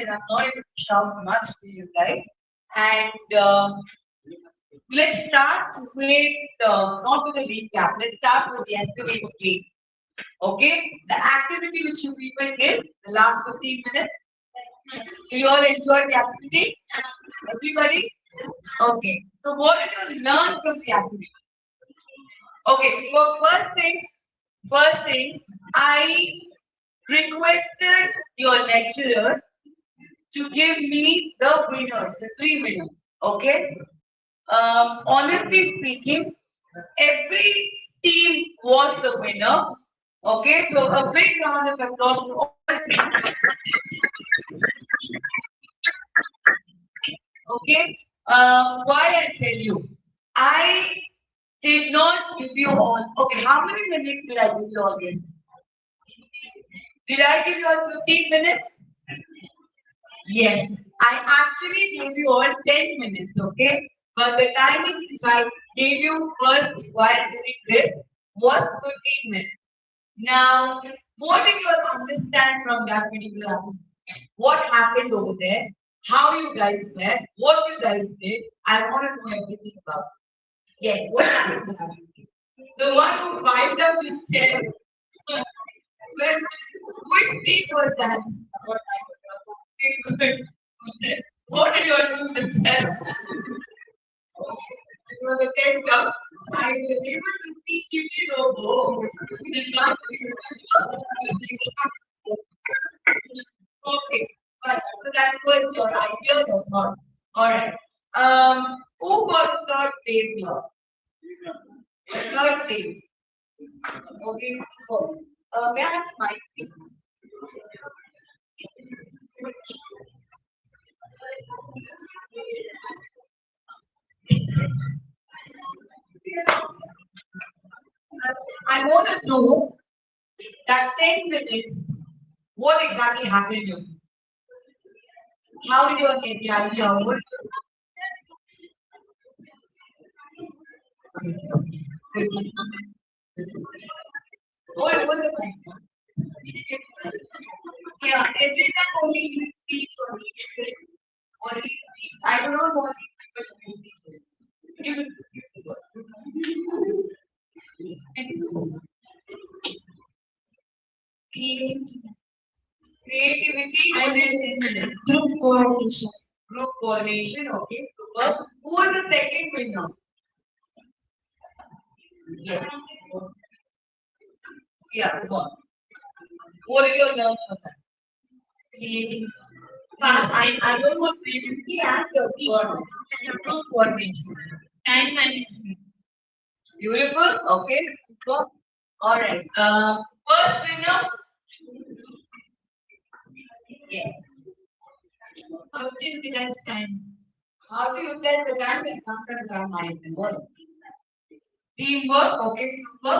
and I'm not able to shout much to you guys. And let's start with not with a recap. Let's start with yesterday's game. Okay, the activity which you people did the last 15 minutes. Do you all enjoy the activity? Everybody? Okay. So what did you learn from the activity? Okay. So first thing, I requested your lecturers to give me the winners, the three winners. Okay. Honestly speaking, every team was the winner. Okay, so a big round of applause to all the teams. Okay, why I tell you, I did not give you all. Okay, how many minutes did I give you all? Yes. Did I give you all 15 minutes? Yes, I actually gave you all 10 minutes, okay? But the timing which I gave you first while doing this was 15 minutes. Now, what did you all understand from that particular activity? What happened over there? How you guys were? What you guys did? I want to know everything about it. Yes, what happened to that? The one who piled up his chair. Which team was that? What did you all do with the chair? It was a test of I was able to see Chimney Robo. Okay, but so that was your idea, your thought. All right. Who got third place here? Third place. Okay. So, may I have the mic, please? I want to know that 10 minutes, what exactly happened to you? How did you get the idea? What was the idea? Yeah, every time only he speaks or he speaks. I don't know what people do. Give it. Creativity and group coordination. Group coordination, okay, super. Who was the second winner? Yes. Yeah, go on. What did you learn from that? Creativity. I don't want creativity and group coordination and management. Beautiful. Okay, super. All right. First winner. Yes. How do you utilize time? How do you utilize the time that comes from our mind and work? Teamwork, okay, super.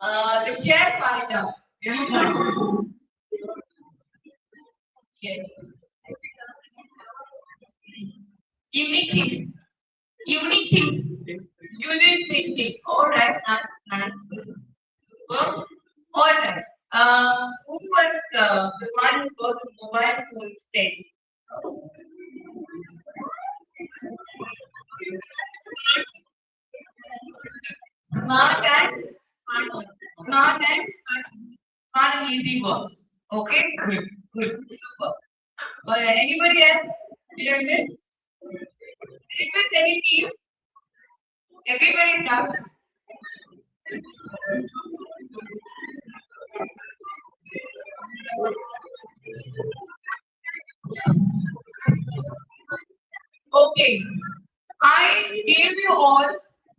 The chair finder. Yes. Unity. Unity. Unit thinking. All right, that's super. All right. Who was the one who got the mobile phone stage? Smart and smart and easy work. Okay, good, good, super. All right. Anybody else? Did I miss? Did I miss any team? Everybody's done. Okay. I gave you all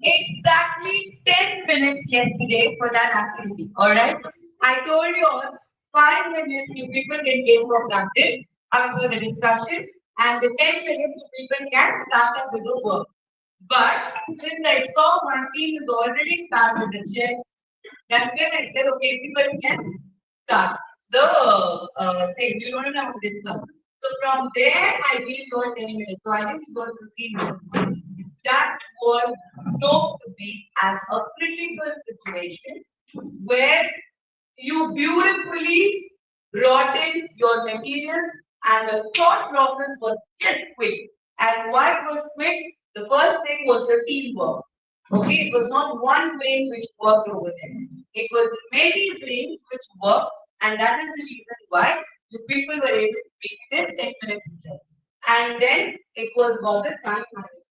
exactly 10 minutes yesterday for that activity. Alright? I told you all 5 minutes you people can game for practice after the discussion and the 10 minutes you people can start up with the work. But since I saw one team is already started the check, that's when I said, okay, everybody can start the thing. You don't have to discuss. So from there, I gave you 10 minutes. So I think it was 15 minutes. That was known to be as a critical situation where you beautifully brought in your materials and the thought process was just quick. And why it was quick? The first thing was the teamwork. Okay, it was not one brain which worked over there. It was many brains which worked, and that is the reason why the people were able to make it in 10 minutes itself. And then it was about the time management.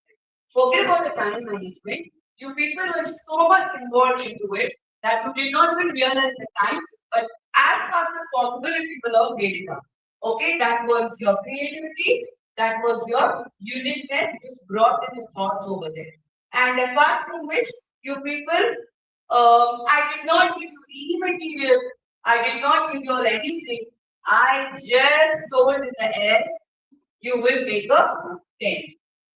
Forget about the time management. You people were so much involved into it that you did not even realize the time, but as fast as possible, if you belong, made it up. Okay, that was your creativity, that was your uniqueness, which brought in the thoughts over there. And apart from which, you people, I did not give you any material, I did not give you all anything. I just told in the air, you will make a 10.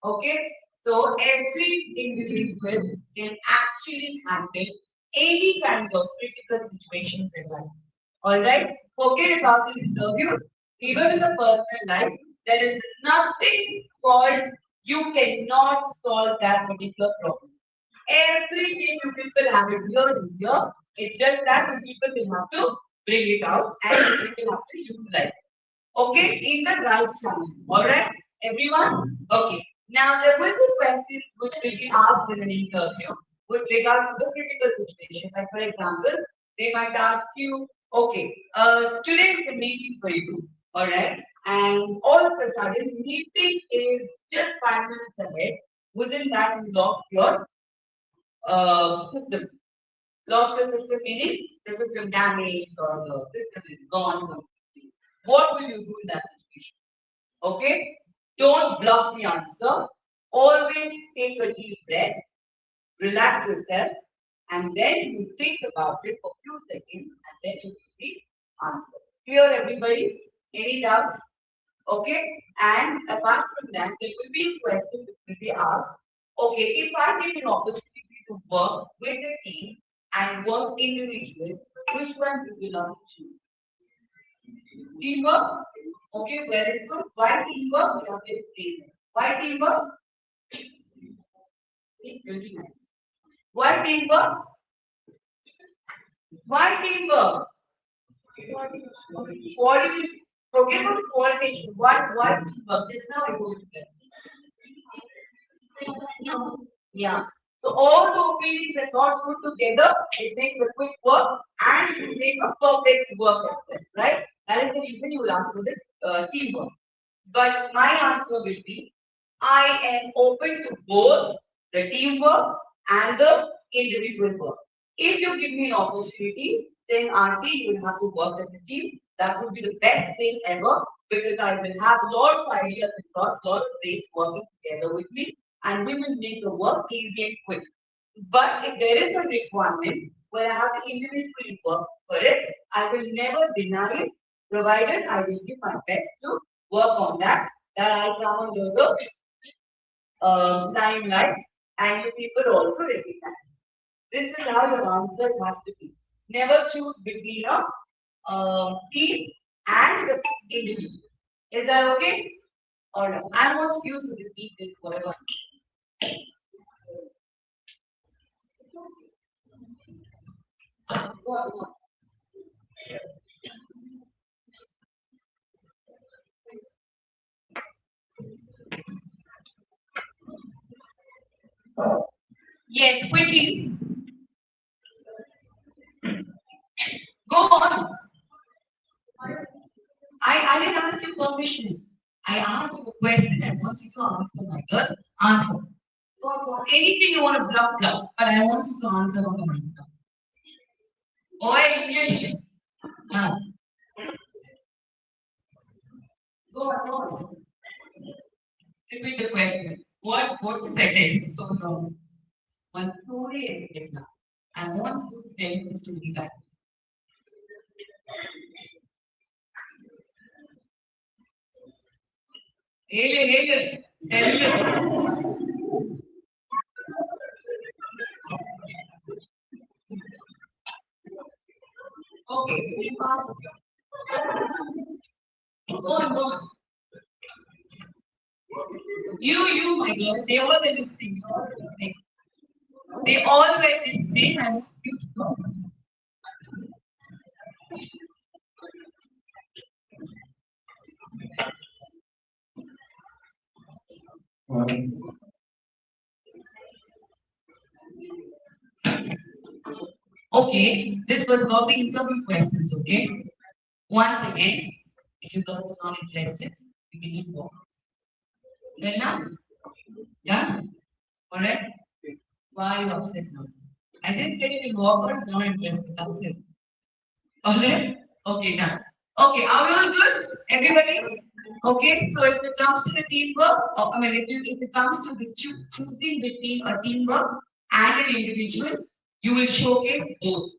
Okay, so every individual can actually handle any kind of critical situations in life. Alright, forget about the interview. Even in the personal life, there is nothing called you cannot solve that particular problem. Everything you people have it here and here. It's just that you people will have to bring it out and you will have to utilize. Okay, in the right channel. Alright, everyone? Okay. Now there will be questions which will be asked in an interview with regards to the critical situation. Like for example, they might ask you, okay, today is a meeting for you, alright? And all of a sudden, meeting is just 5 minutes ahead. Within that, you lost your system. Lost your system meaning the system damaged or the system is gone completely. What will you do in that situation? Okay? Don't block the answer. Always take a deep breath, relax yourself, and then you think about it for a few seconds and then you give the answer. Clear everybody? Any doubts? Okay? And apart from that, there will be a question which will be asked. Okay, if I get an opportunity to work with a team and work individually, which one would you love to choose? Teamwork? Okay, very good. Why teamwork? We have to explain. Why teamwork? It's really nice. Why teamwork? Why teamwork? Coordination. Forget about coordination. Why teamwork? Just now I told you that. Yeah. So all the opinions and thoughts put together, it makes a quick work and it makes a perfect work as well, right? That is the reason you will answer with teamwork. But my answer will be, I am open to both the teamwork and the individual work. If you give me an opportunity, then auntie, you will have to work as a team. That would be the best thing ever because I will have a lot of ideas and thoughts, a lot of brains working together with me, and we will make the work easy and quick. But if there is a requirement where I have to individually work for it, I will never deny it, provided I will give my best to work on that, that I come under the timeline and you people also recognize. This is how your answer has to be. Never choose between a team and the individual. Is that okay? Alright. I want you to repeat it whatever. Yes, quickly. Go on. I didn't ask you permission. I asked you a question. I want you to answer, my girl. Answer. Go on, go on. Anything you want to bluff, bluff. But I want you to answer on the mic. Or English. Uh, go on, go on. Repeat the question. What sentence? So long. One story and I want you to tell the story back. Alien. Okay, go on, go on. You, my girl, they all were listening. They all were listening. I want you to go. Okay, this was about the interview questions. Okay, once again, if you don't not interested, you can just walk. Fair enough? Yeah. All right. Why are you upset now? I just said you can walk out. Not interested. That's it. All right. Okay, done. Okay, are we all good? Everybody? Okay, so if it comes to the teamwork, I mean, if it comes to the choosing between a teamwork and an individual, you will showcase both.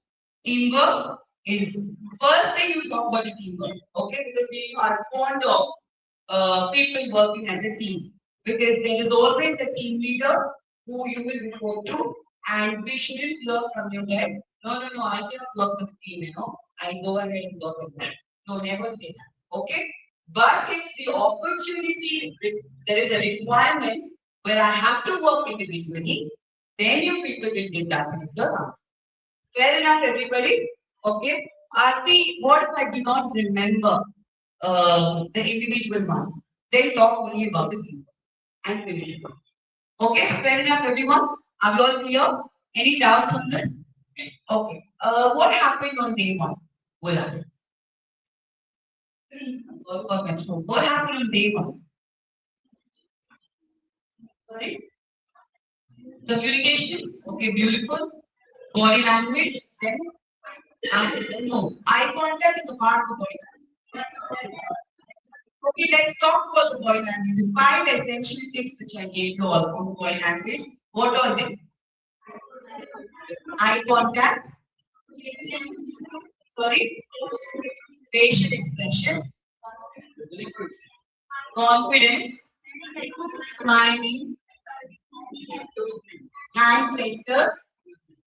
Teamwork is first thing you talk about the teamwork, okay? Because we are fond of people working as a team. Because there is always a team leader who you will report to, and we shouldn't hear from your head. No, I cannot work with team, I'll go ahead and work with them. No, never say that. Okay? But if the opportunity is there is a requirement where I have to work individually, then you people will get that particular answer. Fair enough, everybody? Okay. Aarti, what if I do not remember the individual one? Then talk only about the team and finish it. Okay, fair enough, everyone? Are we all clear? Any doubts on this? Okay. What happened on day one with us? Sorry for my throat. What happened on day one? Sorry? Communication. Okay, beautiful. Body language. Then, no, eye contact is a part of the body language. Okay, let's talk about the body language. The five essential tips which I gave you all on body language. What are they? Eye contact. Sorry. Facial expression. Confidence. Smiling. Hand pressure.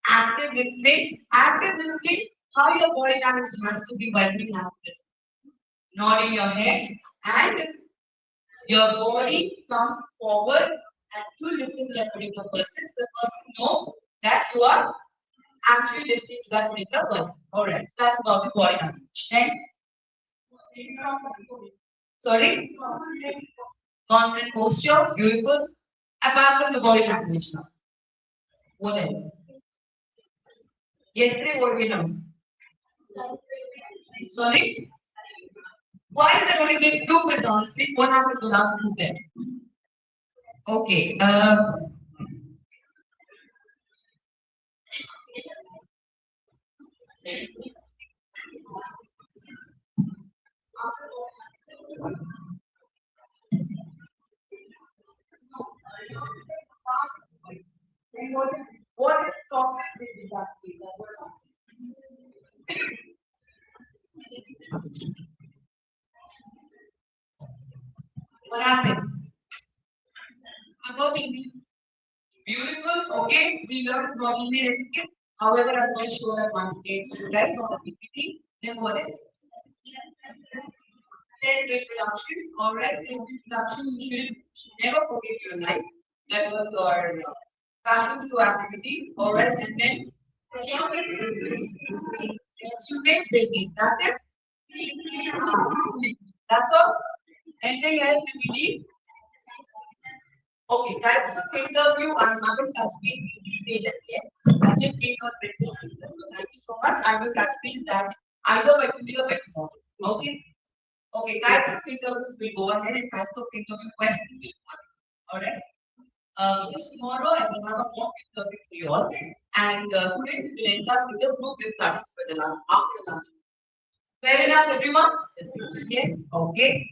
Active listening. Active listening. How your body language has to be while doing active listening. Nodding your head and your body comes forward and to listen to that particular person. So the person knows that you are actually listening to that particular person. Alright, so that's about the body language. Then, sorry? Confident posture, beautiful. Apart from the body language now. What else? Yesterday, what we learned? Sorry? Why is there only this group is on? See what happened to the last group there? Okay. What is cognitive exactly? What happened? About email. Beautiful. Okay, we learned about email etiquette. However, I'm going to show that one stage, right? On a PPT. Then what else? Then introduction. All right. In introduction, you should never forget your life. That was your passion to activity. All right, and then resume building. That's it. That's all. Anything else you need? Okay, types of interview I haven't touched base in detail as yet. I just came on business reasons. So thank you so much. I will touch base that either by today or by tomorrow. Okay. Okay, types of interviews will go ahead and types of interview questions will go ahead. Alright. This tomorrow I will have a mock interview for you all. And today we will end up with a group discussion for the lunch after lunch. Fair enough, everyone? Yes. Okay.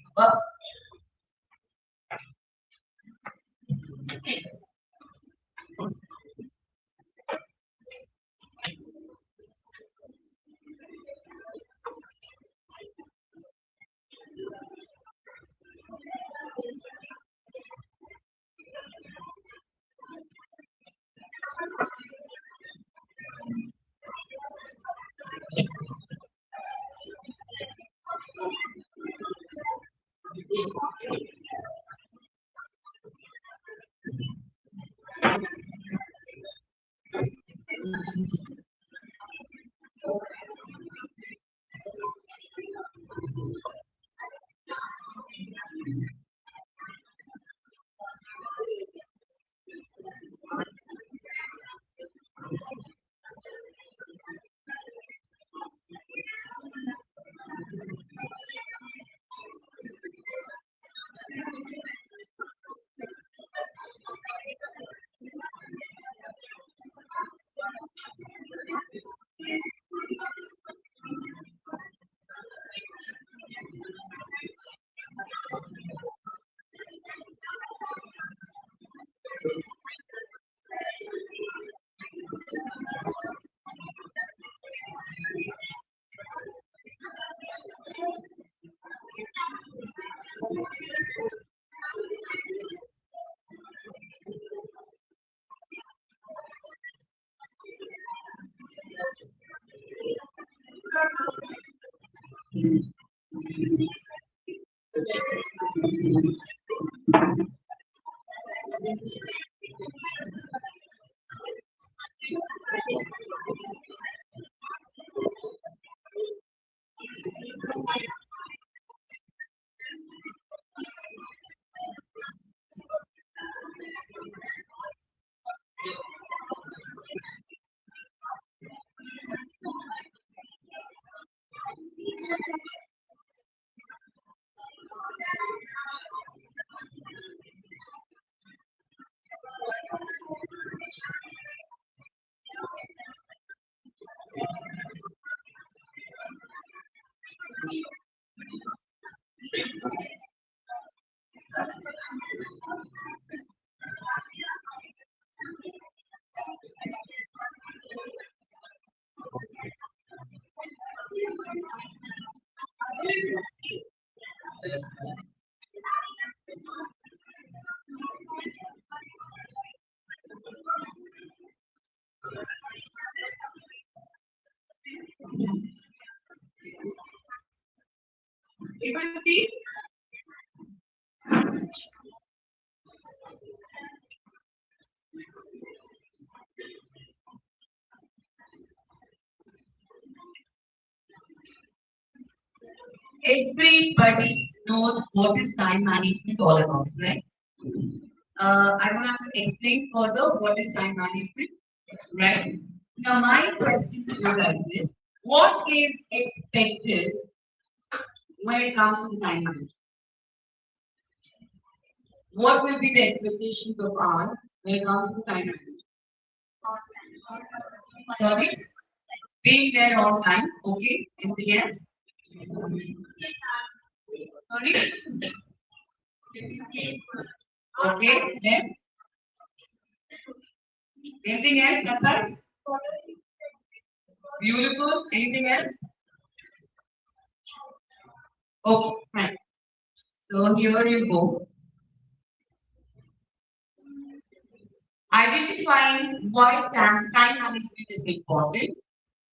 Able to see? Everybody knows what is time management all about, right? I don't have to explain further what is time management, right? Now, my question to you guys is, what is expected when it comes to time management? What will be the expectations of ours when it comes to time management? Sorry, being there on time. Okay. Anything else? Sorry. Okay. Then anything else? That's all. Beautiful. Anything else? Okay. Fine. So here you go. Identifying why time management is important.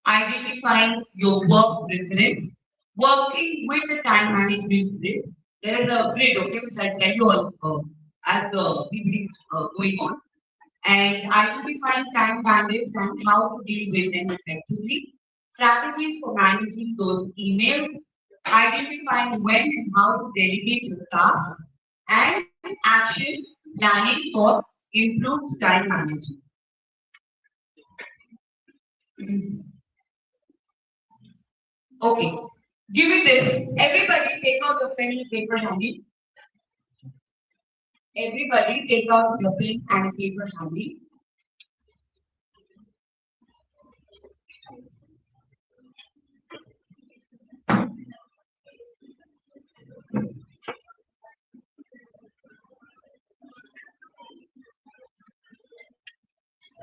Identifying your work preference. Working with the time management grid. There is a grid, okay, which I'll tell you all as the meeting going on. And identifying time bandits and how to deal with them effectively. Strategies for managing those emails. Identifying when and how to delegate your tasks. And action planning for improved time management. Okay, give me this. Everybody take out your pen and paper handy. Everybody take out your pen and paper handy.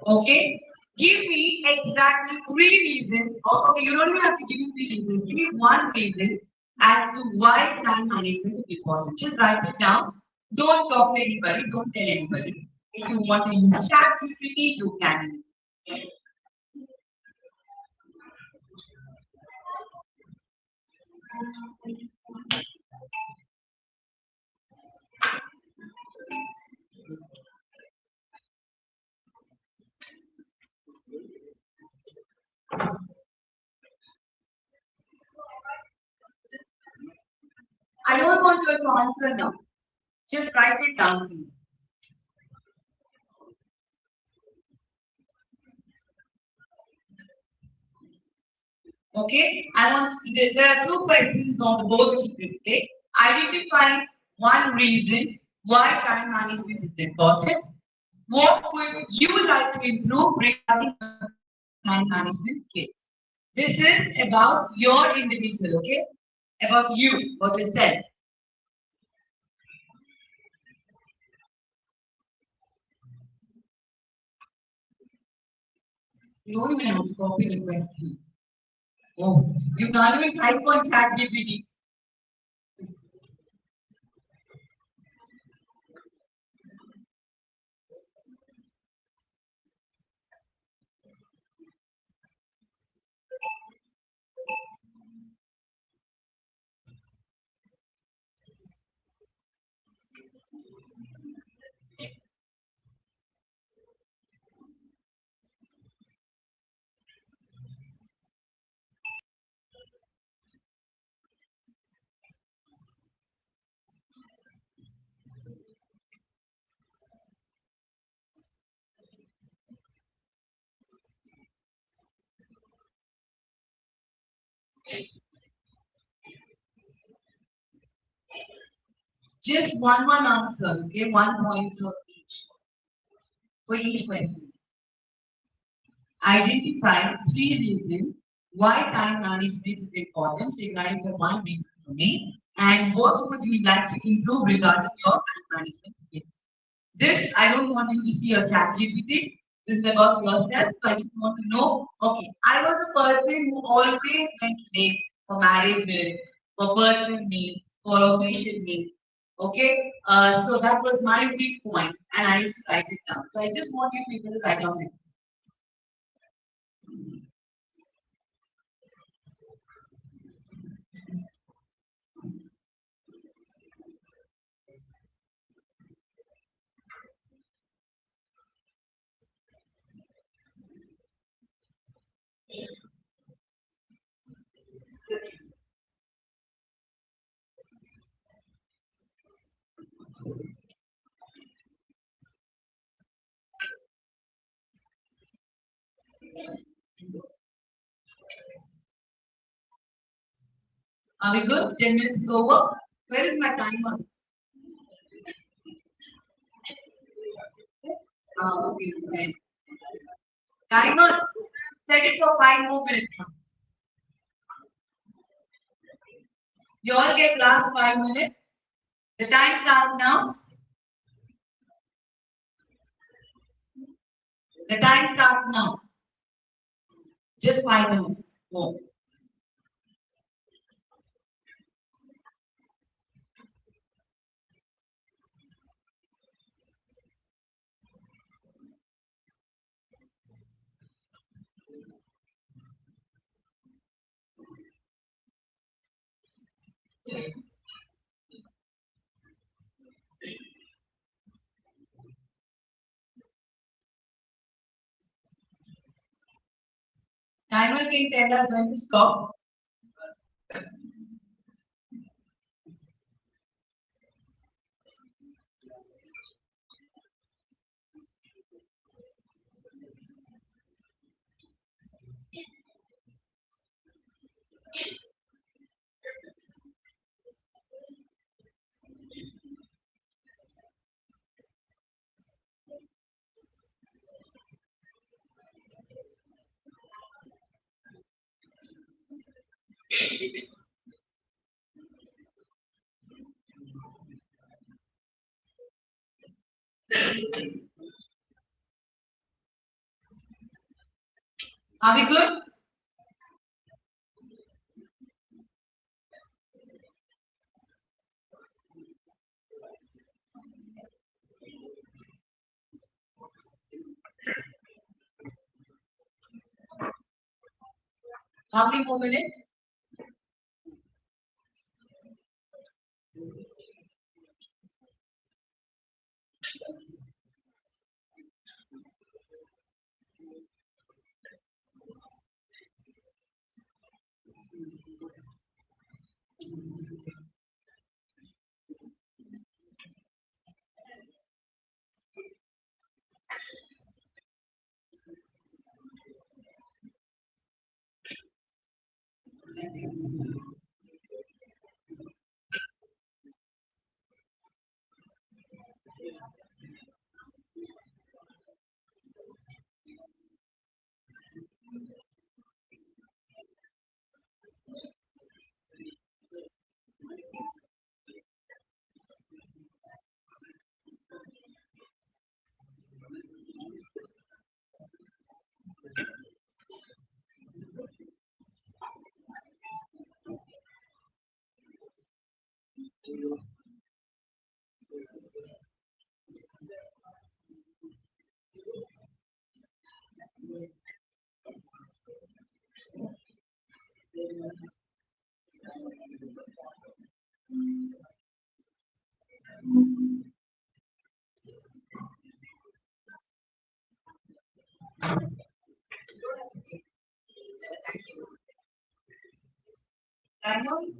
Okay, give me exactly three reasons. Oh, okay, you don't even have to give me three reasons. Give me one reason as to why time management is important. Just write it down. Don't talk to anybody. Don't tell anybody. If you want to use chat GPT, you can use. I don't want you to answer now. Just write it down, please. Okay, I want there are two questions on the board which is displayed. Identify one reason why time management is important. What would you like to improve regarding time management skills? This is about your individual, okay? About you, what you said. You don't even have to copy the question. Oh, you can't even type on ChatGPT. Just one answer, okay? 1 point each for each question. Identify three reasons why time management is important. So, igniting the one reason for me. And what would you like to improve regarding your time management skills? This, I don't want you to see your chat GPT. This is about yourself. So I just want to know, okay, I was a person who always went late for marriages, for personal needs, for official needs. Okay, so that was my weak point, and I used to write it down. So I just want you people to write down it. Are we good? 10 minutes is over. Where is my timer? Okay, fine. Timer. Set it for 5 more minutes. You all get last 5 minutes. The time starts now. The time starts now. Just 5 minutes. Go. Timer can tell us when to stop. Are we good? How many more minutes? Daniel?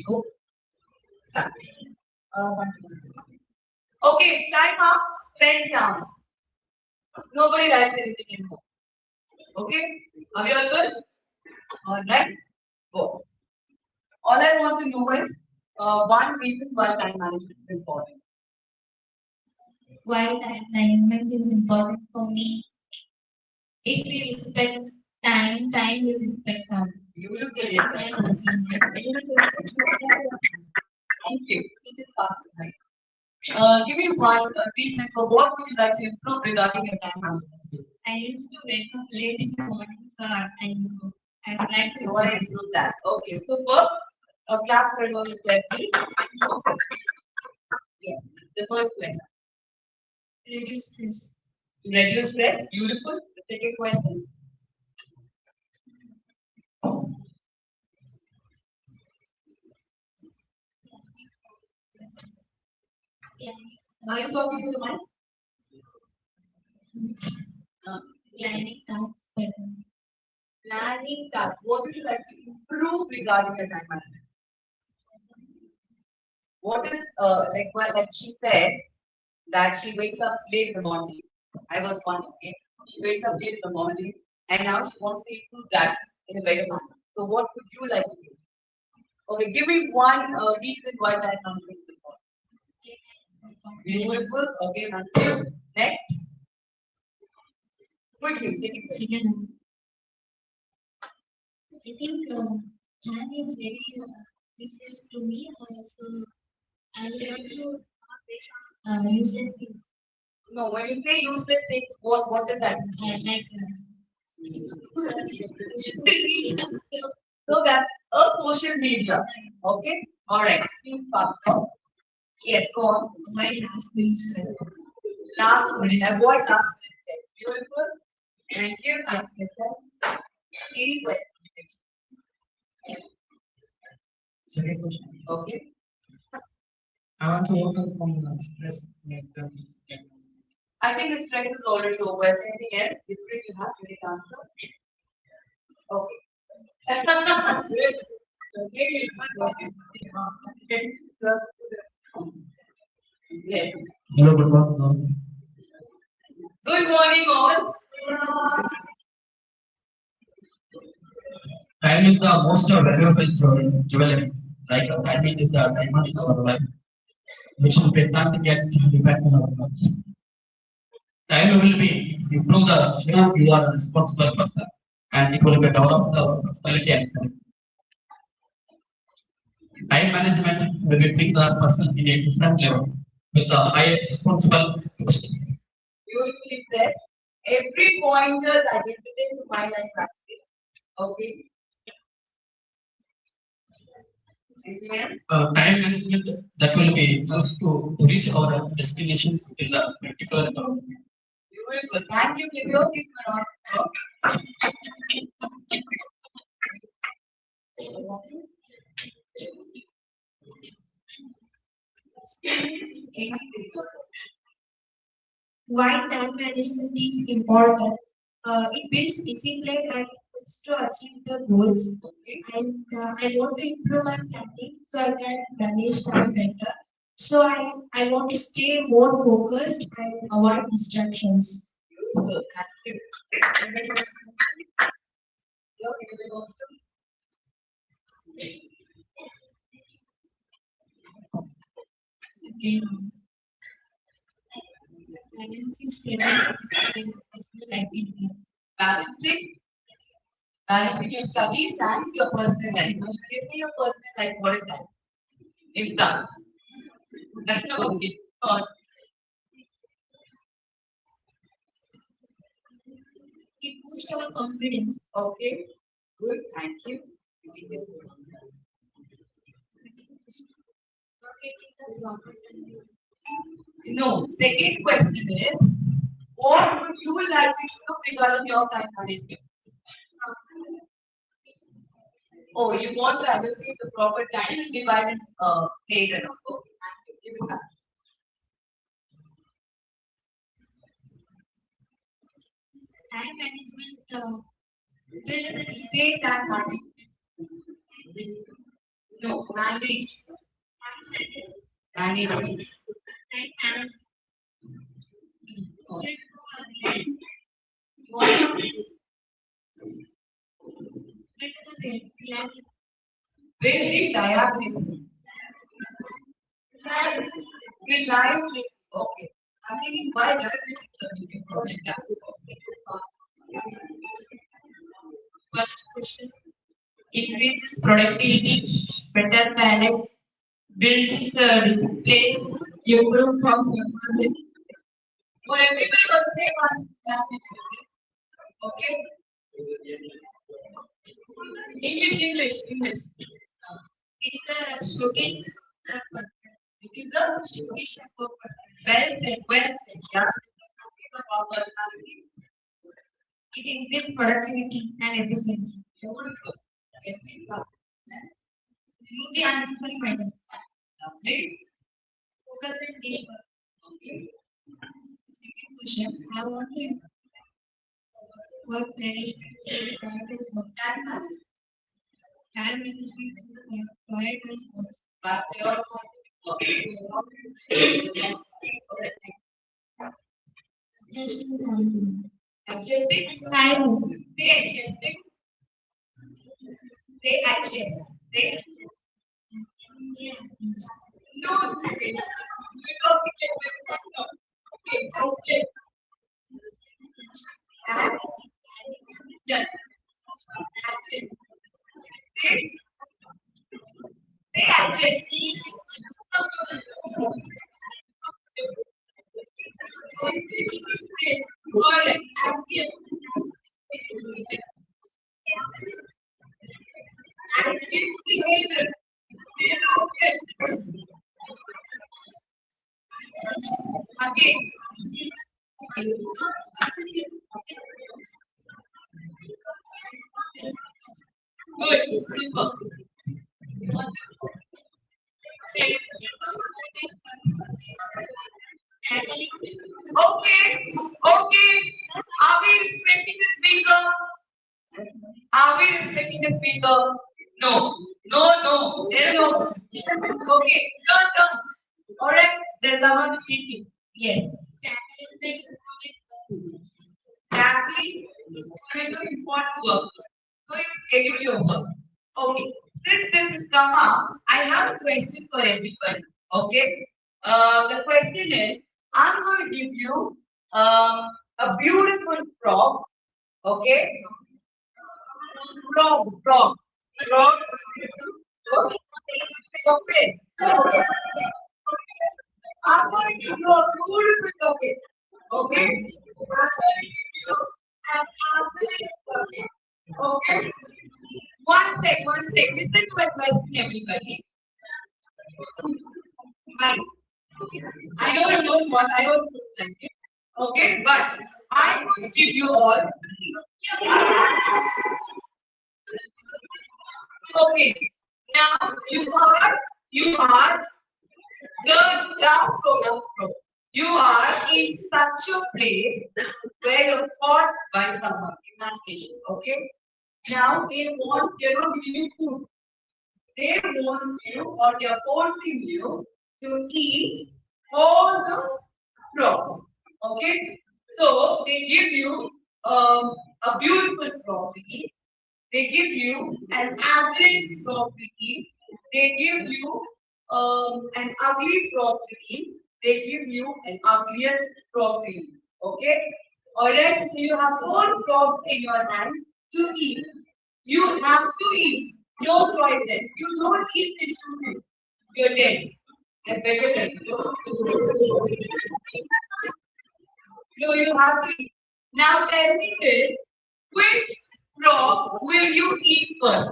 Go. Start. One. Okay, time up, pen down. Nobody writes anything anymore. Okay? Are we all good? Alright, go. All I want to know is one reason why time management is important. Why time management is important for me? If we respect time, time will respect us. You look at This is it. my opinion. Thank you. It is fast, right? Give me one reason for what would you like to improve regarding your time management skills. I used to wake up late in the morning, so I would like You to want to improve that. Okay, super. A clap for everyone who said please. Yes, the first question. reduce stress. Reduce stress, beautiful. The second question. Yeah. Are you talking to the mic? Planning tasks better. Planning tasks. What would you like to improve regarding your time management? What is like she said that she wakes up late in the morning. I was one, okay. She wakes up late in the morning and now she wants to improve that in a better manner. So what would you like to do? Okay, give me one reason why time management is important. Beautiful. Okay, thank you. Next. Quickly, second question. Second, I think time is very precious to me. So I would like to not waste on useless things. No, when you say useless things, what does that mean? Like So that's a social media. Okay? Alright. Please pass it on. Yes, go on. avoid last minute stress. Last minute. Avoid last minute stress. Beautiful. Thank you. Yes, sir. Any questions? Second question. Okay. I want to overcome stress makes them I think the stress is already over. Anything else different you have? Any answer? Okay. Yes. Hello, good morning. Good morning, all. Time is the most valuable jewel. Like time is the diamond in our life, which we can't get back in our lives. Time will be improve the who you are a responsible person, and it will be develop the personality and character. Time management will be bring the person in a different level. with a high responsible person. Beautifully said. Every pointer that is within to my life actually. Okay. Again. Time management that will be used to reach our destination in the particular time. Beautiful. Thank you, Livio. Give me a round of applause. Why time management is important? It builds discipline and helps to achieve the goals. Okay. And I want to improve my planning so I can manage time better. So I want to stay more focused and avoid distractions. Beautiful. Thank you. Your Livio also. Again, balancing study and personal activities. Balancing. Balancing your studies and your personal life. When you say your personal life, what is that? Insta. Okay. It boosts our confidence. Okay. Good. Thank you. Not getting the proper time. No. Second question is, what would you like to do regarding your time management? Oh, you want to allocate the proper time and divide it later. Okay. Thank you. Give it back. Time management build the Say time management. No. Manage. Management. time management. Okay. Very diagonally. Reliably. Okay. I'm thinking why doesn't it First question. Increases productivity, better balance, builds discipline, improve performance. For everybody will say one. Okay. English. It is a showcase. It is a Showcase of well said, well said. Yeah. About personality. It increases productivity and efficiency. Beautiful. Remove the unnecessary matters. Lovely. Focus and deep work. Okay. Second question. I want to improve work management and prioritize work. Time management. Time management and the prioritize works. But your Adjusting time. adjusting. Time. Say adjusting. Say adjust. Say adjust. Yeah. No. Because we check with that. Okay. Okay. And yes. Adjust. Say. Say adjust. Correct. Again. Good. Super. Okay. Okay. Are we respecting the speaker? Are we respecting the speaker? No. No. No. Okay. Turn. Alright. There's someone speaking. Yes. Tackling is an important work. So you schedule your work. Okay. Since this has come up, I have a question for everybody. Okay. The question is, I'm going to give you a beautiful frog. Okay. Frog. Okay. I'm going to draw a beautiful topic. Okay? I'm going to give you an average topic. Okay? One sec. Listen to my question, everybody. Hi. I know you don't want, I don't like it. Okay, but I will give you all. Okay, now you are the last program pro. You are in such a place where you're caught by someone. Imagination. Okay. Now they're not giving you food. They want you or they're forcing you to eat all the crops. Okay, so they give you a beautiful crop to eat. They give you an average crop to eat. They give you an ugly crop to eat. They give you an ugliest crop to eat. Okay, alright. So you have four crops in your hand to eat. You have to eat. No choice then. You don't eat this food. You're dead. I better tell you. No, you have to eat. Now tell me this. Which crop will you eat first?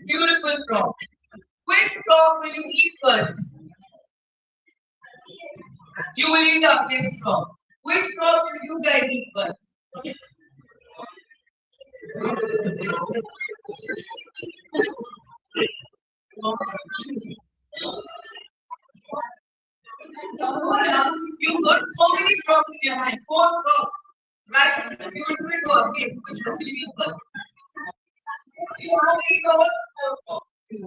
Beautiful crop. Which crop will you eat first? You will eat the next crop. Which crop will you guys eat first? You got so many crops in your hand. Four crops. Right? You will do it okay. Which one will you eat first? You have to eat all four crops. Which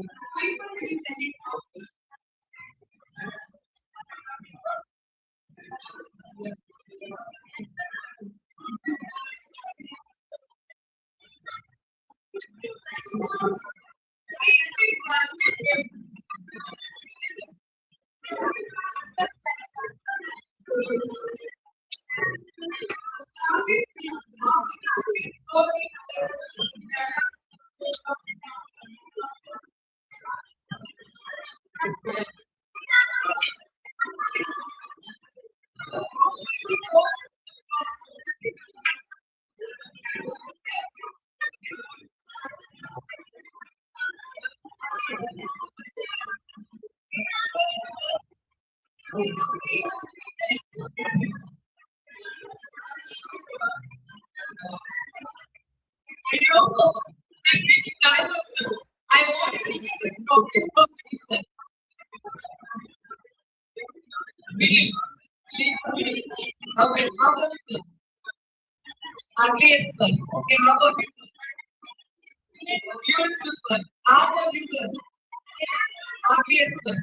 one will you eat first? I want to make it from this. Okay, how about you? Against one. Okay, how about you? Beautiful one. How about you? Against one.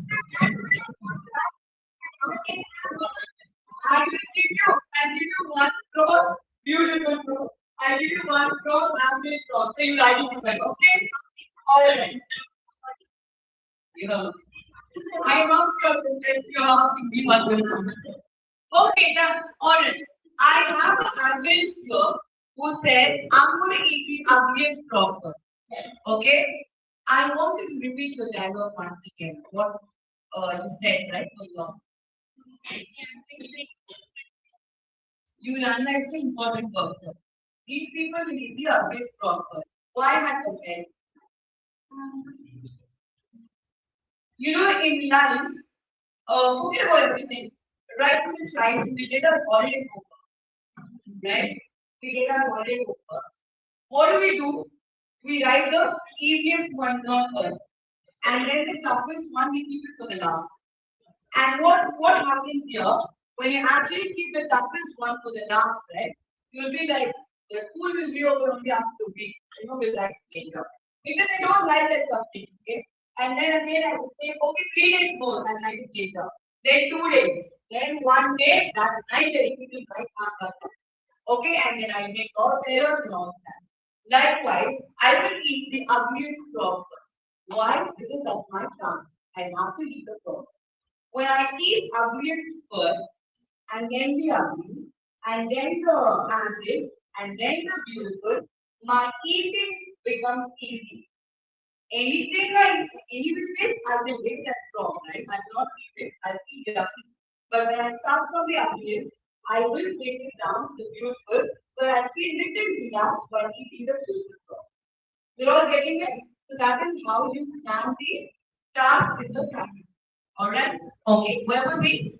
Okay. I will give you one crore, beautiful crore. I give you one crore, average crore. So you identify, okay? Alright. You know, I'm not sure if you're asking me one question. Okay, done. Alright. I have an average here who says, I'm going to eat the ugliest crop first. Okay? I want you to repeat your dialogue once again. What you said, right? So you will analyze the important work first. These people will eat the ugliest crop first. Why am I comparing? You know, in life, forget about everything. Right from the child, we get a holiday homework. Right? We get a holiday homework. What do? We write the easiest one down first. And then the toughest one, we keep it for the last. And what happens here, when you actually keep the toughest one for the last, right? You'll be like, the school will be over only after a week. You know, we'll like later. Because they don't like that something, okay? And then again, I would say, okay, 3 days more, and like it later. Then 2 days. Then one day, that night, the will write mark. Okay, and then I make all errors and all that. Likewise, I will eat the ugliest crop first. Why? Because that's my chance. I have to eat the first. When I eat ugliest first, and then the ugly, and then the average, and then the beautiful, my eating becomes easy. anything or any which way, I will take that from, right? I will not leave it, I'll keep it up. But when I start from the uphill, I will take it down to the beautiful, but I'll be little down while keeping the beautiful from. You're all getting it? So that is how you plan the task with the family. Alright? Okay, where were we?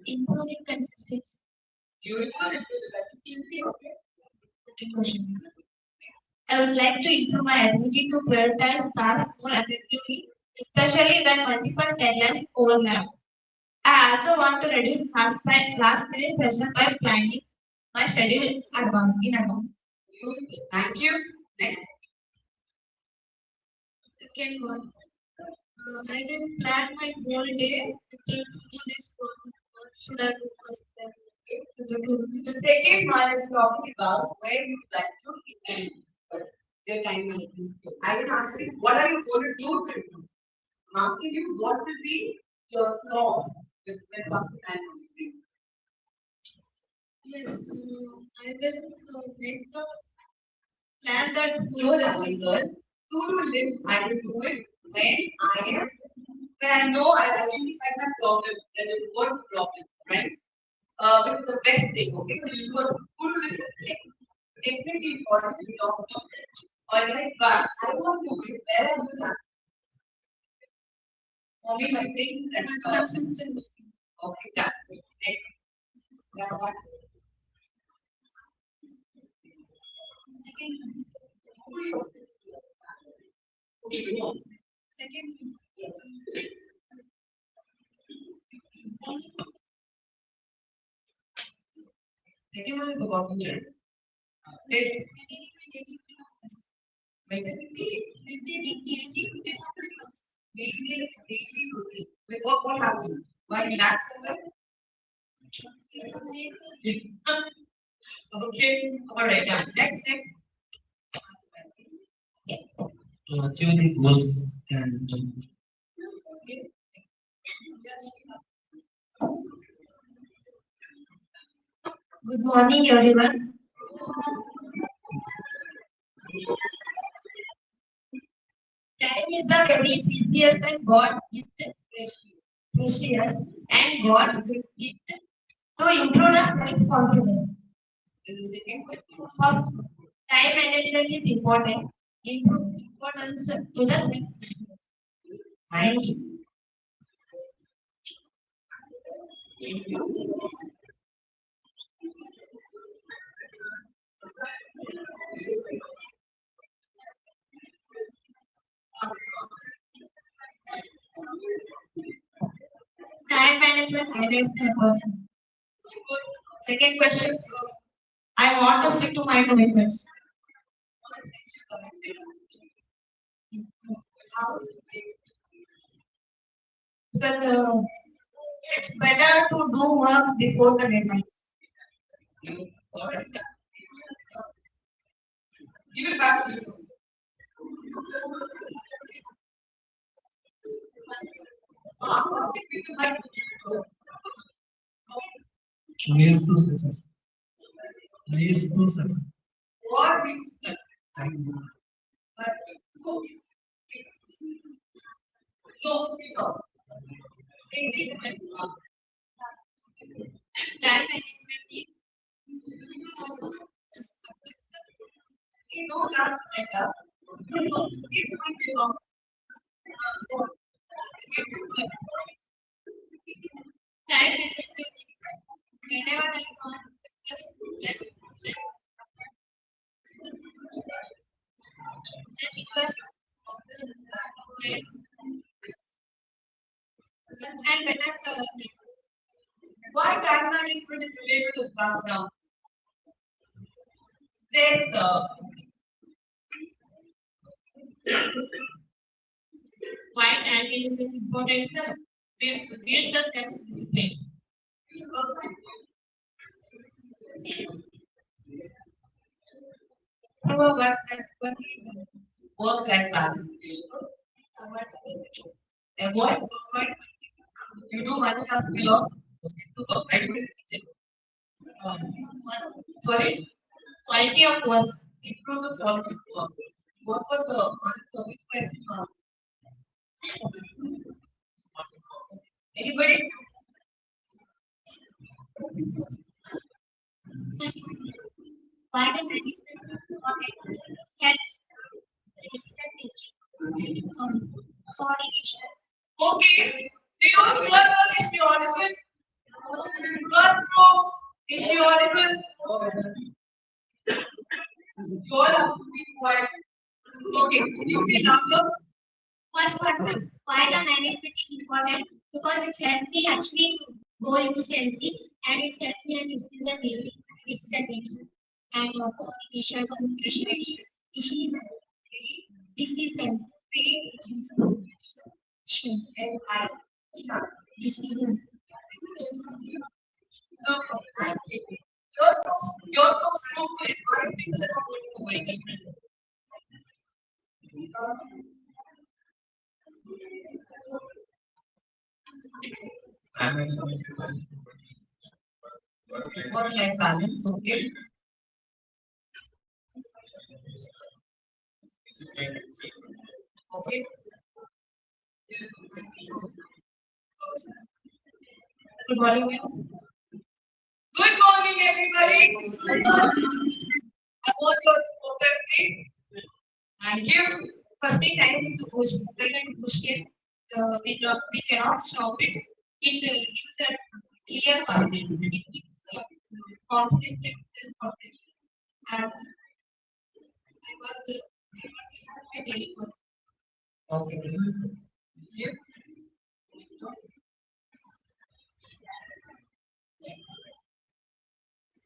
Improving consistency. Beautiful, into the consistency, okay? Second question. I would like to improve my ability to prioritize tasks more effectively, especially when multiple deadlines overlap. I also want to reduce last minute pressure by planning my schedule in advance. Beautiful. Thank you. Next. Second one. I will plan my whole day with the to-do list. What should I do first? Then with the to-do The list. second one is talking about where you like to improve your time management skill. I will ask you, what are you going to do to improve? I'm asking you, what will be your flaws when it comes to time management? Yes, I will make the plan that Your girl, to-do list, I will do it when I know I identify my problem, that is what problem, right? Which is the best thing, okay? So you are to-do list is definitely important to talk about it. Alright, but I want to know where are you at? For me, my thing is consistency. okay, done. Next. Yeah, what? Second, second, Second one is about the did daily routine. With what happened? Why not? Okay, alright, done. Next. To achieve the goals and good morning, everyone. Time is a very precious and God gift, precious and God's gift to improve the self-confidence. This is the second question. First, time management is important. Improve importance to the self. Thank you. Time management highlights the person. Second question, I want to stick to my commitments. Because it's better to do work before the deadlines. Alright. Give it back to you. leads to success. Leads to success. What is success? Time But no, speak up. Time management is You know that better. It might be wrong. time management. Whenever I want just less stress and better Why time management is related to class now? There's why time management is important builds the self discipline. work-life balance. Beautiful. Avoid. You know multitask below. Super. I will teach it. Sorry. Quality of work. Improve the quality of work. What was the answer? Which question? Anybody? Why the management is important? Steps, decision making, coordination. Okay. Do you all hear her? Is she audible? Not no. Is she audible? You all have to be quiet. Okay. Okay, number. First one, why the management is important? Because it's helped me achieving goal efficiency and it's helped me in decision making, and coordination, communication, decision, decision, And I. decision. Your folks go to invite people that are going to wake up. Work-life balance, okay. Okay. Good morning, ma'am. Good morning, everybody. I want you to focus, please. Thank you. Firstly, time is push. We can push it. We cannot stop it. It gives a clear path. It gives confidence. Confidence. And I was a daily work. Okay. Yeah.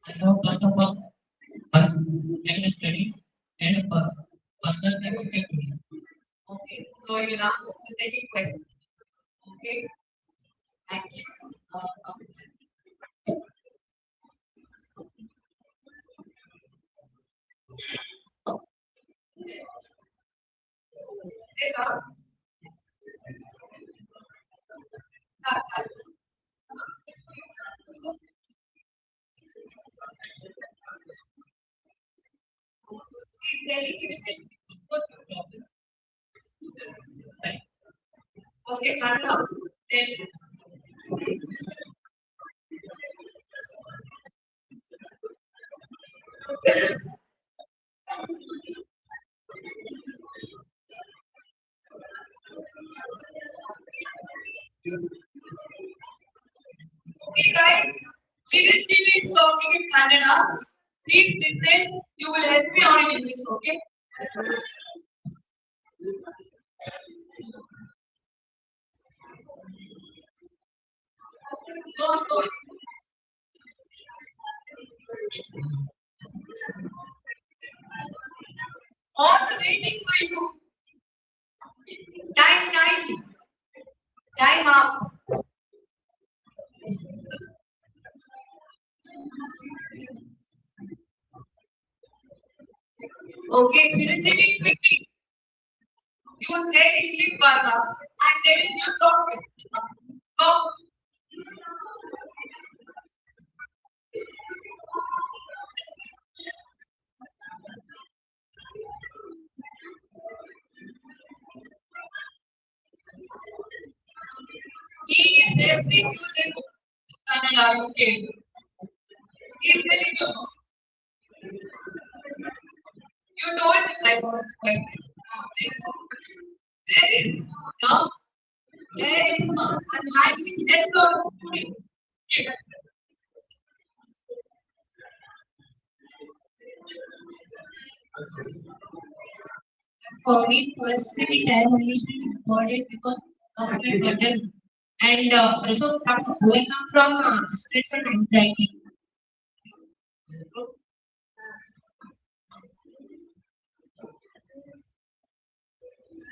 I have first of all one study and a personal activity. Okay. So you now the second question. Okay. Thank you. Okay, Karna. Then okay, guys. Chiranjeevi is talking in Kannada. Please listen. You will help me out in English, okay? Go, go. All the waiting for you. Time, time. Time up. Okay, Chiranjeevi, quickly. You said English Bata and then you talk. Go. He is helping you in Kannada, okay? He is telling you. You told me like what question. There is no, there is no, and hardly said no. For me personally, time management is important because of my mother and also from overcome from stress and anxiety.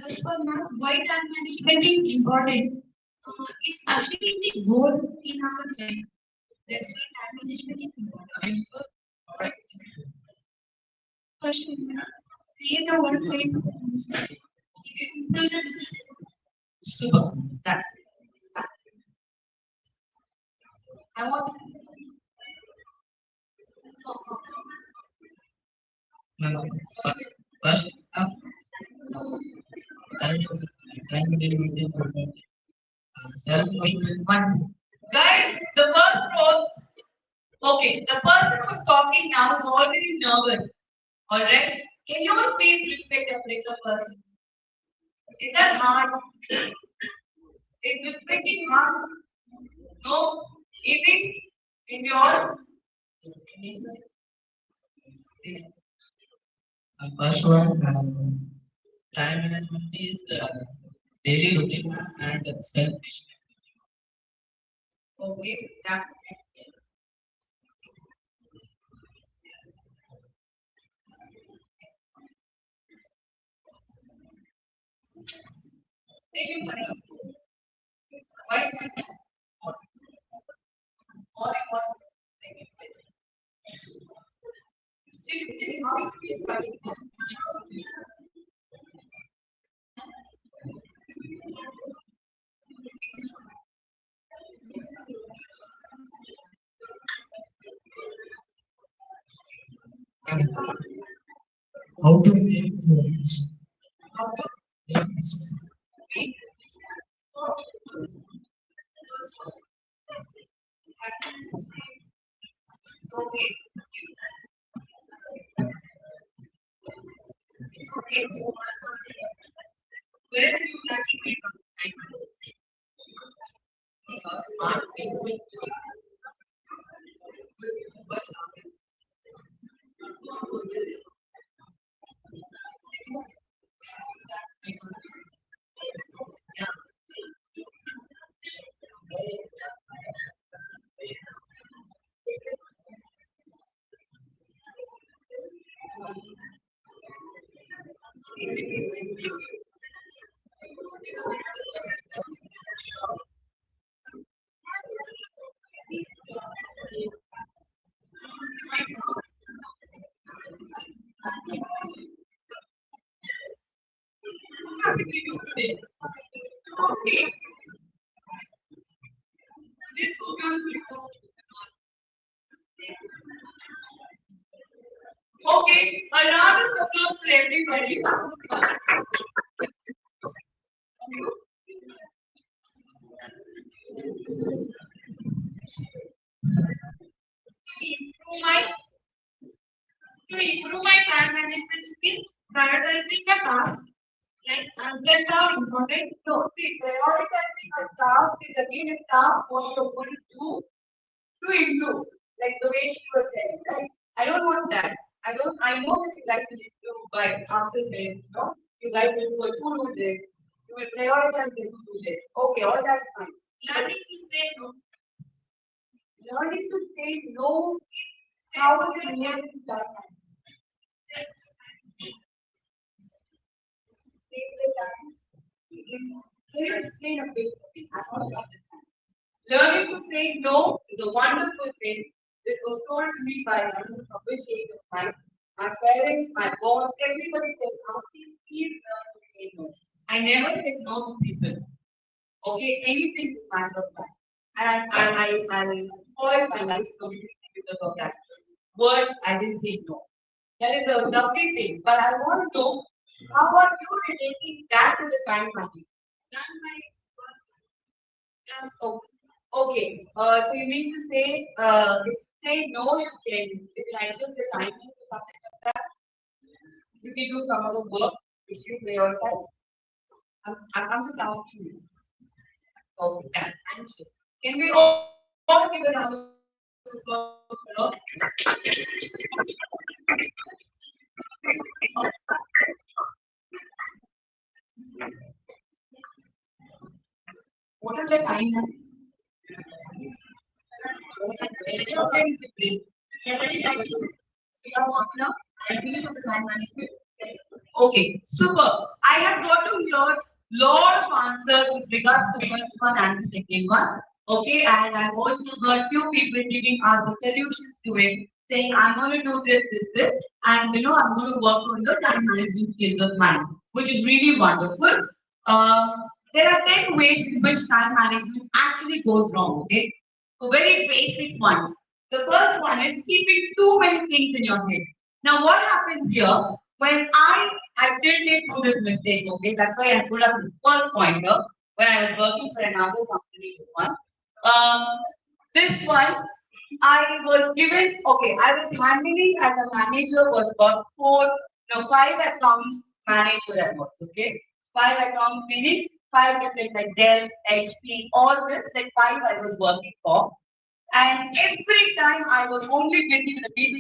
As for now, why time management is important? It's achieving the goals in our life. That's why time management is important. First, create a work-life balance. It improves the decision Super. That. I want. No, first, I self. One. Guys, the first was okay. The person who's talking now is already nervous. Alright? Can you all please respect a breaker person? Is that hard? Is respecting hard? No? Easy? In your First one, time management is daily routine and self-discipline. okay. That. Take your time. What is it? All I want is take it. Chili, how you feel starting? How to make friends? How to Yes. make okay. Okay. Where do you like to be? Smart people. Okay. Let's go down to okay, a round of applause for everybody. improve my to improve my time management skills, prioritizing a task like set down important. No, see, prioritizing a task is again a task what you're going to do to improve, like the way she was saying, right? I don't want that. I know that you like to do by after this, you like to do a to-do list. You will prioritize the to-do list. Okay, all that is fine. Learning to say no. Learning to say no is how to relate to that. Take the time. Can you explain a bit? I want to understand. Learning to say no is a wonderful thing. This was told to me by I don't know from which age of time. My parents, my boss, everybody said, please learn to say no. I never said no to people. Okay, anything is matter of time. And I spoiled my life completely because of that word. I didn't say no. That is a lovely thing. But I want to know how are you relating that to the time management? Done my work. Just Oh, okay. So you mean to say, if you say no, you can adjust the timing to something like that. You can do some other work which you prioritize. I'm just asking you. Okay, yeah, thank you. Can we all give a round of applause? What is the time now? Okay, discipline. We are off now. I finish with the time management. Okay, super. I have got to hear lot of answers with regards to the first one and the second one. Okay, and I've also heard few people giving us the solutions to it, saying I'm going to do this, and I'm going to work on the time management skills of mine, which is really wonderful. Um, There are 10 ways in which time management actually goes wrong, okay? So very basic ones. The first one is keeping too many things in your head. Now what happens here, when I did do this mistake, okay? That's why I put up the first pointer when I was working for another company, this one. Um, this one, I was given, okay, I was handling as a manager was about five accounts manager at once, okay? Five accounts meaning five different like Dell, HP, all this, like five I was working for. And every time I was only busy with the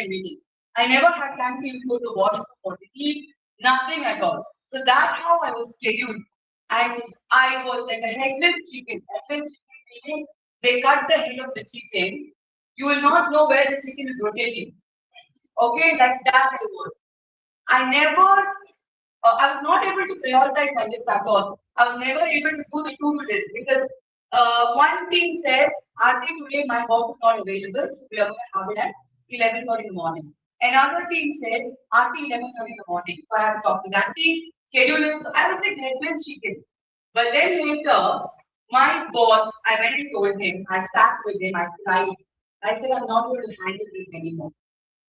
meeting. I never had time to even go to washroom or to eat, nothing at all. So that's how I was scheduled. And I was like a headless chicken. Headless chicken meaning they cut the head of the chicken. You will not know where the chicken is rotating. Okay, like that I was. I was not able to prioritize my list at all. I was never able to do the to-do list because one team says, Aarti, today my boss is not available, so we are going to have it at 11:30 in the morning. Another team says, Aarti, 11:30 in the morning. So I have to talk to that team, schedule it. So I was like headless chicken. But then later, my boss, I went and told him, I sat with him, I cried. I said, I'm not able to handle this anymore.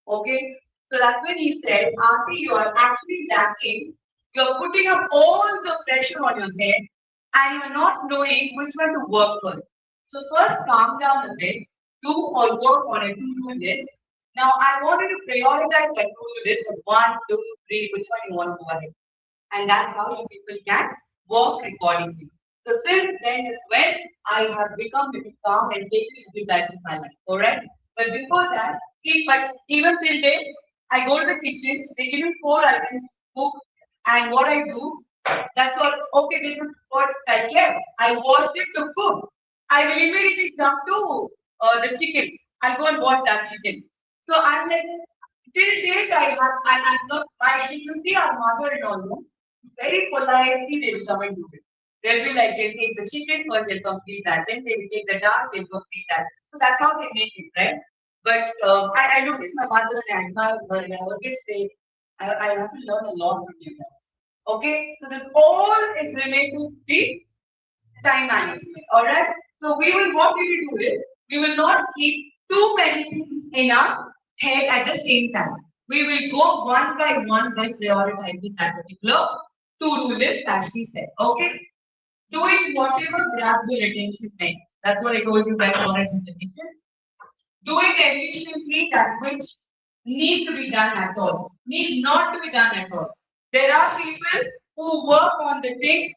Okay, so that's when he said, Aarti, you are actually lacking. You're putting up all the pressure on your head and you're not knowing which one to work first. So first calm down a bit, do or work on a to-do list. Now I wanted to prioritize that to-do list of one, two, three, which one you want to go ahead. And that's how you people can work accordingly. So since then is when I have become very calm and taken easy life in my life. Alright? But before that, but even till date, I go to the kitchen, they give me four items to cook, and what I do, that's what okay, this is what I kept. I watched it to cook. I will immediately jump to the chicken. I'll go and watch that chicken. So I'm like, till date, I'm not, if you see our mother and all, no, very politely they will come and do it. They'll be like, they'll take the chicken first, they'll complete that. Then they will take the dal, they'll complete that. So that's how they make it, right? But I look at my mother and I admire her and I always say, I have to learn a lot from you guys. Okay, so this all is related to the time management. All right. So what we will do is we will not keep too many things in our head at the same time. We will go one by one by prioritizing that particular to-do list, as she said. Okay. Doing whatever grabs your attention next. That's what I told you guys for attention. Do it efficiently, that which need to be done at all, need not to be done at all. There are people who work on the things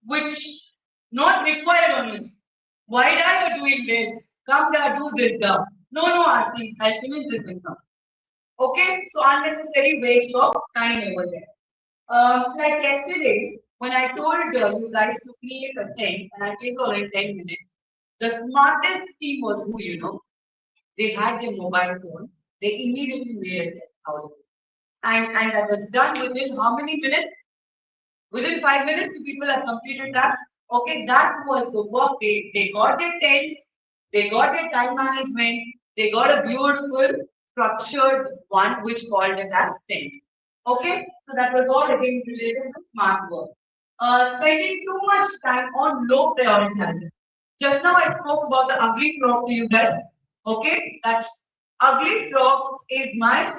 which not required on you. Why are you doing this? Come here, do this now. No, no, Aarti, I'll finish this income. Okay, so unnecessary waste of time over there. Like yesterday, when I told you guys to create a thing, and I gave you all in 10 minutes, the smartest team was who you know. They had their mobile phone. They immediately made it out of it. And that was done within how many minutes? Within 5 minutes, people have completed that. Okay, that was the work. They got their tent, they got their time management, they got a beautiful structured one which called it as tent. Okay, so that was all again related to smart work. Spending too much time on low priority tasks. Just now I spoke about the ugly frog to you guys. Okay, that's ugly frog is my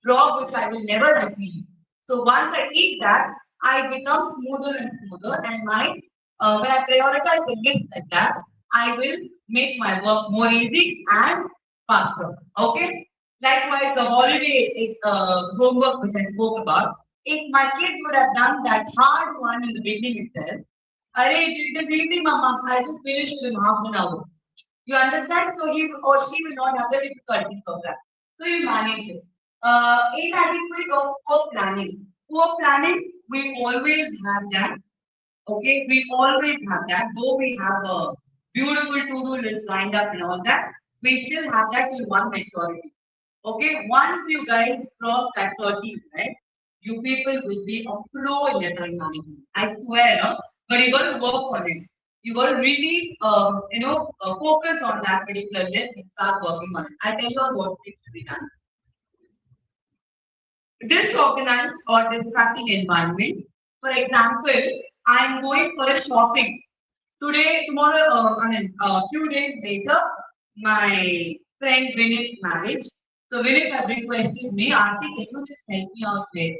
frog which I will never like me. So once I eat that, I become smoother and smoother, and my when I prioritize the list like that, I will make my work more easy and faster. Okay. Likewise, the holiday homework which I spoke about, if my kids would have done that hard one in the beginning itself, it is easy, mama. I just finished it in half an hour. You understand? So he or she will not have the difficulties of that. So you manage it. Inadequate of poor planning. Poor planning, we always have that. Okay, we always have that. Though we have a beautiful to-do list lined up and all that, we still have that till one maturity. Okay, once you guys cross that 30s, right? You people will be a pro in your time management. I swear, no? But you got to work on it. You got to really, focus on that particular list and start working on it. I tell you all what needs to be done. Disorganized or distracting environment. For example, I'm going for a shopping. Today, tomorrow, few days later, my friend Vinith's marriage. So Vinith had requested me, Aarti, can you just help me out with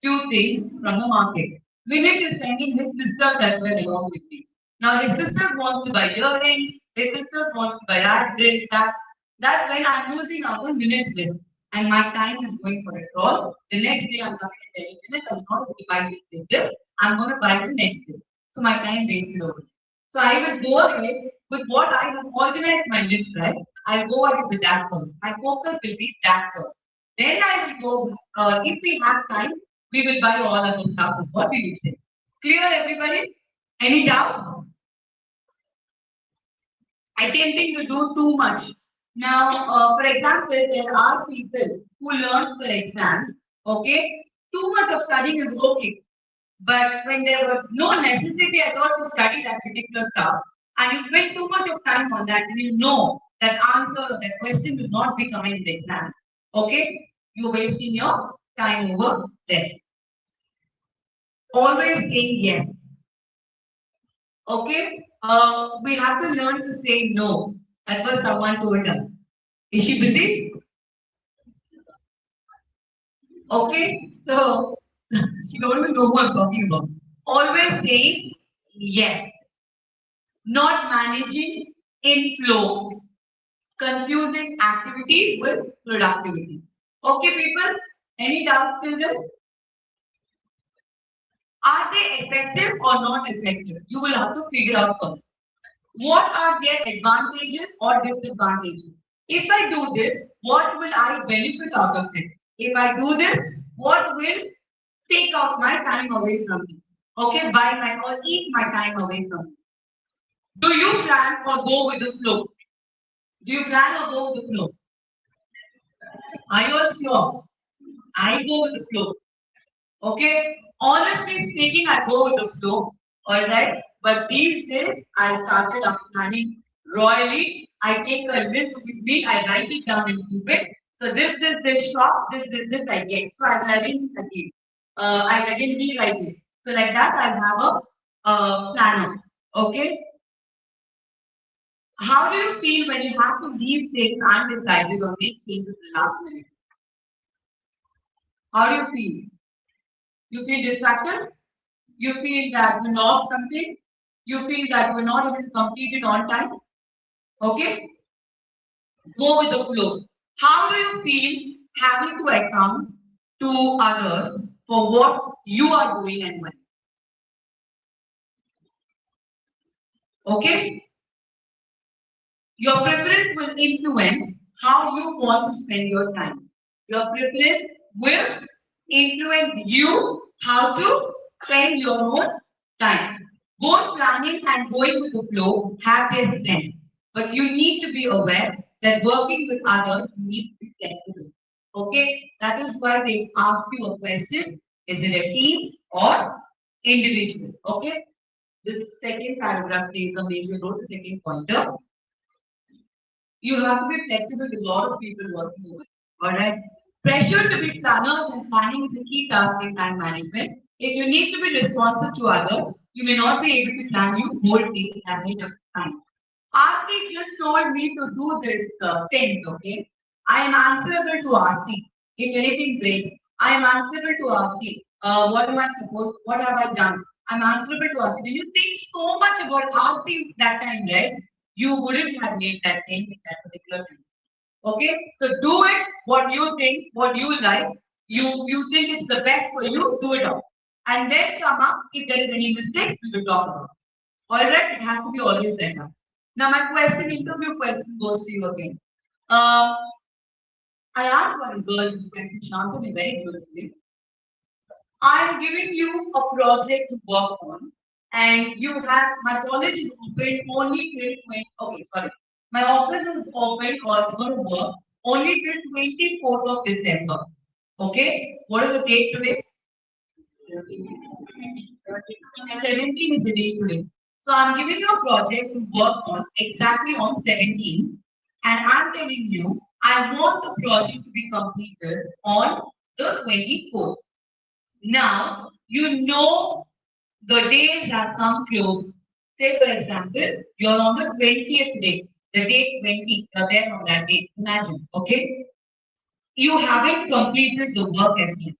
few things from the market? Vinith is sending his sisters as well along with me. Now his sisters wants to buy earrings, his sisters wants to buy this, that. That's when I'm losing out on Vinith's list. And my time is going for a crawl. The next day I'm coming and telling Vinith, I'm not going to buy this. I'm going to buy the next day. So my time wasted over. So I will go ahead with what I have organized my list, right? I'll go ahead with that first. My focus will be that first. Then I will go, if we have time, we will buy all other stuff, is what we will say. Clear, everybody? Any doubt? Attempting to do too much. Now, for example, there are people who learn for exams, okay? Too much of studying is okay. But when there was no necessity at all to study that particular stuff, and you spend too much of time on that, and you know that answer or that question will not be coming in the exam. Okay? You're wasting your time over there. Always saying yes. Okay? We have to learn to say no. That was someone told us. Is she busy? Okay? So, she don't even know what I'm talking about. Always saying yes. Not managing in flow, confusing activity with productivity. Okay, people, any doubts till this? Are they effective or not effective? You will have to figure out first. What are their advantages or disadvantages? If I do this, what will I benefit out of it? If I do this, what will take out my time away from me? Okay, buy my or eat my time away from me. Do you plan or go with the flow? Do you plan or go with the flow? Are you all sure? I go with the flow. Okay? Honestly speaking, I go with the flow. Alright? But these days, I started up planning royally. I take a list with me, I write it down into it. So this shop, this I get. So I will arrange it again. I'll again rewrite it. So like that, I'll have a planner. Okay? How do you feel when you have to leave things undecided or make changes at the last minute? How do you feel? You feel distracted? You feel that you lost something? You feel that you were not able to complete it on time? Okay? Go with the flow. How do you feel having to account to others for what you are doing and when? Okay? Your preference will influence how you want to spend your time. Your preference will influence you how to spend your own time. Both planning and going with the flow have their strengths, but you need to be aware that working with others needs to be flexible. Okay, that is why they ask you a question: is it a team or individual? Okay, this second paragraph plays a major role. The second pointer, you have to be flexible with a lot of people working over it. Alright. Pressure to be planners and planning is a key task in time management. If you need to be responsive to others, you may not be able to plan your whole day ahead of time. Aarti just told me to do this tent, okay? I am answerable to Aarti. If anything breaks, I am answerable to Aarti. What am I supposed? What have I done? I'm answerable to Aarti. When you think so much about Aarti that time, right? You wouldn't have made that tent in that particular time. Okay, so do it what you think, what you like. You think it's the best for you, do it all. And then come up if there is any mistakes, we will talk about. Alright, it has to be always like that. Now my question, interview question goes to you again. Um, I asked one girl this question, she answered me very beautifully. I'm giving you a project to work on, and you have my college is open only till 20. Okay, sorry. My office is open or it's going to work only till 24th of December. Okay, what is the date today? 17 is the date today. So I'm giving you a project to work on exactly on 17, and I'm telling you I want the project to be completed on the 24th. Now, You know the days have come close. Say, for example, you're on the 20th day, the day 20, you're there on that day. Imagine, okay? You haven't completed the work as yet.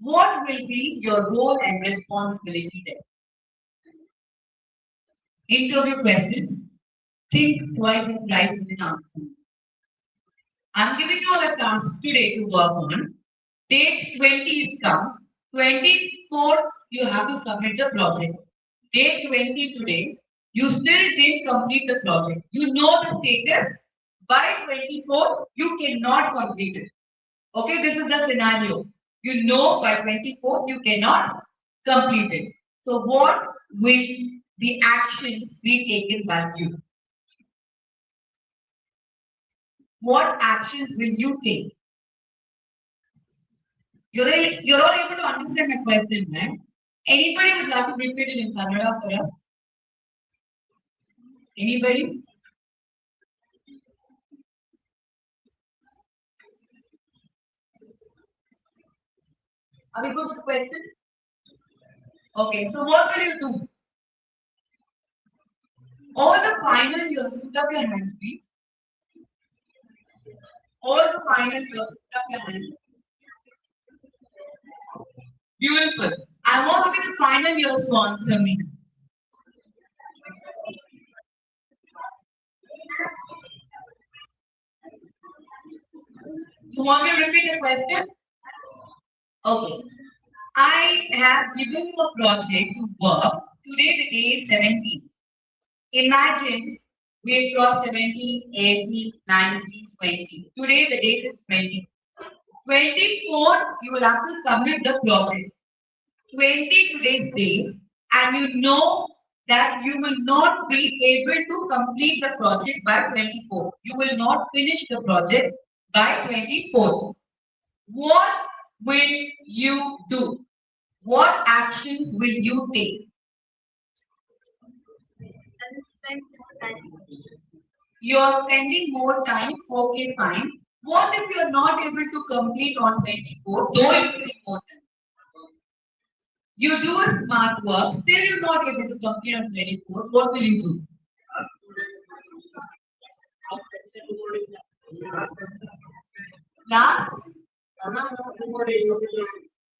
What will be your role and responsibility there? Interview question. Think twice and thrice in an answer. I'm giving you all a task today to work on. Date 20 is come. 24th, you have to submit the project. Date 20 today, you still didn't complete the project. You know the status. By 24th, you cannot complete it. Okay, this is the scenario. You know by 24th, you cannot complete it. So, what will the actions be taken by you? What actions will you take? You're all able to understand my question, right? Anybody would like to repeat it in Kannada for us? Anybody? Are we good with the question? Okay, so what will you do? All the final years, put up your hands, please. All the final years, put up your hands. Beautiful. I want to be the final years to answer me. You want me to repeat the question? Okay. I have given you a project to work. Today the day is 17. Imagine we crossed 17, 18, 19, 20. Today the date is 20. 24, you will have to submit the project. 20 today's date, and you know that you will not be able to complete the project by 24. You will not finish the project by 24th. What will you do? What actions will you take? You're spending more time, okay, fine. What if you're not able to complete on 24, though it's important? You do a smart work, still you're not able to complete on 24th, what will you do? Last,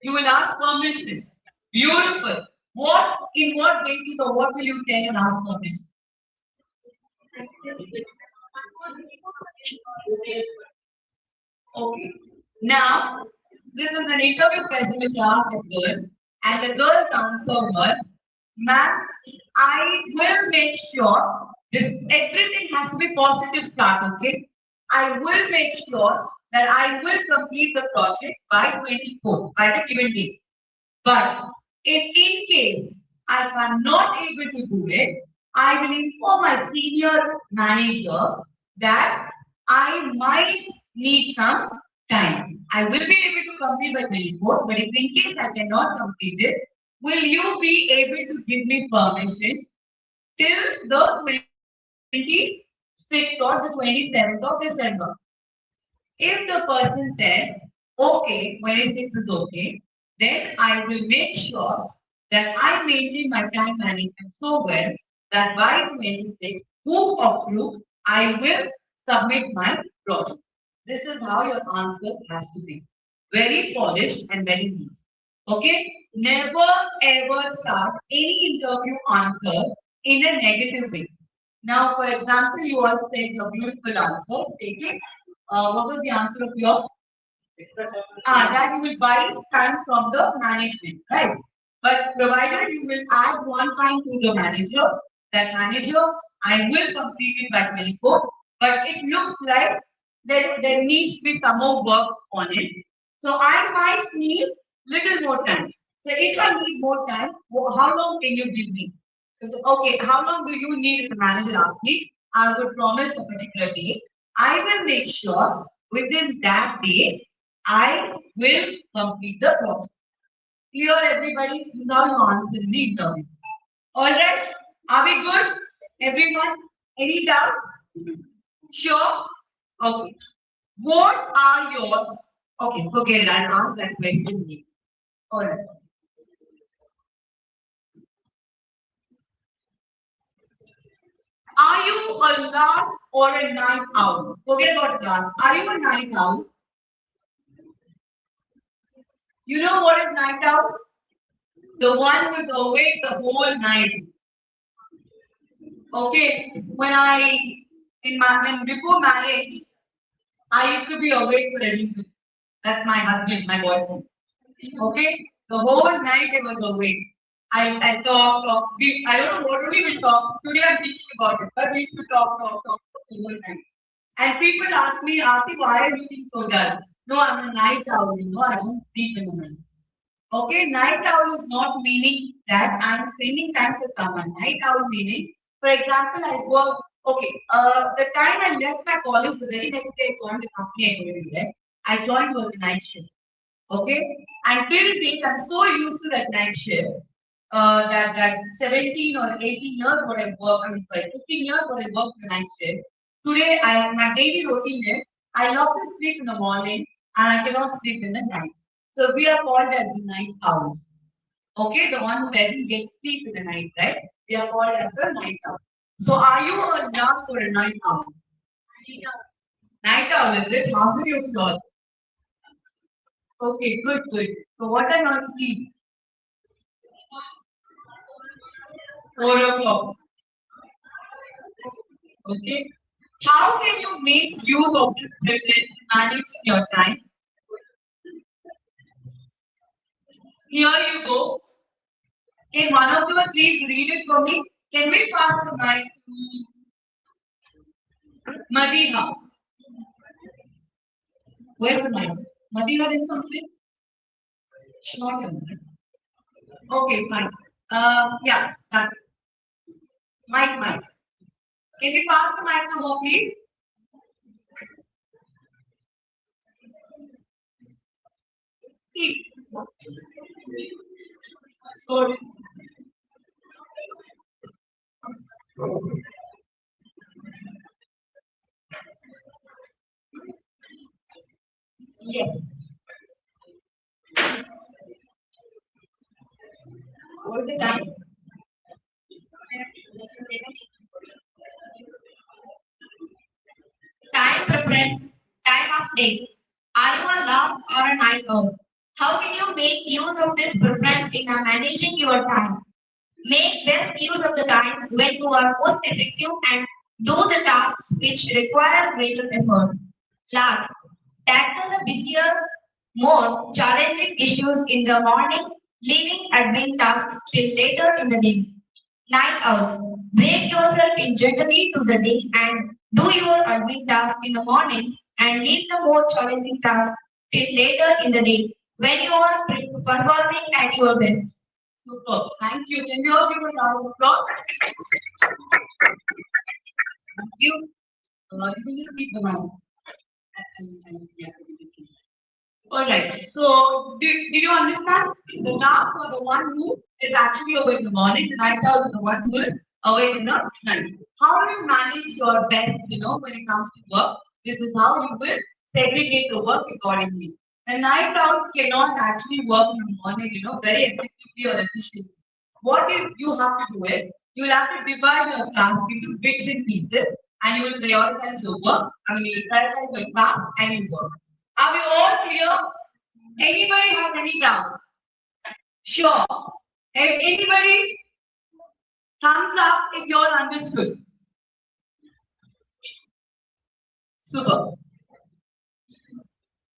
you will ask permission. Beautiful. What, in what basis or what will you tell and ask permission? Okay. Now, this is an interview question which I asked a girl, and the girl's answer was, "Ma'am, I will make sure this everything has to be positive start, okay? I will make sure that I will complete the project by 24, by the given date. But if in case I am not able to do it, I will inform my senior manager that I might need some time. I will be able to complete by 24, but if in case I cannot complete it, will you be able to give me permission till the 26th or the 27th of December? If the person says, okay, 26 is okay, then I will make sure that I maintain my time management so well that by 26, hook or crook, I will submit my project. This is how your answer has to be. Very polished and very neat. Okay? Never ever start any interview answer in a negative way. Now, for example, you all said your beautiful answer. Take it. What was the answer of yours? That you will buy time from the management, right? But provided you will add one time to the manager, that manager, I will complete it by 24, but it looks like there needs to be some more work on it. So I might need little more time. So if I need more time, how long can you give me? Okay, how long do you need if the manager asks me? I will promise a particular date. I will make sure within that date I will complete the project. Clear, everybody? Now you answer in the interview. All right? Are we good? Everyone? Any doubt? Sure? Okay. What are your... Okay, forget it. I'll ask that question later. All right. you a lark or a night owl? Forget about lark. Are you a night owl? You know what is night owl? The one who is awake the whole night. Okay, when before marriage, I used to be awake for everything. That's my husband, my boyfriend. Okay, the whole night I was awake. I talk. I don't know what we will talk. Today I'm thinking about it, but we used to talk the whole night. And people ask me, Aarti, why are you being so dull? No, I'm a night owl. I don't sleep in the nights. Okay, night owl is not meaning that I'm spending time for someone. Night owl meaning, for example, I work. Okay, the time I left my college, the very next day I joined the company I told you, right? I joined was a night shift. Okay, and till date I'm so used to that night shift. That 17 or 18 years what I work, I mean, like 15 years what I work the night shift. Today, my daily routine is I love to sleep in the morning and I cannot sleep in the night. So we are called as the night owls. Okay, the one who doesn't get sleep in the night, right? We are called as the night owl. So are you a lark or a night owl? Night owl, is it? How many of you all? Okay, good, good. So what are your sleep? 4 o'clock. Okay. How can you make use of this privilege in managing your time? Here you go. Can one of you please read it for me? Can we pass the mic to Madiha? Where's the mic? Madiha didn't come today? She's not here. Okay, fine. Yeah, that. Mic. Can we pass the mic to her, please? See. Sorry. Yes. What is the time? Time preference, time of day. Are you a lark or a night owl? How can you make use of this preference in managing your time? Make best use of the time when you are most effective and do the tasks which require greater effort. Last, tackle the busier, more challenging issues in the morning, leaving admin tasks till later in the day. Night owls, break yourself in gently to the day and do your admin task in the morning and leave the more challenging task till later in the day when you are performing at your best. Super. Thank you. Can we all give a round of applause? Thank you. You can just keep the mic. Yeah, you can just keep it. All right. So, did you understand? The lark or the one who is actually awake in the morning. The night owl is the one who is awake in the night. How do you manage your best? When it comes to work, this is how you will segregate the work accordingly. The night owls cannot actually work in the morning, very effectively or efficiently. What you have to do is you will have to divide your task into bits and pieces, and you will prioritize your work. You will prioritize your task and your work. Are we all clear? Anybody has any doubt? Sure. Anybody? Thumbs up if you all understood. Super.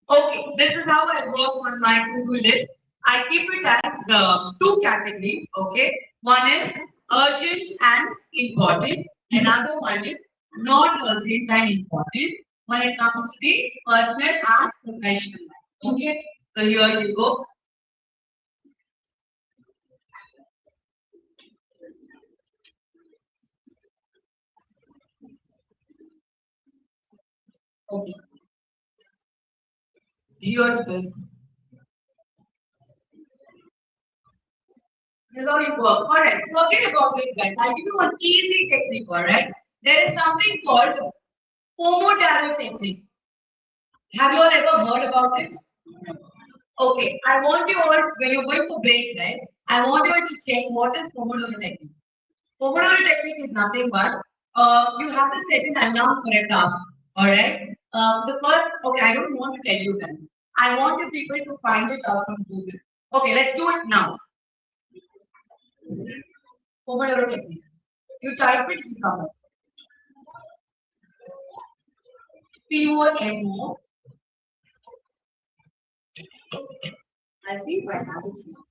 Okay, this is how I work on my to-do list. I keep it as two categories. Okay, one is urgent and important. Another one is not urgent and important when it comes to the personal and professional life. Okay, so here you go. Okay, here it is. This is how you work. Alright, forget about this, guys. I'll give you one easy technique, alright? There is something called Pomodoro technique. Have you all ever heard about it? Okay, I want you all, when you're going for break, right? I want you all to check what is Pomodoro technique. Pomodoro technique is nothing but you have to set an alarm for a task. All right. The first, okay, I don't want to tell you this. I want the people to find it out from Google. Okay, let's do it now. Pomodoro technique. You type it, you come up. POMO. I see if I have it here.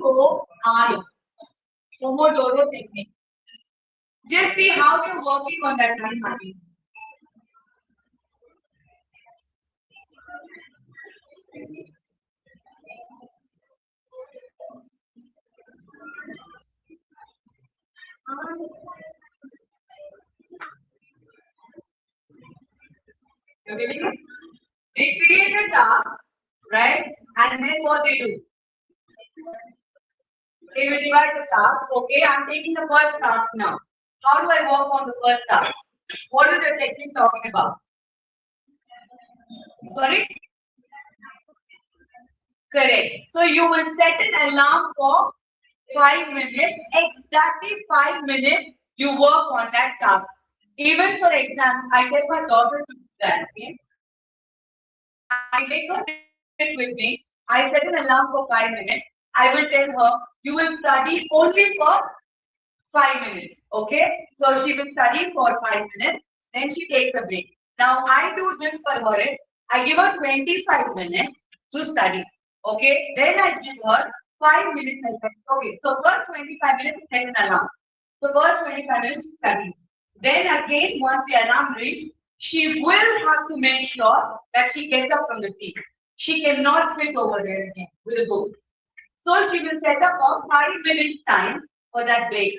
POMODORI. Pomodoro technique. Just see how you're working on that time habit. Okay. They create a task, right? And then what they do? They will divide the task. Okay, I'm taking the first task now. How do I work on the first task? What is the technique talking about? Sorry? Correct. So you will set an alarm for 5 minutes. Exactly 5 minutes you work on that task. Even for exams, I tell my daughter to do that. Okay? I make her sit with me. I set an alarm for 5 minutes. I will tell her, you will study only for 5 minutes. Okay? So she will study for 5 minutes. Then she takes a break. Now I do this for her is I give her 25 minutes to study. Okay? Then I give her 5 minutes. I said, okay, so first 25 minutes set an alarm. So first 25 minutes she studies. Then again, once the alarm rings, she will have to make sure that she gets up from the seat. She cannot sit over there again with a ghost. So she will set up a 5 minutes time for that break.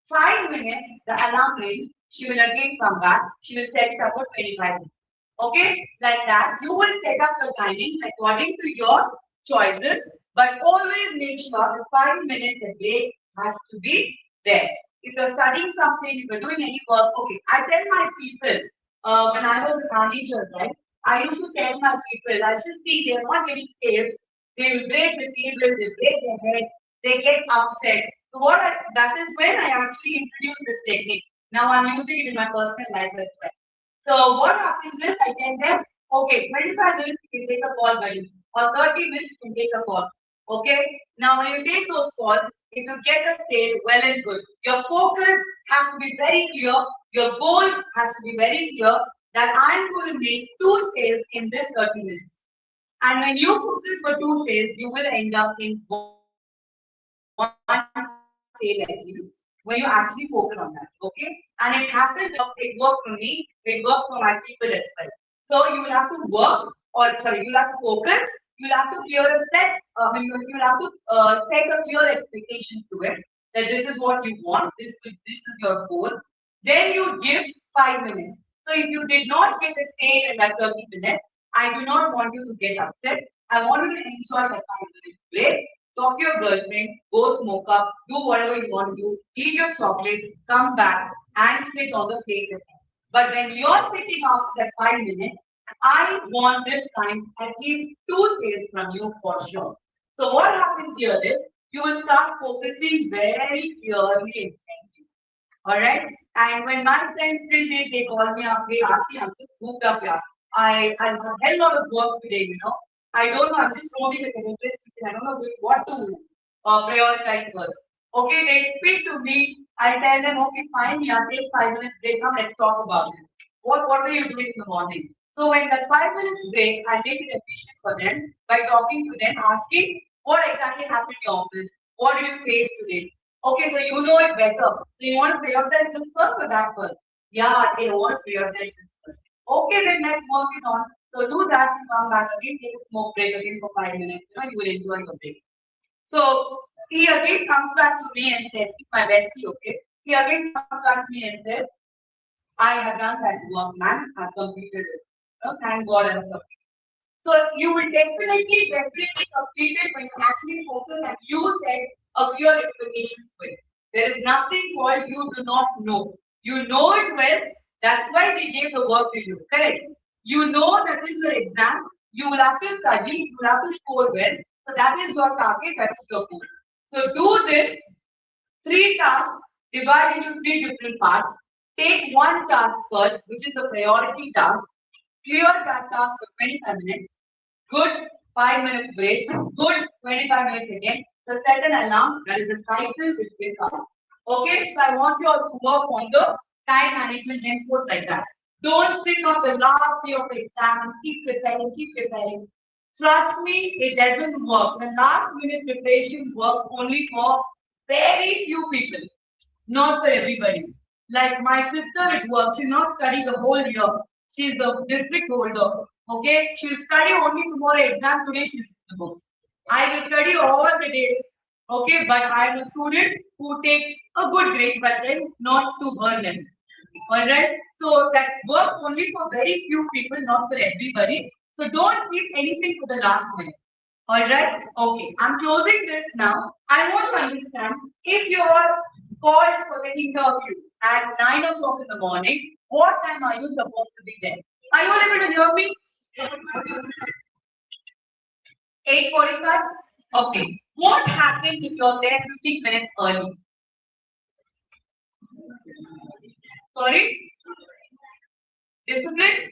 5 minutes, the alarm rings, she will again come back. She will set it up for 25 minutes. Okay, like that. You will set up the timings according to your choices, but always make sure the 5 minutes a break has to be there. If you're studying something, if you're doing any work, okay. I tell my people when I was a manager, right? I used to tell my people, I just see they're not getting sales, they will break the table, they break their head, they get upset. So that is when I actually introduced this technique. Now I'm using it in my personal life as well. So what happens is I tell them, okay, 25 minutes you can take a call, buddy, or 30 minutes you can take a call. Okay. Now when you take those calls, if you get a sale, well and good. Your focus has to be very clear. Your goals has to be very clear that I'm going to make 2 sales in this 30 minutes. And when you focus for 2 sales, you will end up in 1 sale at least when you actually focus on that. Okay? And it happens because it worked for me, it worked for my people as well. So you will have to work, or sorry, you'll have to focus, you'll have to clear a set, you'll have to set a clear expectations to it that this is what you want, this is your goal. Then you give 5 minutes. So if you did not get a sale in that 30 minutes, I do not want you to get upset. I want you to enjoy that 5 minutes break. Talk to your girlfriend, go smoke up, do whatever you want to do, eat your chocolates, come back and sit on the place again. But when you're sitting after that 5 minutes, I want this time at least 2 sales from you for sure. So what happens here is you will start focusing very clearly and intently. All right. And when my friends still did, they call me up, hey, Aarti, I'm just hooked up here. I have a hell lot of work today, you know. I don't know, I'm just roaming like an interested. I don't know what to prioritize first. Okay, they speak to me. I tell them, okay, fine, yeah, take 5 minutes break. Now let's talk about it. What were you doing in the morning? So when that 5 minutes break, I make it efficient for them by talking to them, asking what exactly happened in your office. What did you face today? Okay, so you know it better. So you want to prioritize this first or that first? Yeah, they want to prioritize this first. Okay, then let's work it on. So do that and come back again, take a smoke break again for 5 minutes. You know, you will enjoy your break. So he again comes back to me and says, he's my bestie, okay? He again comes back to me and says, I have done that work, man. I've completed it. Thank God I've completed. So you will definitely complete it when you actually focus and you set a clear expectation for it. There is nothing called you do not know. You know it well. That's why they gave the work to you. Correct. You know that is your exam. You will have to study. You will have to score well. So that is your target. That is your goal. So do this Three tasks, divide into three different parts. Take one task first, which is a priority task. Clear that task for 25 minutes. Good 5 minutes break. Good 25 minutes again. So set an alarm. That is a cycle which will come. Okay, so I want you all to work on the time management henceforth like that. Don't sit on the last day of the exam and keep preparing, keep preparing. Trust me, it doesn't work. The last minute preparation works only for very few people, not for everybody. Like my sister at work, she'll not study the whole year. She's the district holder. Okay, she'll study only tomorrow exam. Today she'll see the books. I will study all the days. Okay, but I'm a student who takes a good grade, but then not to her level. Alright, so that works only for very few people, not for everybody. So don't keep anything to the last minute. Alright, okay. I'm closing this now. I want to understand if you are called for the interview at 9 o'clock in the morning, what time are you supposed to be there? Are you all able to hear me? 8:45? Okay. What happens if you're there 15 minutes early? Sorry? Discipline?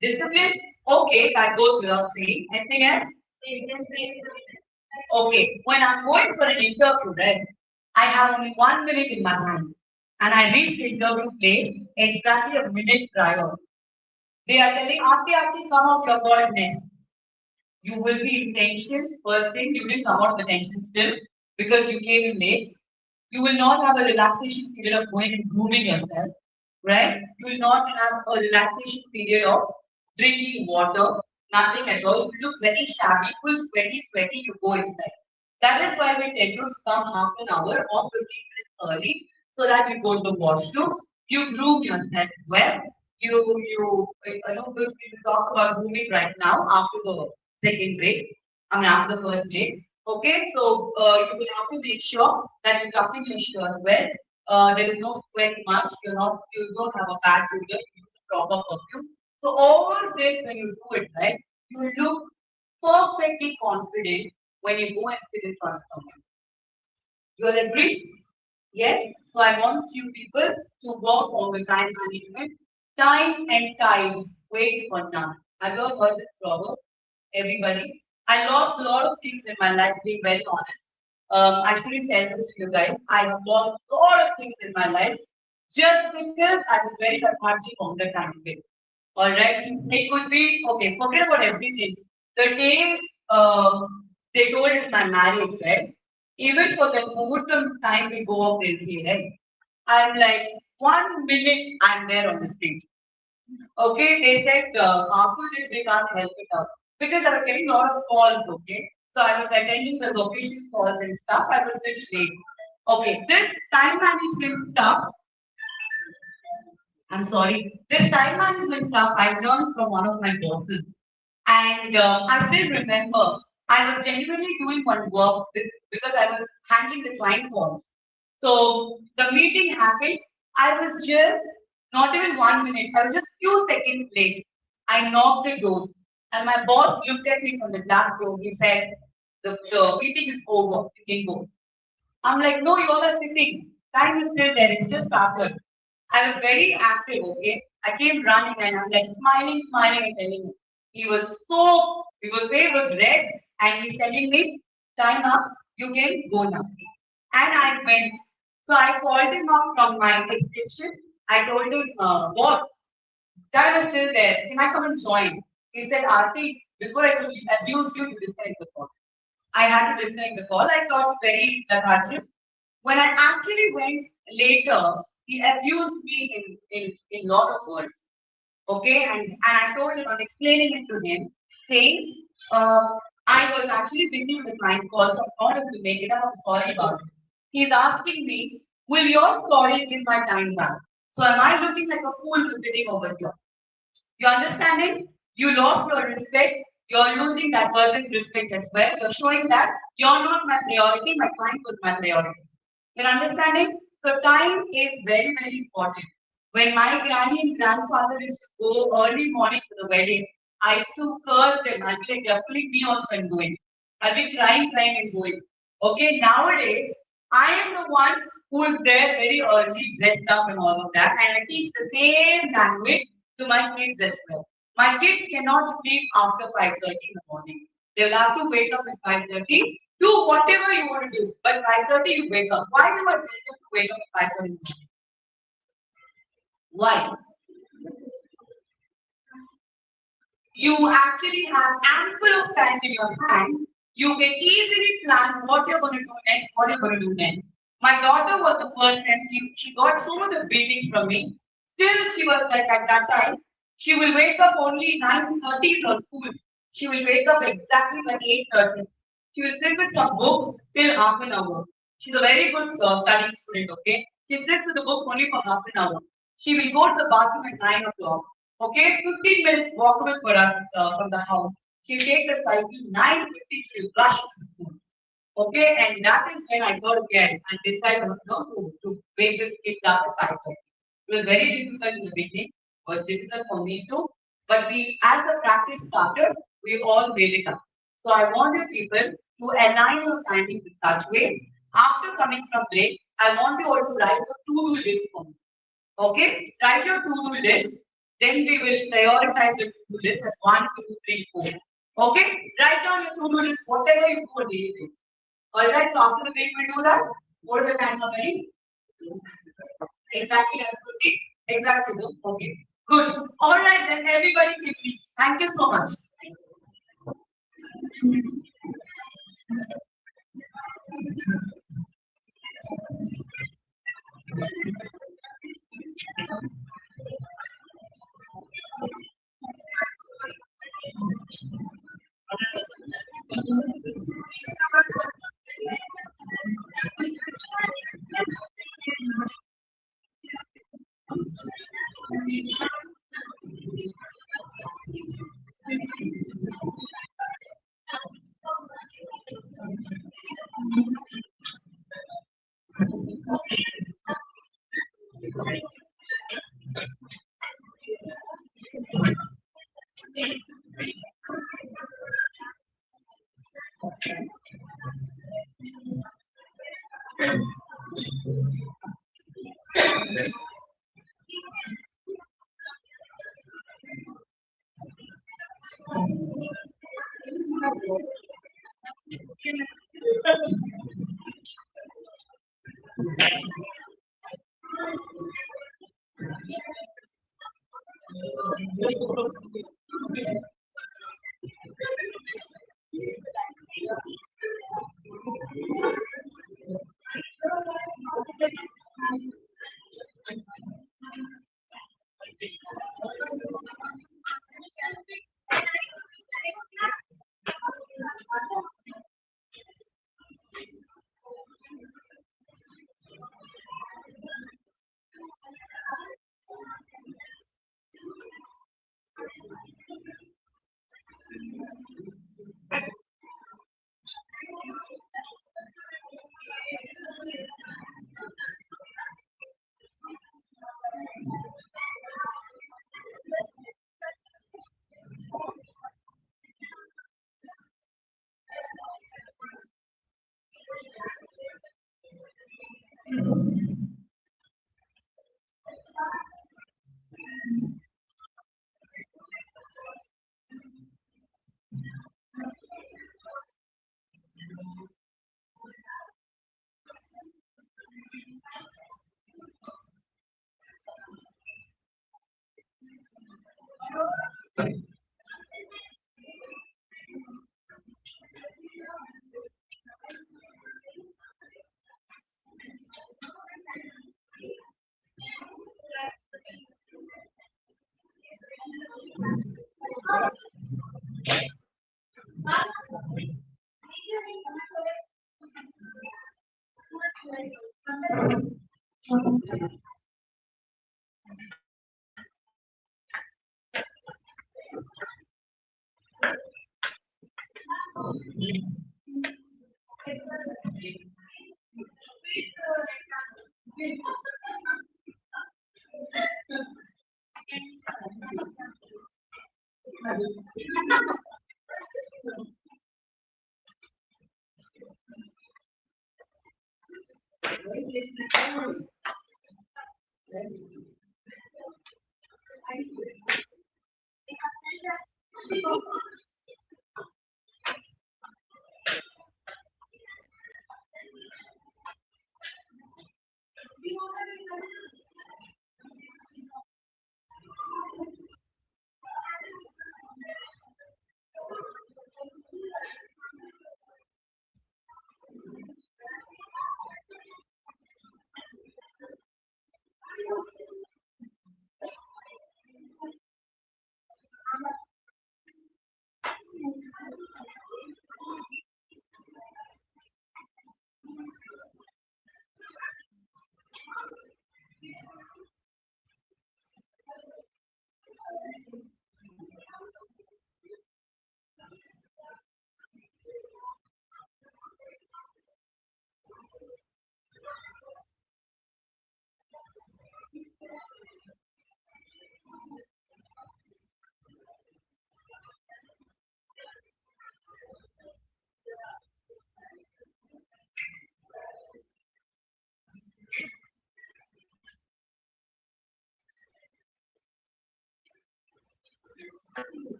Discipline? Okay, that goes without saying. Anything else? Okay, when I'm going for an interview, right, I have only 1 minute in my hand and I reach the interview place exactly a minute prior. They are telling, Aarti, come out, you're called next. You will be in tension. First thing, you will come out of the tension still because you came in late. You will not have a relaxation period of going and grooming yourself, right? You will not have a relaxation period of drinking water, nothing at all. You look very shabby, full sweaty, you go inside. That is why we tell you to come half an hour or 15 minutes early so that you go to the washroom, you groom yourself well. I know we will talk about grooming right now after the second break. I mean after the first break. Okay, so you will have to make sure that you're tucking your shirt well. There is no sweat much. You don't have a bad odor. You use the proper perfume. So all this, when you do it right, you look perfectly confident when you go and sit in front of someone. You all agree? Yes. So I want you people to work on the time management. Time and tide waits for none. Have you all heard this proverb? Everybody. I lost a lot of things in my life, being very honest. I shouldn't tell this to you guys. I have lost a lot of things in my life just because I was very lethargic on the time bit. Alright? It could be, okay, forget about everything. The day they told it's my marriage, right? Even for the muhurtam time we go off, they'll say, right? I'm like, 1 minute I'm there on the stage. Okay, they said after this we can't help it out because I was getting a lot of calls. Okay, so I was attending those official calls and stuff. I was little late. Okay, this time management stuff. I'm sorry. This time management stuff I learned from one of my bosses, and I still remember I was genuinely doing one work because I was handling the client calls. So the meeting happened. I was just not even 1 minute. I was just few seconds late. I knocked the door, and my boss looked at me from the glass door. He said, "The meeting is over. You can go." I'm like, "No, you all are sitting. Time is still there. It's just started." I was very active. Okay, I came running and I'm like smiling, and telling him. His face was red, and he's telling me, "Time up. You can go now." And I went. So I called him up from my extension. I told him, boss, time is still there. Can I come and join? He said, Aarti, before I could abuse you, you disconnect the call. I had to disconnect the call. I thought very lethargic. When I actually went later, he abused me in lot of words. Okay, and I told him, I'm explaining it to him, saying, I was actually busy with the client call, so I'm not able to make it up. I'm sorry about it. He's asking me, will your sorry give my time back? So am I looking like a fool for sitting over here? You understanding? You lost your respect. You're losing that person's respect as well. You're showing that you're not my priority. My client was my priority. You're understanding? So time is very, very important. When my granny and grandfather used to go early morning to the wedding, I used to curse them. I'll be like, they're pulling me also and going. I'll be crying and going. Okay, nowadays, I am the one who is there very early, dressed up and all of that, and I teach the same language to my kids as well. My kids cannot sleep after 5:30 in the morning. They will have to wake up at 5:30. Do whatever you want to do, but 5:30 you wake up. Why do I tell them to wake up at 5:30? Why? You actually have ample of time in your hand. You can easily plan what you're going to do next, what you're going to do next. My daughter was a person, she got so much of beatings from me. Still, she was like at that time, she will wake up only 9:30 for school. She will wake up exactly by 8:30. She will sit with some books till half an hour. She's a very good studying student, okay? She sits with the books only for half an hour. She will go to the bathroom at 9 o'clock. Okay, 15 minutes walkable for us from the house. She'll take the cycle 9:50, she'll rush to school. Okay, and that is when I got again and decided to wake these kids up at 5:30. It was very difficult in the beginning, it was difficult for me too, but as the practice started, we all made it up. So I want you people to align your timing in such way. After coming from break, I want you all to write a to-do list for me. Okay, write your to-do list. Then we will prioritize the to-do list as 1, 2, 3, 4. Okay, write down your to-do list, whatever you do on daily basis. Alright, so after the break we do that. What is the time already? Exactly 11:50. Exactly. Okay. Good. Alright then, everybody give me. Thank you so much.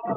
I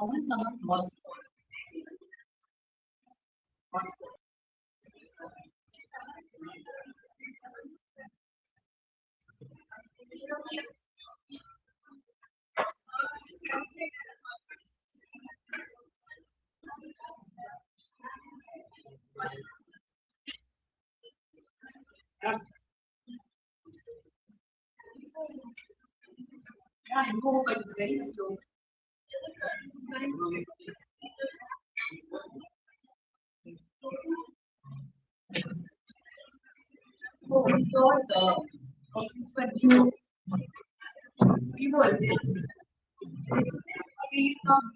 want someone's voice. go, but it's very slow. Oh, because it's for you. You also. Please come.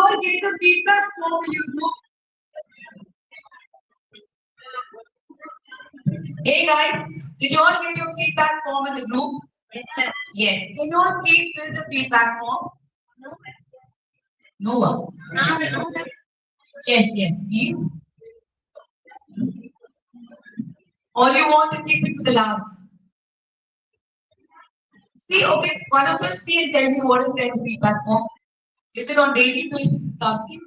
all get the feedback form in your group? Hey guys, did you all get your feedback form in the group? Yes, sir. Yes. Can you all please fill the feedback form? No one. Yes, yes, please. All you want to keep it to the last. See, okay, one of us see and tell me what is their feedback form. Is it on daily basis asking?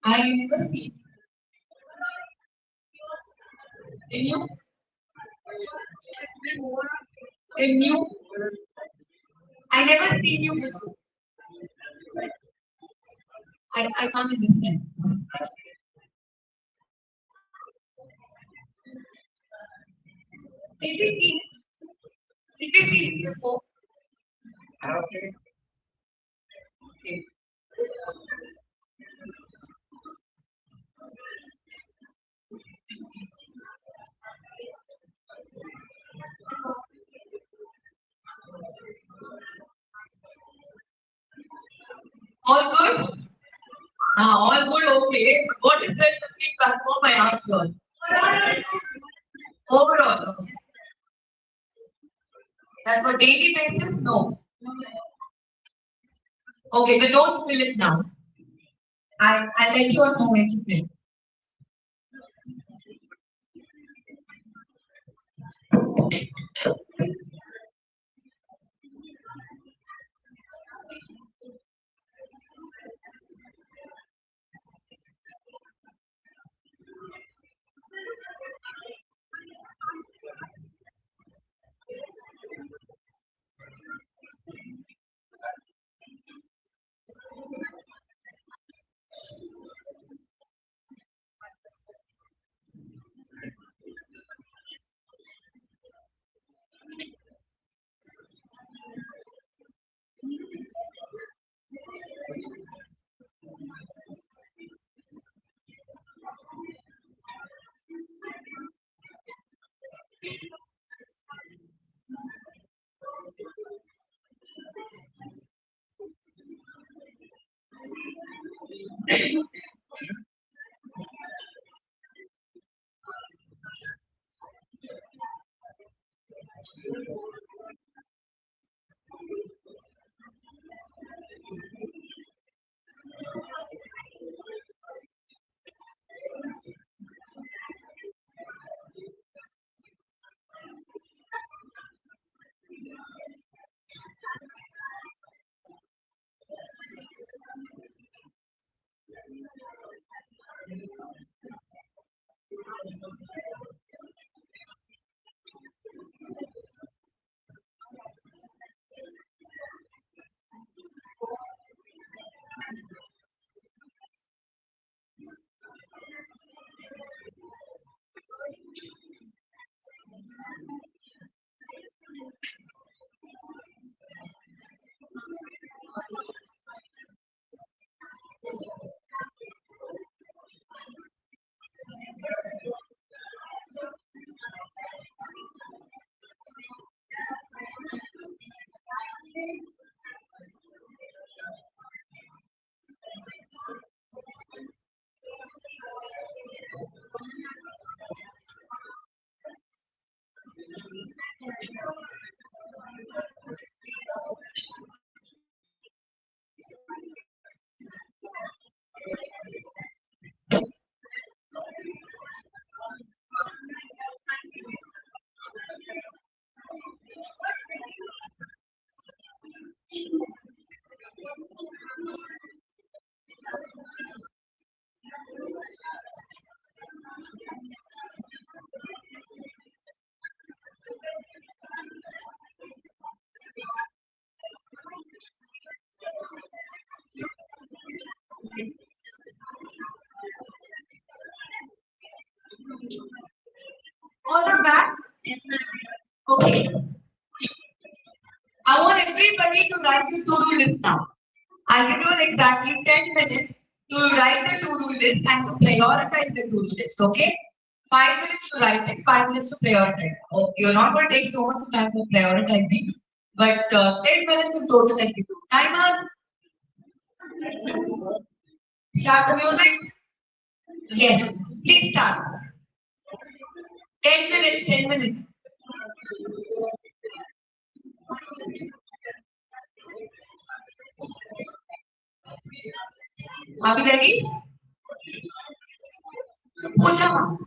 I never see. Can you? Can you? I never seen you before. I can't understand. Did you see? Did you see it before? Okay. Okay. All good? All good, okay. What is that the feedback form I asked you all? Overall. Okay. That's for daily basis? No. Okay, then don't fill it now. I'll let you all know when to fill. All are back? Yes, ma'am. Okay. I want everybody to write the to-do list now. I'll give you exactly 10 minutes to write the to-do list and to prioritize the to-do list, okay? 5 minutes to write it, 5 minutes to prioritize. Oh, you're not going to take so much time for prioritizing, but 10 minutes in total I give you. Timer, start the music. Yes, please start. 10 minutes, 10 minutes. Are we ready? Puja.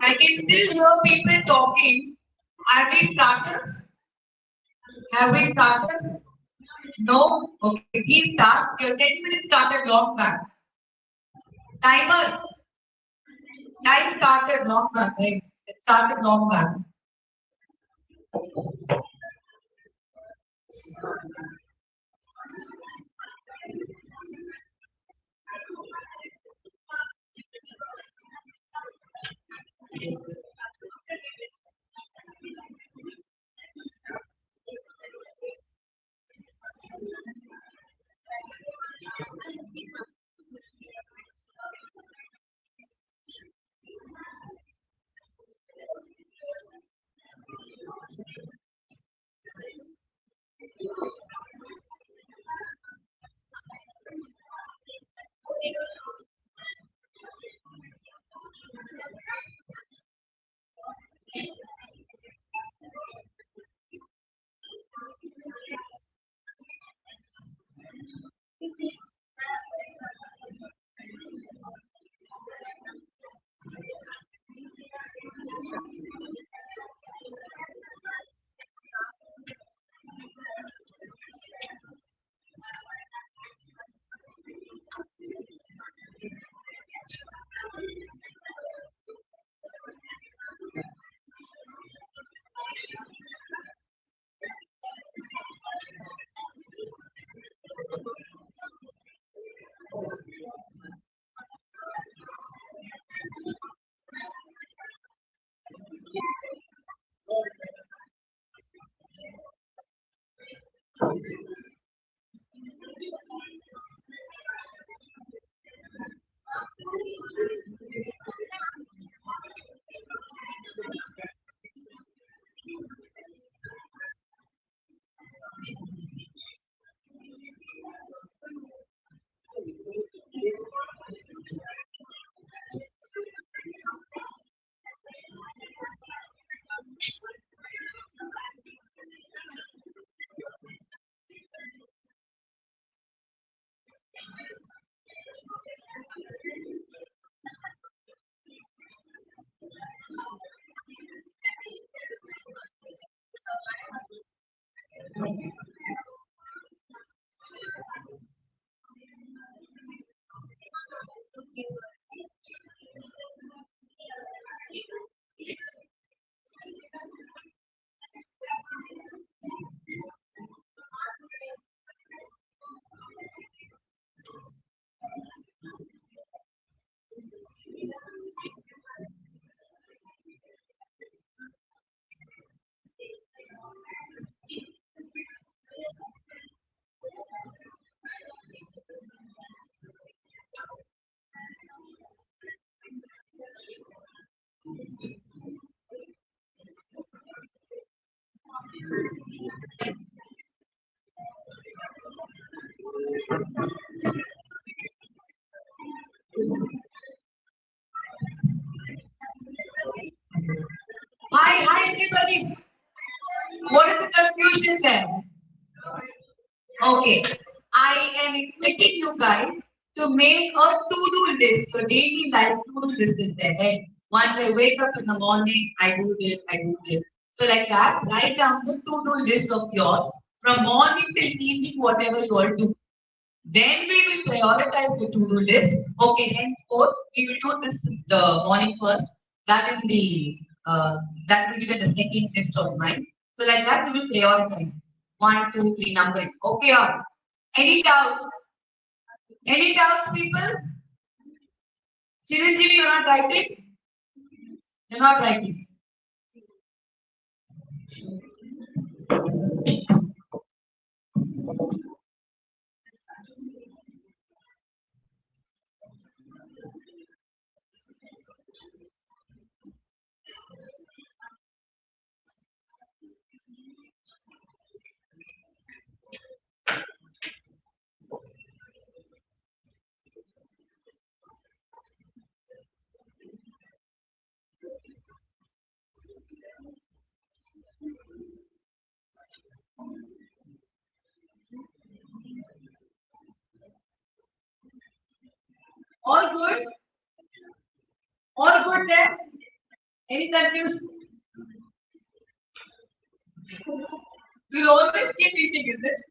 I can still hear people talking. Have we started? Have we started? No? Okay, please start. Your 10 minutes started long back. Timer. Time started long back, right? It started long back. Hi, everybody. What is the confusion there? Okay, I am expecting you guys to make a to-do list. Your daily life to-do list is there. Right? Once I wake up in the morning, I do this, I do this. So like that, write down the to-do list of yours from morning till evening, whatever you all do. Then we will prioritize the to-do list. Okay, henceforth, we will do this in the morning first. That in the that will be the second list of mine. So like that, we will prioritize. 1, 2, 3 numbering. Okay, any doubts? Any doubts, people? Chiranjeevi, you're not writing? You're not writing. All good? All good there? Any confusion? We'll always keep eating, is it?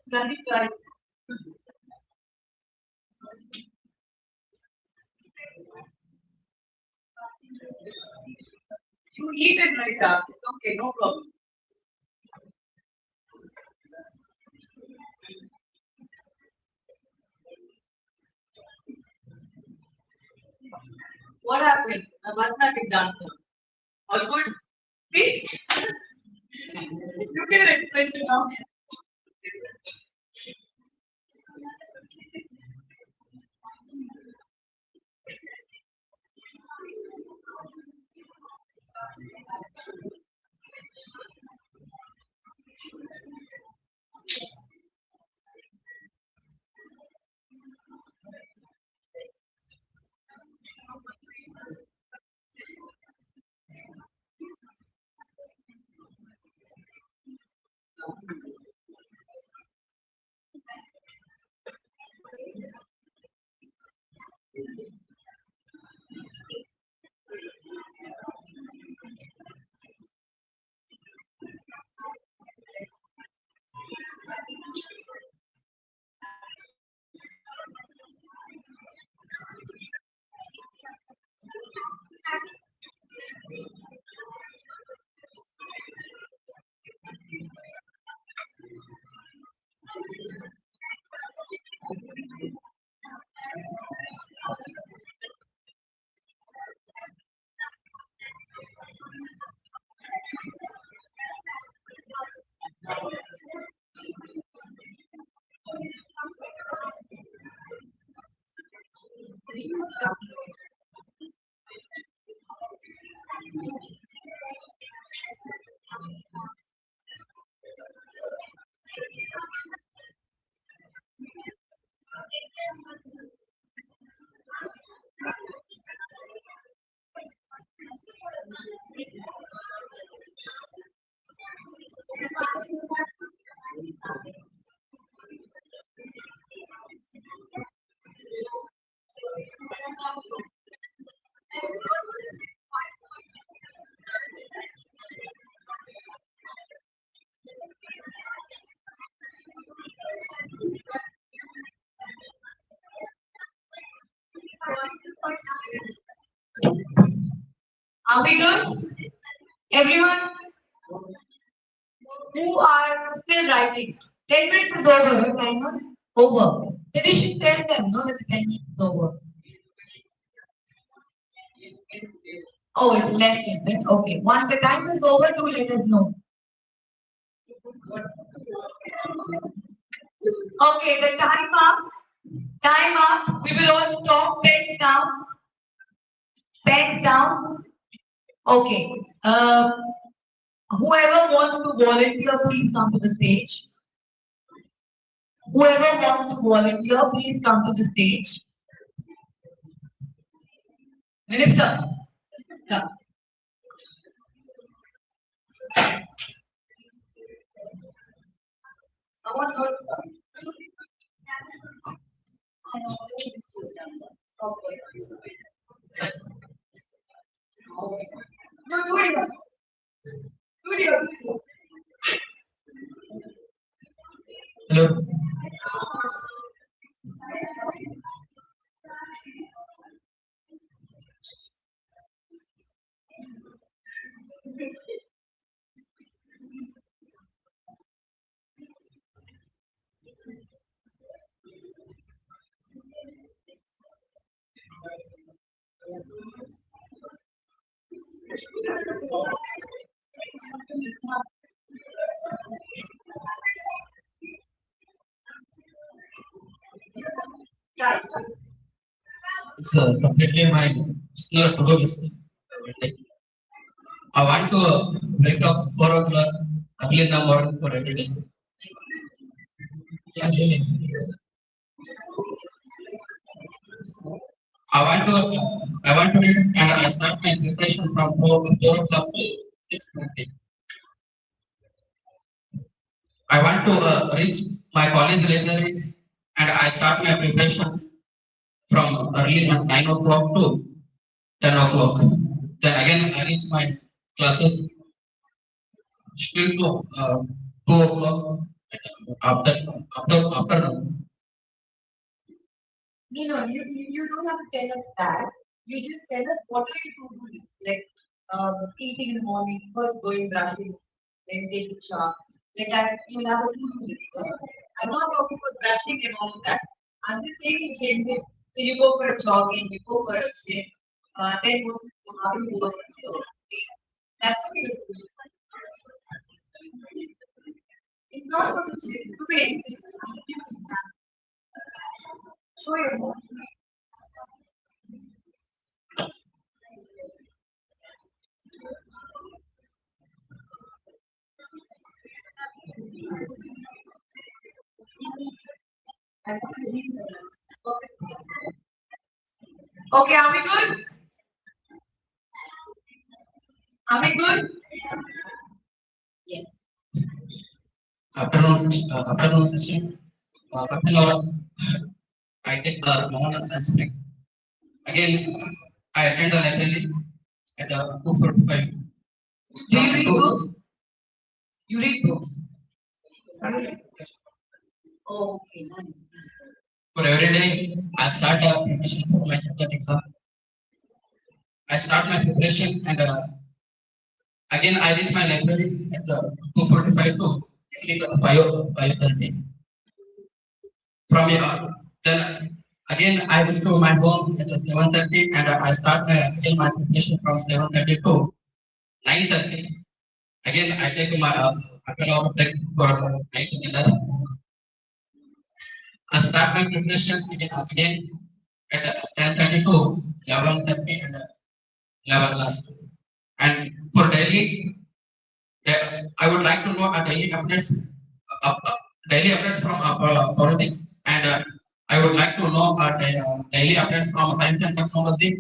Nothing right. You eat it right now. It's okay, no problem. What happened? A mathematic dancer. All good? See? Look at the expression now. Are we good? Everyone who are still writing. 10 minutes is over, your timer over. Then you should tell them, no, that the 10 minutes is over. Oh, it's left, is it? Okay. Once the time is over, do let us know. Okay, the time up. Time up. We will all stop. Pens down. Pens down. Okay. Whoever wants to volunteer, please come to the stage. Whoever wants to volunteer, please come to the stage. Minister, come. Someone else come. No, do it. Do it. Hello. It's completely my personal to-do list. I want to wake up 4 o'clock early in the morning for every day. Yeah, really. I want to read and I start my preparation from 4 o'clock to 6:30. I want to reach my college library and I start my preparation from early at 9 o'clock to 10 o'clock. Then again I reach my classes still to 2 o'clock after afternoon. You don't have to tell us that. You just tell us what are you to do this. Like eating in the morning, first going brushing, then taking shower. Like that, you'll have a to-do list. I'm not talking about brushing and all of that. I'm just saying in general. So you go for a jogging, you go for a gym, then what you do, how you work. So that's what you do. It's not for the gym. Do anything. Show your work. Okay, are we good? Are we good? Yes. Afternoon session, half an hour, I take a small lunch break. Again, I attend the library at 2:45. Do you read books? You read books. Okay, nice. For every day, I start a preparation for my SAT exam. I start my preparation and again I reach my library at 2:45 to 5:30. From here, then again I reach to my home at 7:30 and I start again my preparation from 7:30 to 9:30. Again I take my half an hour break for night dinner. I start my preparation again at 10:30 to 11:30 and 11 last. And for daily, I would like to know a daily updates from politics, and I would like to know daily updates from science and technology,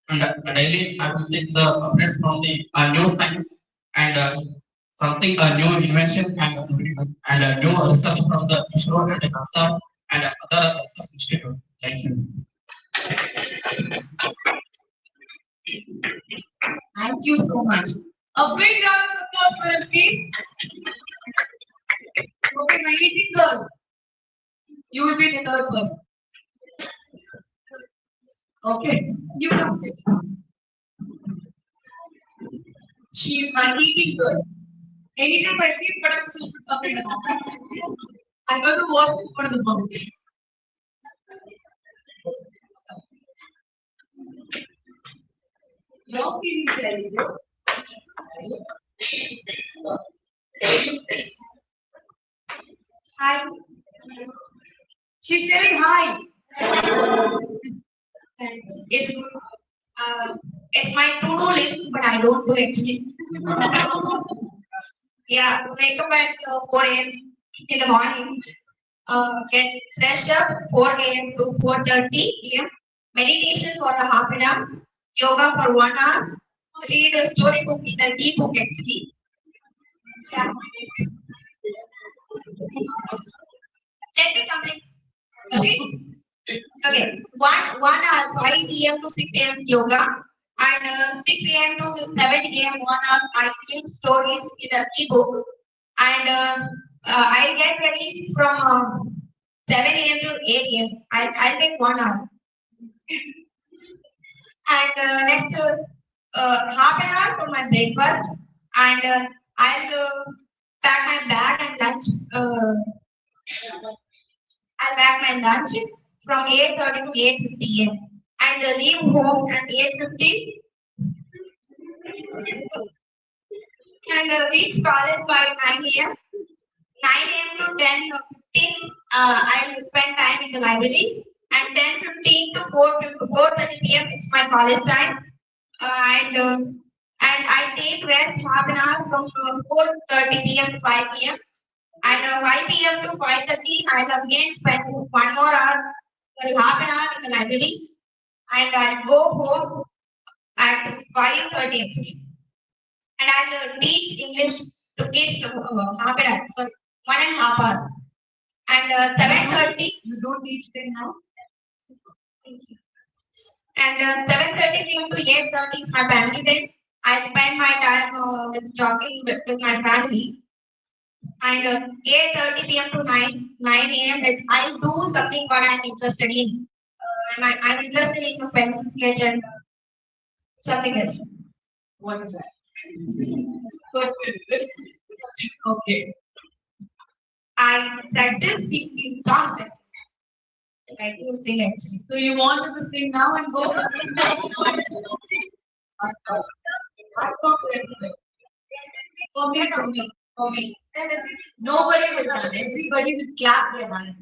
and daily I will take the updates from the new science and something a new invention and a new research from the ISRO and NASA and other research institute. Thank you. Thank you so much. A big round of applause for him, please. Okay, my eating girl. You will be the third person. Okay, you come sit. She is my eating girl. Anytime I see but I'm put something in the mouth. I'm going to watch it for the moment. You're feeling very good. Hi. She says hi. It's it's my to-do list, but I don't do actually. Yeah, wake up at 4 a.m. in the morning. Get fresh up 4 a.m. to 4:30 a.m. Meditation for a half an hour. Yoga for 1 hour. Read a storybook in the e-book actually. Yeah. Let me complete. Okay. Okay. One hour 5 a.m. to 6 a.m. yoga and 6 a.m. to 7 a.m. 1 hour I read stories in the ebook and I get ready from 7 a.m. to 8 a.m. I'll take 1 hour and next half an hour for my breakfast and I'll pack my bag and lunch. I'll pack my lunch from 8:30 to 8:50 a.m. and leave home at 8:50 and reach college by 9 a.m. 9 a.m. to 10:15 I'll spend time in the library and 10:15 to 4:30 p.m. it's my college time and I take rest half an hour from 4:30 p.m. to 5 p.m. and 5 p.m. to 5:30 I'll again spend 1 more hour, half an hour in the library and I'll go home at 5:30 actually. And I'll teach English to kids half an hour, sorry, 1.5 hour. And 7:30. You don't teach them now? And 7:30 p.m. to 8:30 is my family time. I spend my time with talking with my family. And 8:30 p.m. to 9 a.m. I do something what I'm interested in. I'm interested in a pencil sketch and something else. What is that? Okay. I practice singing songs actually. I do sing actually. So you wanted to sing now and go? For me, for me, for me. Nobody will run. Everybody will clap their hands.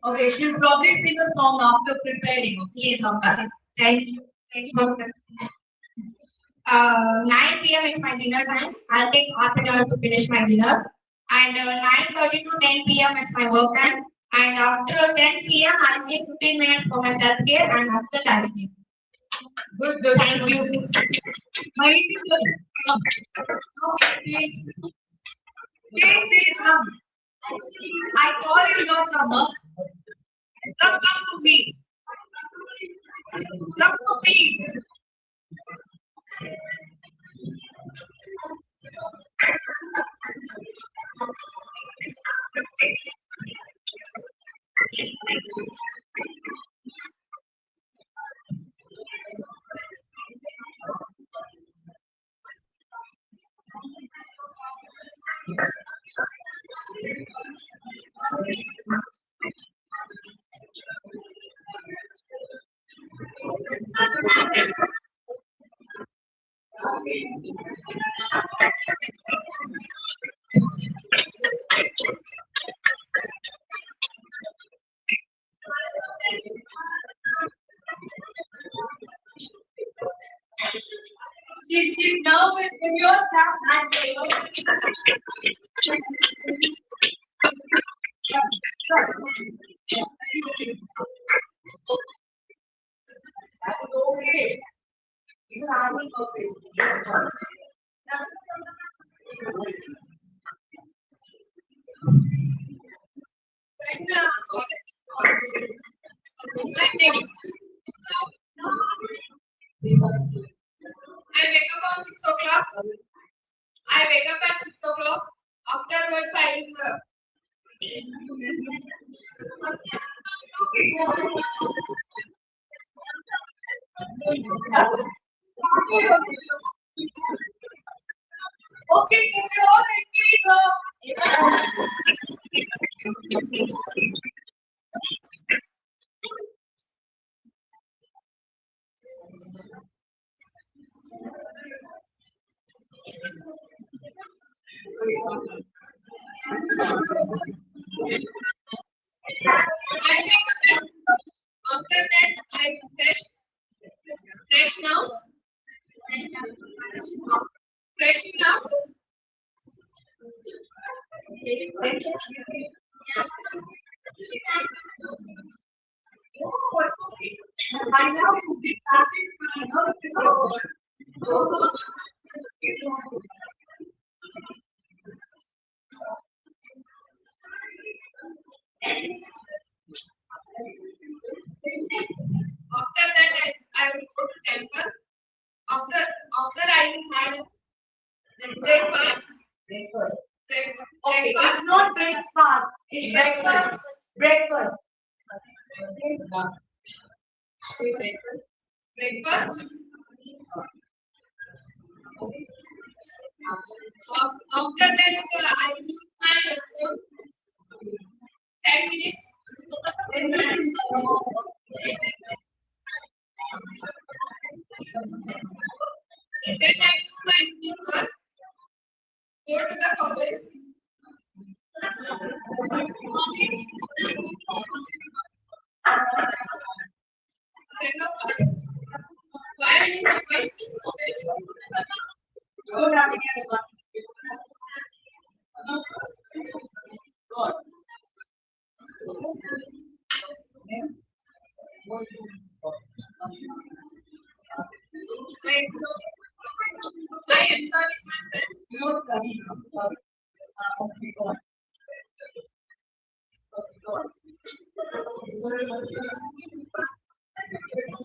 Okay, she'll probably sing a song after preparing. Okay, Yes, thank you. Thank you for that. 9 p.m. is my dinner time. I'll take half an hour to finish my dinner. And 9:30 to 10 p.m. is my work time. And after 10 p.m. I'll take 15 minutes for my self-care and after that I'll sleep. good, good. Thank you. My come. No, please. Please come. I call you, not come up. Come to me. Come to me. She's nervous when you're that That's okay. Even I will okay. I wake up at 6 o'clock. I wake up at 6 o'clock. Afterwards, I will. Okay, can we all agree? I think after that I fresh now, freshing up. After that I will go to temple. After I will have breakfast. Breakfast. Breakfast. Okay, it's not breakfast. It's breakfast. Breakfast. Breakfast. After that, I use my phone 10 minutes. Then I do my homework, go to the college. Then why are you going to I enjoy with my friends.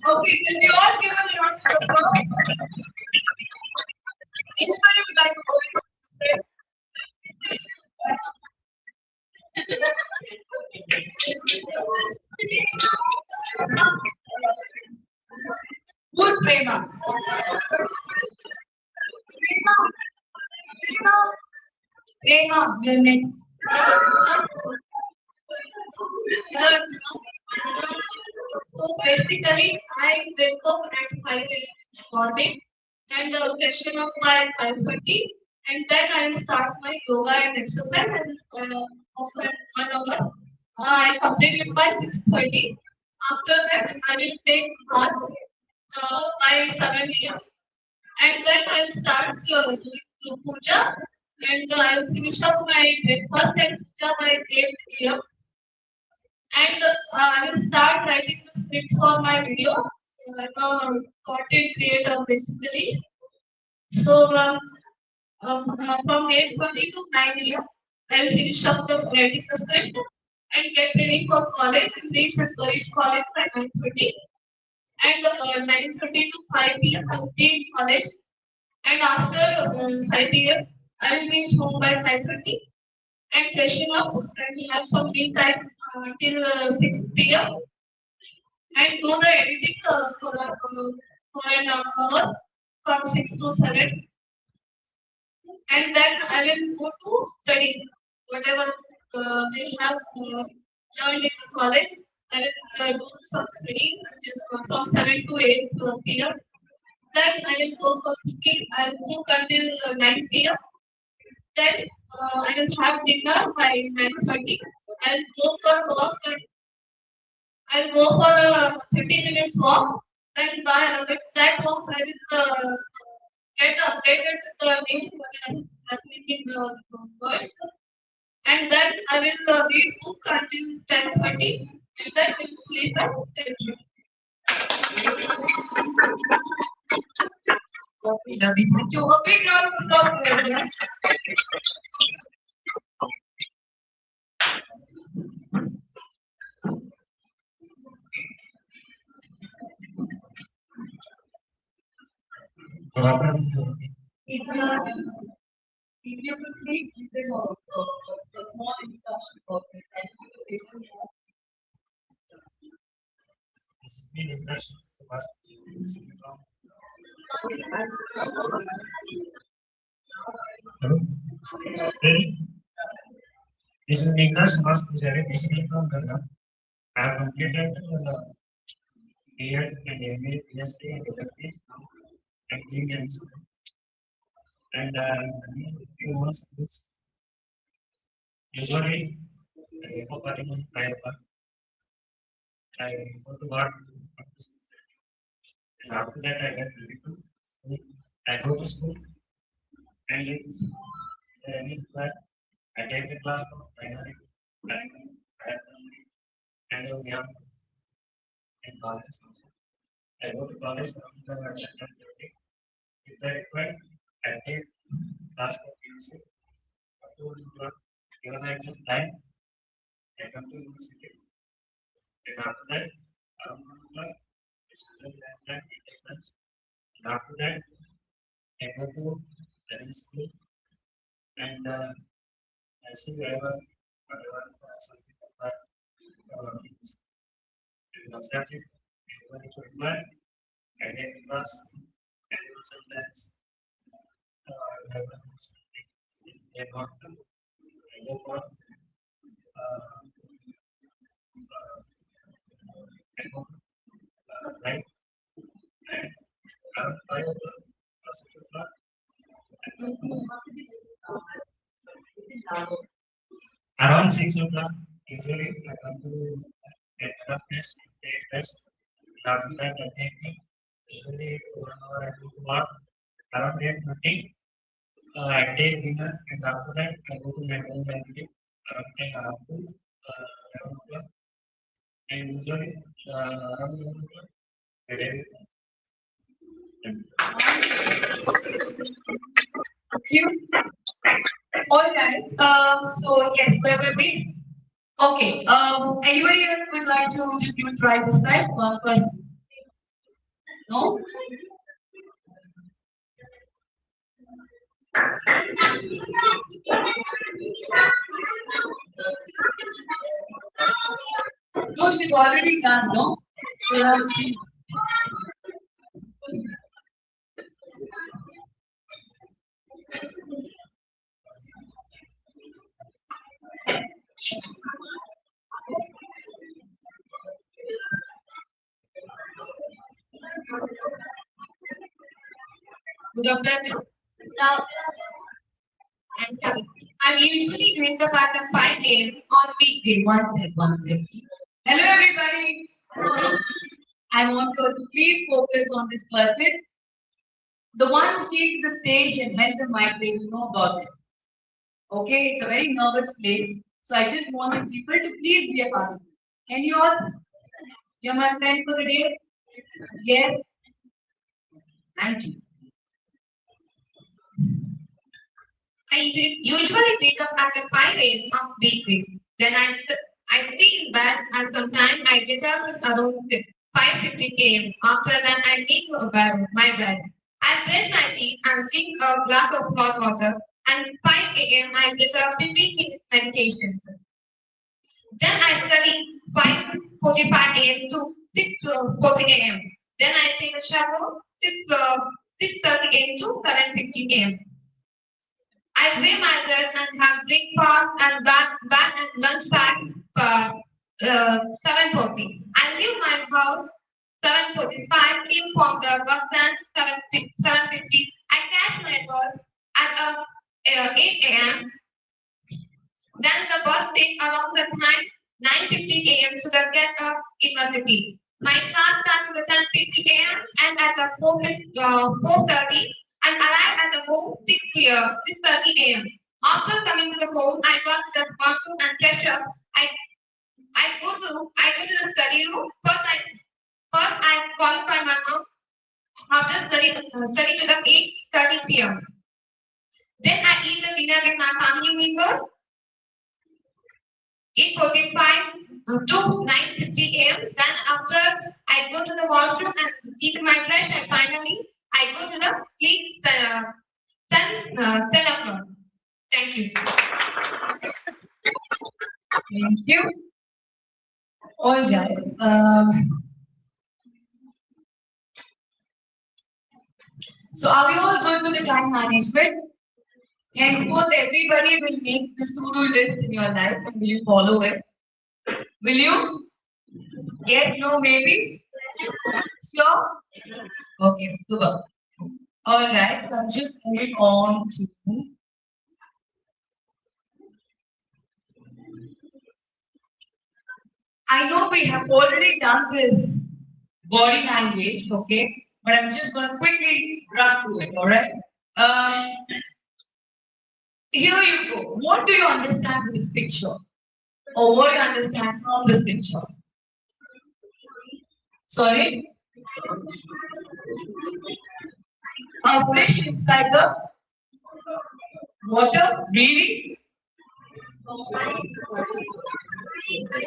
Okay, can we all give a round of applause? Anybody would like to go into who's Prema? Prema, you're next. So basically, I wake up at 5 a.m. in the morning and freshen up by 5:30, and then I will start my yoga and exercise and of 1 hour. I complete it by 6:30. After that, I will take bath by 7 a.m. and then I will start doing puja and I will finish up my breakfast and puja by 8 a.m. And I will start writing the script for my video. So I'm a content creator basically. So from 8:30 to 9 a.m. I will finish up the writing the script and get ready for college and reach and reach college by 9:30. And 9:30 to 5 p.m. I will be in college. And after 5 p.m. I will reach home by 5:30 and freshen up and have some free time till 6 p.m. and do the editing for an hour from 6 to 7. And then I will go to study whatever we have learned in the college. I will do some studies from 7 to 8 p.m. Then I will go for cooking. I will cook until 9 p.m. Then I will have dinner by 9:30. I'll go for walk and I'll go for a 30 minutes walk. Then with that walk, I will get updated with the news what is happening in the world. And then I will read book until 10:30. And then I will sleep at 10:30. Lovely. Thank you. A big round of applause for everyone. If you could please give them a small introduction about this and Hello. This is Niklas Mas Pujari, basically from Ghana. I have completed B.Ed and MA, PhD and development from 19 years. And in most schools, usually before cutting on 5 o'clock, I go to work. And after that, I get ready to school. I go to school and if there any class, I take the class from primary, primary, and then we have in colleges also. I go to college from the 10:30. If they require, I take class for PUC up to 2 o'clock. Given the exam time, I come to university. And after that, around 1 o'clock, it's usually last time, we take lunch. And after that, I go to the school and I see whatever some people are exactly when it required, I take the class and even sometimes whenever something they not done, I go for I go right and around 5 o'clock or 6 o'clock, around 6 o'clock, usually I come to another place, take rest. After that, I take the usually 1 hour I go to work. Around 8:30, I take dinner, and after that, I go to my home and around 10 up to 11 o'clock. And usually, around 11 o'clock, I take You all right. So yes, where were we? Okay. Anybody else would like to just even try this time? One person. No? No, she's already done, no? So now she Good afternoon. Now, I'm sorry. I'm usually doing the part of 5 a.m. on weekdays. one sec. Hello everybody. I want you all to please focus on this person. The one who came to the stage and held the mic, they will know about it. Okay, it's a very nervous place. So I just want you people to please be a part of it. Can you all? You're my friend for the day? Yes? Thank you. Usually wake up at 5 a.m. on weekdays. Then I stay in bed and sometimes I get up around 5:15 a.m. After that, I leave my bed. I brush my teeth and drink a glass of hot water. And 5 a.m. I get a 15-minute meditation. Then I study 5:45 a.m. to 6:40 a.m. Then I take a shower 6:30 a.m. to 7:15 a.m. I wear my dress and have breakfast and bath and lunch pack 7:40. I leave my house 7:45, leave from the bus stand 7:50. I catch my bus at 8 a.m. Then the bus takes around the time 9:50 a.m. to the get up university. My class starts at 10:50 a.m. and at the 4:30 and arrive at the home 6:30 a.m. After coming to the home, I go to the bathroom and fresh up. I go to the study room. First I qualify my mom. After study to the 8:30 p.m. Then I eat the dinner with my family members. 8:45 to 9:50 a.m. Then after I go to the washroom and keep my brush and finally I go to the sleep 10 o'clock. Thank you. Thank you. All right. So are we all good with the time management? Henceforth, everybody will make this to-do list in your life and will you follow it? Will you? Yes, no, maybe? Sure? Okay, super. All right, so I'm just moving on to. I know we have already done this body language, okay, but I'm just going to quickly rush through it, all right? Um, Here you go. What do you understand from this picture? Or what do you understand from this picture? Sorry? A fish inside the water? Really?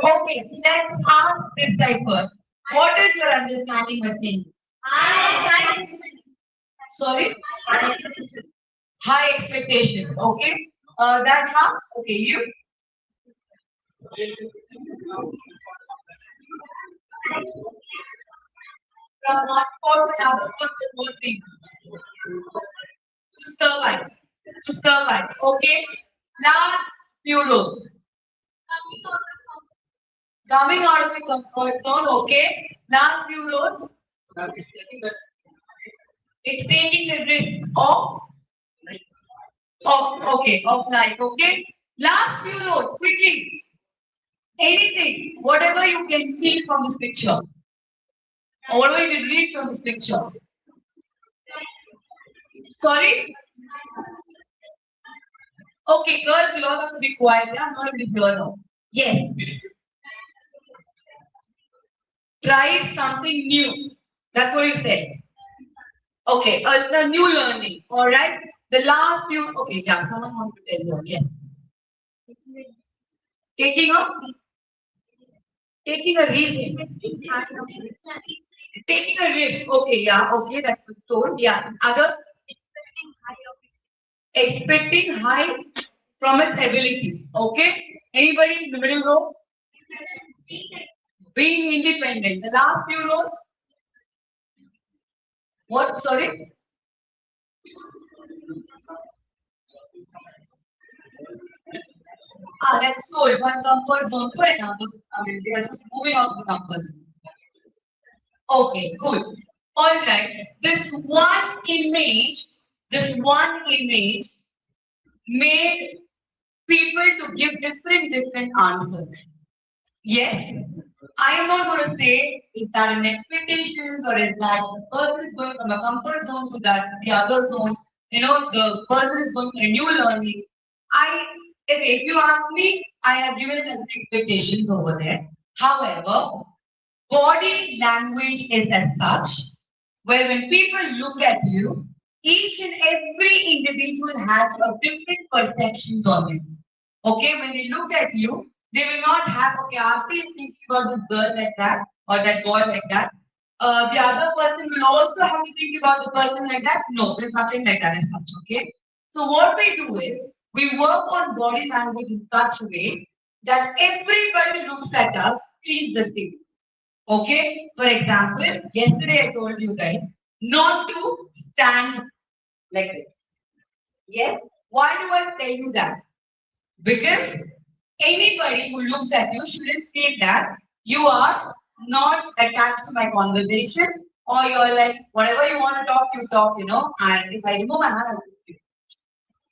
Okay, let's ask this side first. What is your understanding by saying? Sorry? High expectations. Okay. That's how. Okay, you. From one sport to another sport to what reason? To survive. To survive. Okay. Last few rules. Coming out of the comfort zone. Okay. Last few rules. It's taking the risk of life. Okay. Last few rules. Quickly. Anything. Whatever you can feel from this picture. Or whatever you can read from this picture. Sorry? Okay, girls, you all have to be quiet. I'm not going to hear now. Yes. Try something new. That's what you said. Okay, the new learning. All right. The last few. Okay, yeah. Someone wants to tell you. Yes. Taking a taking a risk. Taking a risk. Okay, yeah. Okay, that's the soul. Yeah. Other expecting high from its ability. Okay. Anybody in the middle row? Being independent. The last few rows. What? Sorry. That's so. One comfort zone to another. I mean, they are just moving out of the comfort zone. Okay, good. All right. This one image made people to give different answers. Yes. I am not going to say is that an expectations or is that the person is going from a comfort zone to that the other zone. You know, the person is going for a new learning. I if you ask me, I have given it as expectations over there. However, body language is as such, where when people look at you, each and every individual has a different perceptions on it. Okay, when they look at you, they will not have, okay, Aarti is thinking about this girl like that or that boy like that. The other person will also have to think about the person like that. No, there's nothing like that as such. Okay. So what we do is we work on body language in such a way that everybody looks at us, feels the same. Okay. For example, yesterday I told you guys not to stand like this. Yes. Why do I tell you that? Because anybody who looks at you shouldn't feel that you are not attached to my conversation or you're like, whatever you want to talk, you talk, and if I remove my hand, I'll just you.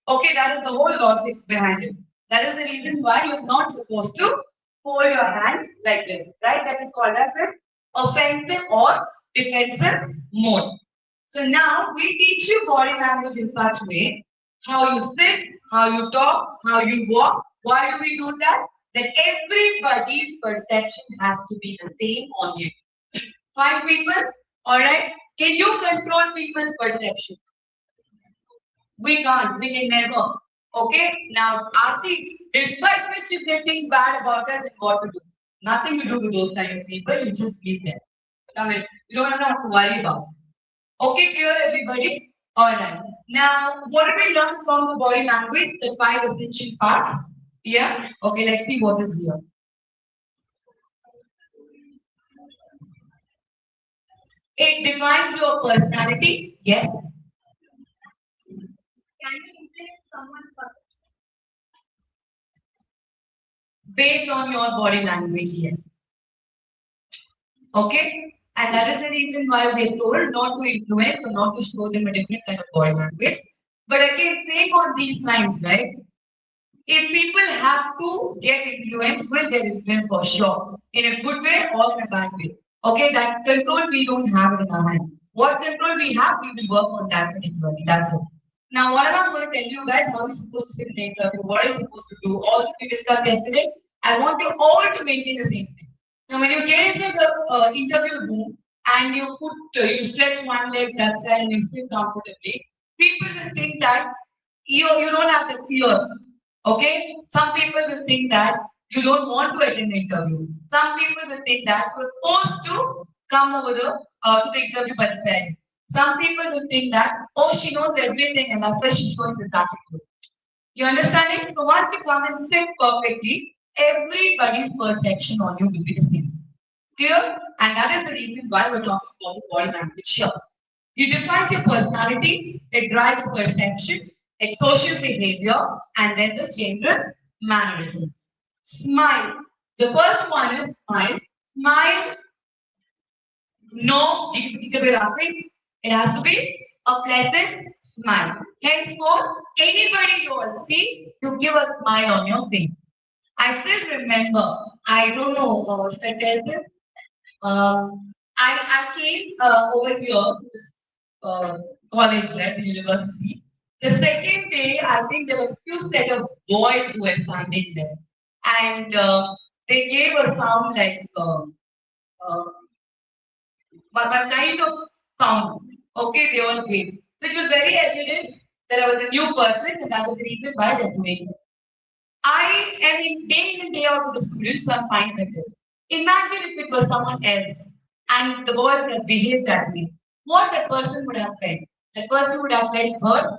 Okay, that is the whole logic behind it. That is the reason why you're not supposed to fold your hands like this, right? That is called as an offensive or defensive mode. So now we teach you body language in such way how you sit, how you talk, how you walk. Why do we do that? That everybody's perception has to be the same on you. Five people, all right? Can you control people's perception? We can't. We can never. Okay. Now, Aarti, despite which if they think bad about us, then what to do? Nothing to do with those kind of people. You just leave them. I mean, you don't have to worry about. Okay, clear everybody? Alright. Now, what did we learn from the body language? The five essential parts. Yeah? Okay, let's see what is here. It defines your personality. Yes. Can you influence someone's perception? Based on your body language, yes. Okay? And that is the reason why we are told not to influence or not to show them a different kind of body language. But again, saying on these lines, right? If people have to get influence, will get influence for sure. In a good way or in a bad way. Okay, that control we don't have it in our hand. What control we have, we will work on that particularly. That's it. Now, whatever I'm going to tell you guys, how you're supposed to sit in the interview, what are you supposed to do, all this we discussed yesterday, I want you all to maintain the same thing. Now, when you get into the interview room and you stretch one leg that side and you sit comfortably, people will think that you don't have the fear. Okay? Some people will think that you don't want to attend the interview. Some people will think that you're forced to come over to the interview by the parents. Some people will think that, oh, she knows everything and that's why she's showing this attitude. You understand it? So once you come and sit perfectly, everybody's perception on you will be the same. Clear? And that is the reason why we're talking about the body language here. You define your personality, it drives perception, it's social behavior, and then the general mannerisms. Smile. The first one is smile. Smile, no, you can be laughing. It has to be a pleasant smile. Henceforth, anybody you will see, you give a smile on your face. I still remember, I don't know, should I tell this? I came over here to this college, right, the university. The second day, I think there was few set of boys who were standing there, and they gave a sound like uh, but kind of sound. Okay, they all gave, which was very evident that I was a new person, and that was the reason why they're doing it. I am in day in and day out with the students, so I'm fine with it. Imagine if it was someone else and the boy would have behaved that way. What that person would have felt? That person would have felt hurt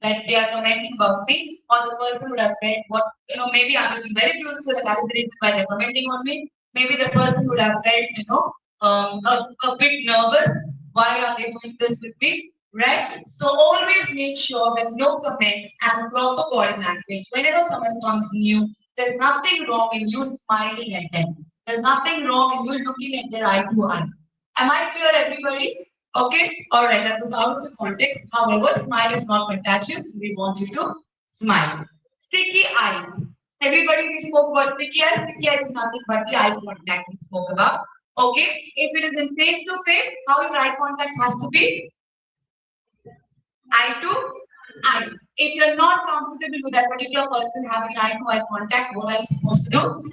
that they are commenting about me, or the person would have felt what, maybe I'm looking very beautiful and that is the reason why they're commenting on me. Maybe the person would have felt, a bit nervous. Why are they doing this with me? Right? So always make sure that no comments and proper body language. Whenever someone comes new, there's nothing wrong in you smiling at them. There's nothing wrong in you looking at their eye to eye. Am I clear, everybody? Okay, all right, that was out of the context. However, smile is not contagious. We want you to smile. Sticky eyes. Everybody, we spoke about sticky eyes. Sticky eyes is nothing but the eye contact we spoke about. Okay, if it is in face to face, how your eye contact has to be? Eye to eye. If you're not comfortable with that particular person having eye to eye contact, what are you supposed to do?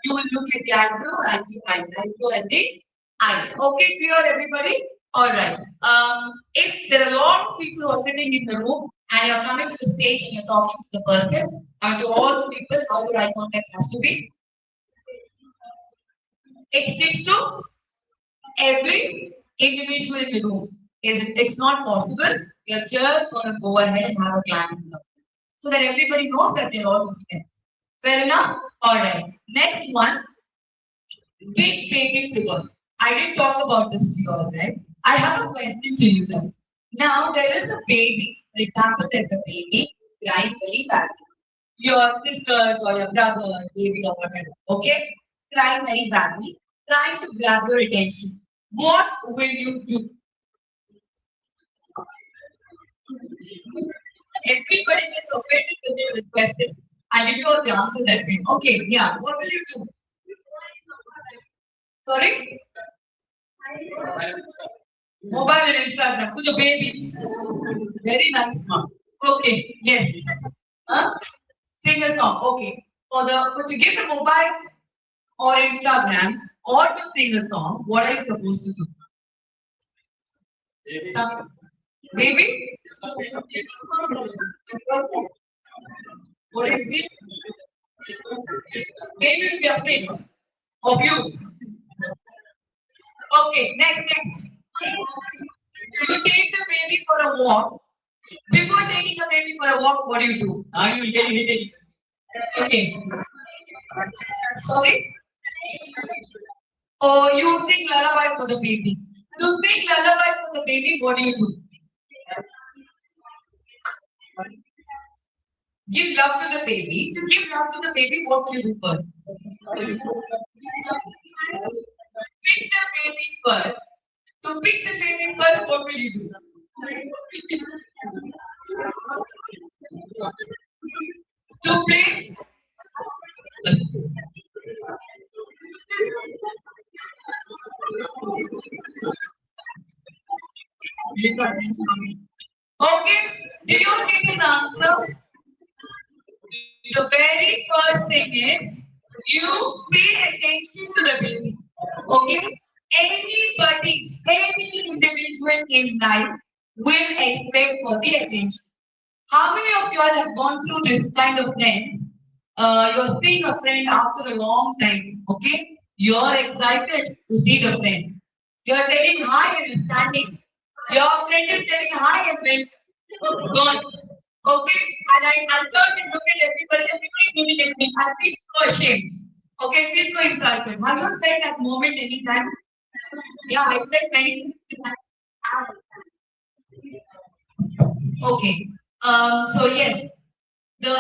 You will look at the eyebrow and the eyebrow and the eye. Okay, clear, everybody? All right. If there are a lot of people who are sitting in the room and you're coming to the stage and you're talking to the person and to all the people, how your eye contact has to be? It sticks to every individual in the room. It's not possible. You're just going to go ahead and have a glance in the so that everybody knows that they're all looking at. Fair enough? All right. Next one, big baby figure. I didn't talk about this to you all, right? I have a question to you guys. Now, there is a baby. For example, there's a baby crying very badly. Your sisters or your brother, baby or whatever, okay? Crying very badly, trying to grab your attention. What will you do? Everybody gets offended when they request it. I'll give you all the answer that way. Okay, yeah. What will you do? Sorry? Mobile and Instagram. To the baby. Very nice mom. Okay, yes. Huh? Sing a song. Okay. For to give the mobile or Instagram or to sing a song, what are you supposed to do? Some, baby? What is it? Baby will be afraid of you. Okay, next. You take the baby for a walk. Before taking a baby for a walk, what do you do? You will get irritated. Okay. Sorry? Oh, you sing lullaby for the baby. To sing lullaby for the baby, what do you do? Give love to the baby. To give love to the baby, what will you do first? Pick the baby first, to pick the baby first, what will you do? To play. Okay, did you get his answer? The very first thing is you pay attention to the baby. Okay? Any individual in life will expect for the attention. How many of you all have gone through this kind of friends? You're seeing a friend after a long time. Okay? You're excited to see the friend. You're telling hi and you're standing. Your friend is telling hi and went gone. Okay? And I turn and look at everybody. Everybody is looking at me. I feel so ashamed. Okay? I feel so insulted. Have you felt that moment anytime? Yeah, I felt many times. Okay. So yes, the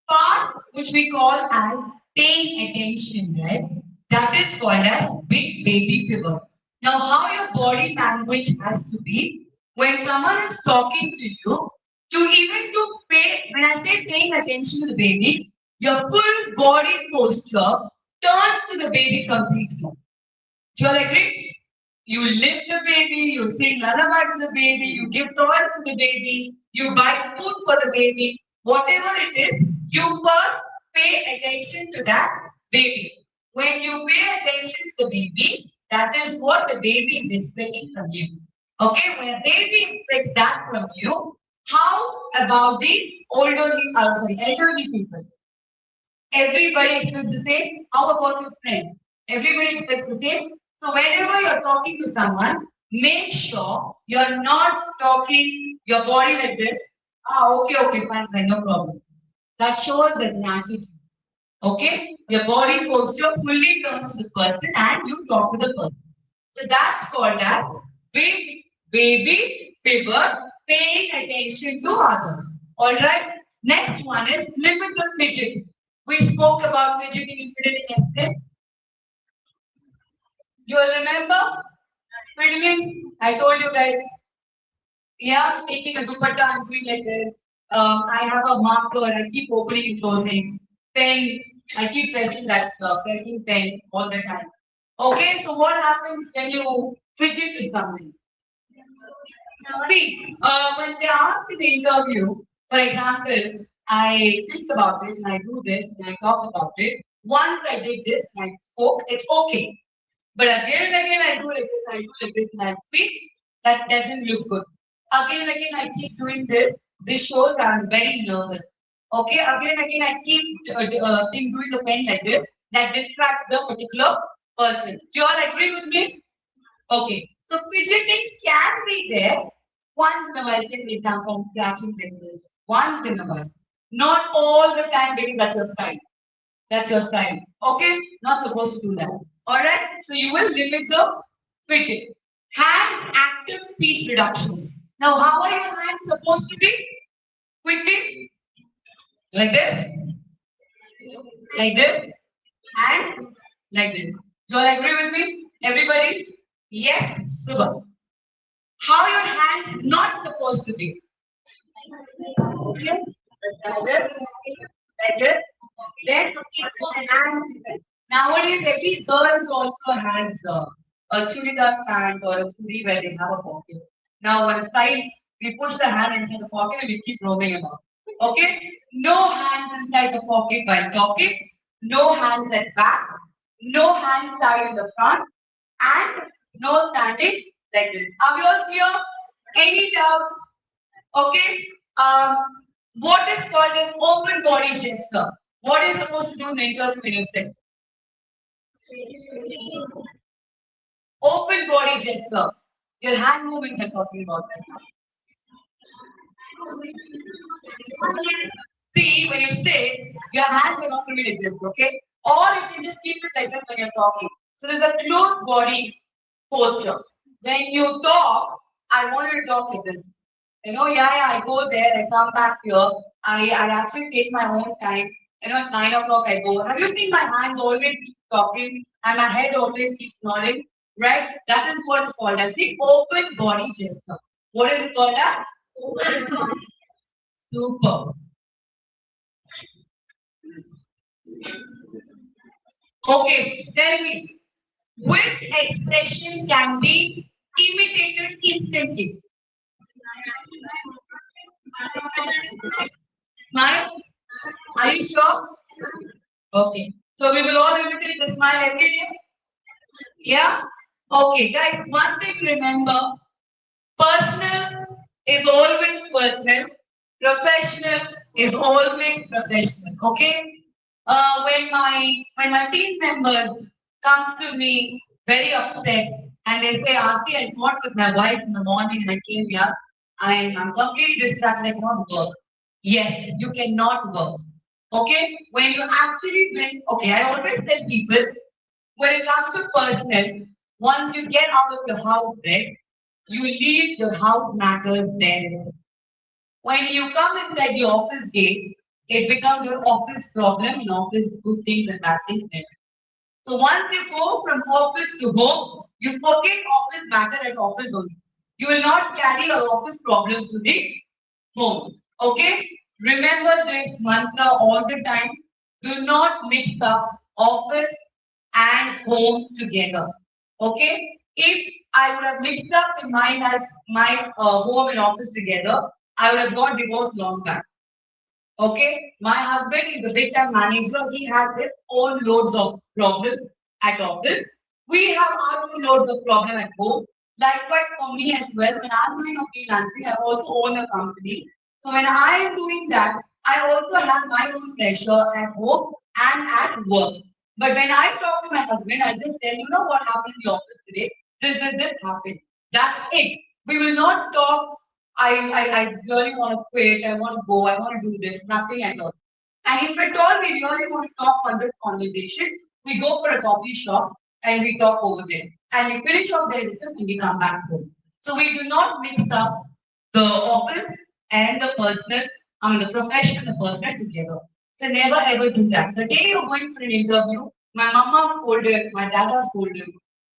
part which we call as paying attention, right? That is called as big baby pivot. Now, how your body language has to be when someone is talking to you, to even to pay, when I say paying attention to the baby, your full body posture turns to the baby completely. Do you all agree? You lift the baby, you sing lullaby to the baby, you give toys to the baby, you buy food for the baby, whatever it is, you first pay attention to that baby. When you pay attention to the baby, that is what the baby is expecting from you. Okay, when a baby expects that from you, how about the elderly people? Everybody expects the same. How about your friends? Everybody expects the same. So whenever you're talking to someone, make sure you're not talking your body like this. Ah, okay, fine, no problem. That shows there's an attitude. Okay? Your body posture fully turns to the person and you talk to the person. So that's called as baby pivot, paying attention to others. Alright? Next one is limit the fidget. We spoke about fidgeting and fiddling yesterday. You will remember? Fiddling, I told you guys, yeah, taking a dupatta and doing like this. I have a marker, I keep opening and closing. Pen, I keep pressing pen all the time. Okay, so what happens when you fidget with something? See, when they ask in the interview, for example, I think about it and I do this and I talk about it. Once I did this and I spoke, it's okay. But again and again I do like this, I do like this and I speak, that doesn't look good. Again and again I keep doing this. This shows I'm very nervous. Okay, again and again I keep doing the pen like this. That distracts the particular person. Do you all agree with me? Okay, so fidgeting can be there once in a while. Say, for example, I'm scratching like this once in a while. Not all the time because that's your style. That's your style. Okay, not supposed to do that. All right, so you will limit the fidget. Hands active speech reduction. Now, how are your hands supposed to be? Quickly, like this, like this, and like this. Do you all agree with me? Everybody? Yes, super. How your hand is not supposed to be. Okay? Like this, like this. Then hands. Nowadays, every girl also has a churidar pant or a chudi where they have a pocket. Now, one side, we push the hand inside the pocket and we keep roaming about. Okay? No hands inside the pocket while talking. No hands at back. No hands tied in the front. And no standing like this. Are we all clear? Any doubts? Okay. What is called an open body gesture? What is supposed to do in the interview when you say open body gesture? Your hand movements are talking about that. See, when you sit, your hands are not going to be like this, okay? Or you can just keep it like this when you're talking. So there's a closed body posture. When you talk, I want you to talk like this. I go there, I come back here. I actually take my own time. At 9 o'clock I go. Have you seen my hands always keep talking and my head always keeps nodding? right? That is what is called as the open body gesture. What is it called as? Super. Okay, tell me, which expression can be imitated instantly? Smile? Are you sure? Okay. So we will all imitate the smile every day? Yeah? Okay, guys, one thing remember, personal is always personal, professional is always professional. Okay? When my team members comes to me very upset and they say, Auntie, I fought with my wife in the morning and I came here. I'm completely distracted, I cannot work. Yes, you cannot work. Okay? When you actually bring, okay, I always tell people when it comes to personal, once you get out of your house, right, you leave your house matters there itself. When you come inside the office gate, it becomes your office problem and office good things and bad things. So once you go from office to home, you forget office matter at office only. You will not carry your office problems to the home. Okay? Remember this mantra all the time. Do not mix up office and home together. Okay? If I would have mixed up in my life, my home and office together, I would have got divorced long back. Okay, my husband is a big time manager. He has his own loads of problems at office. We have our own loads of problem at home. Likewise for me as well. When I'm doing a freelancing, I also own a company. So when I am doing that, I also have my own pressure at home and at work. But when I talk to my husband, I just tell you know what happened in the office today. This happened. That's it. We will not talk I really want to quit, I want to go, I want to do this, nothing at all. And if at all we really want to talk on this conversation, we go for a coffee shop and we talk over there. And we finish off there itself and we come back home. So we do not mix up the office and the personal, the professional and the personal together. So never ever do that. The day you're going for an interview, my mama scolded, my dada scolded.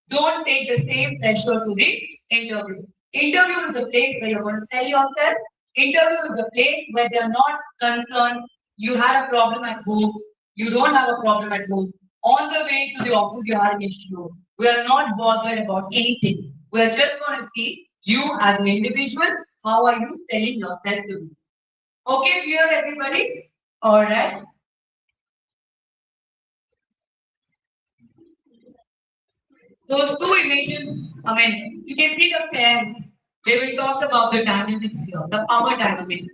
Don't take the same pressure to the interview. Interview is the place where you're going to sell yourself. Interview is the place where they're not concerned. You had a problem at home. You don't have a problem at home. On the way to the office, you had an issue. We are not bothered about anything. We are just going to see you as an individual. How are you selling yourself to me? Okay, clear everybody? All right. Those two images, you can see the pairs. They will talk about the dynamics here, the power dynamics.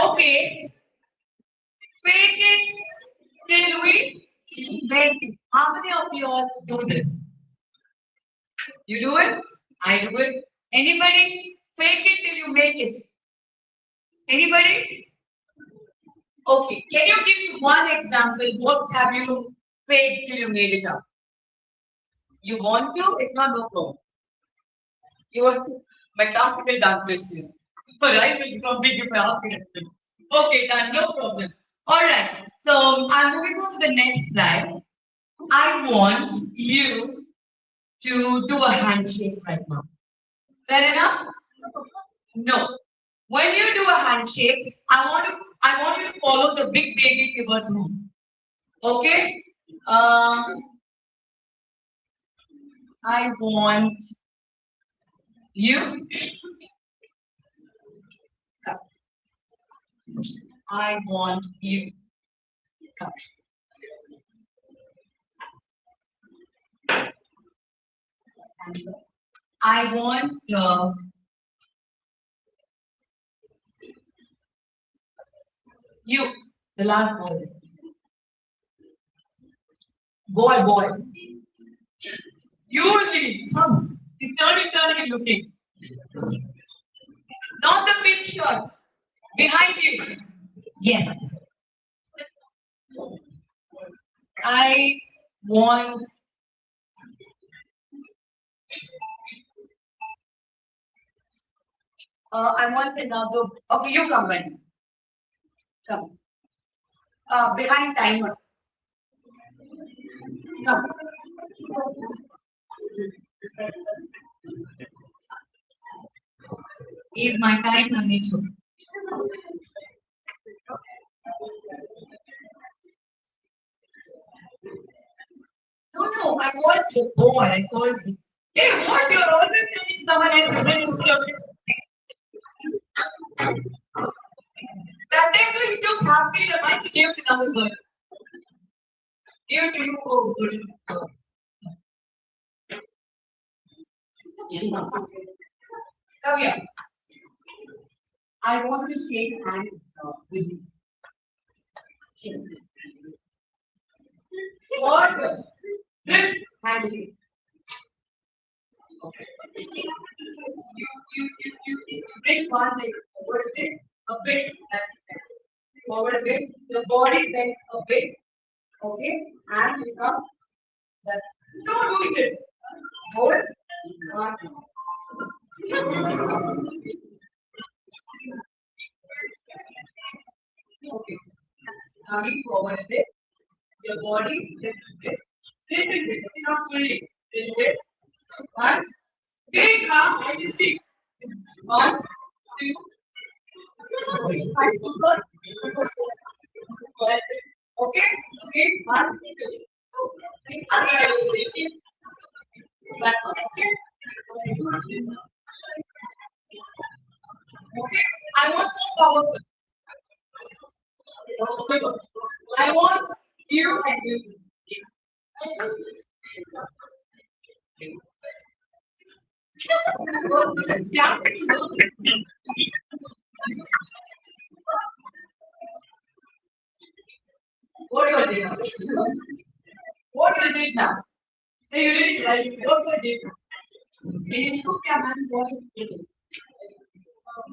Okay, fake it till we make it. How many of you all do this? You do it? I do it. Anybody? Fake it till you make it. Anybody? Okay. Can you give me one example? What have you faked till you made it up? You want to? If not, no problem. You want to? My classical dance question. Alright, will become big if I ask it. Okay, done, no problem. Alright, so I'm moving on to the next slide. I want you to do a handshake right now. Fair enough? No. When you do a handshake, I want you to follow the big baby pivot rule. Okay? I want you. I want you. I want you. The last boy. Boy. You only. Come. He's turning and looking. Not the picture. Behind you. Yes. I want I want another. Okay, you come, buddy. Come. Behind timer. Come. Is my time manager. No, I called the boy. I called him. Hey, what? You're always telling someone else. That time he took happily the mic, he gave to another girl. Give to you. Oh, good. Come here. I want to shake hands with you. What? This handshake. Okay. You bring one leg forward a bit, forward a bit. The body bends a bit. Okay, and you come. That. No, do it. Hold. One. Okay. Coming forward a bit. Your body little bit. Little bit. Not fully. Little bit. One. Big arm. I just see. One, two, three. Okay? Okay, one, two. Okay. Okay, I want more powerful. I want you and you. Yeah. What you did now? What you did now? So you did it right. What you did now? Can you show your hands what you did?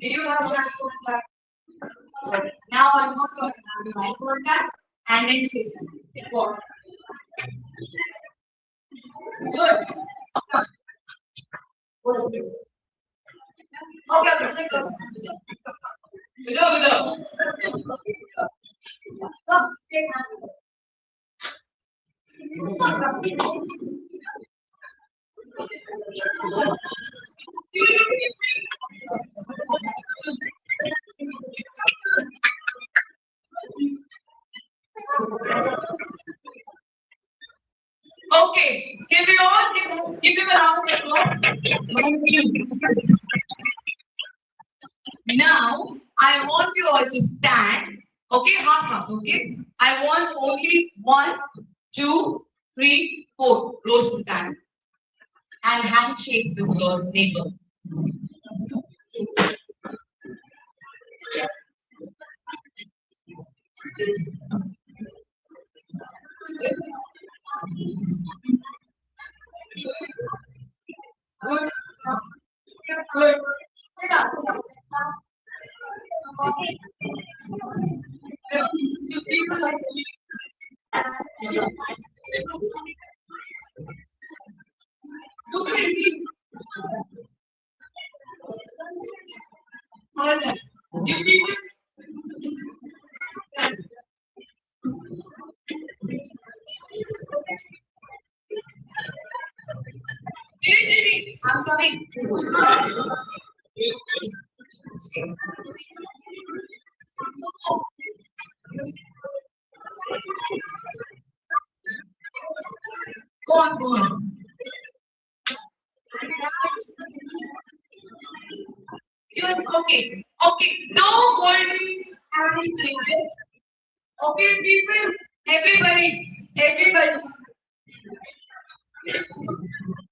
Did you have your eye contact? Okay. Now I want to have your eye contact and then shake hands. What? Good. Good. Okay, okay, shake hands. Below. Come, shake hands. Okay, give me all, give me a round of applause. Thank you. Now, I want you all to stand. Okay, half, okay? I want only 1, 2, 3, 4 rows to stand. And handshakes with your neighbors. Good. Good. You people like look at me. You people. I'm coming. Go on, go on. You're okay. Okay, no holding hands like this. Okay, people, everybody.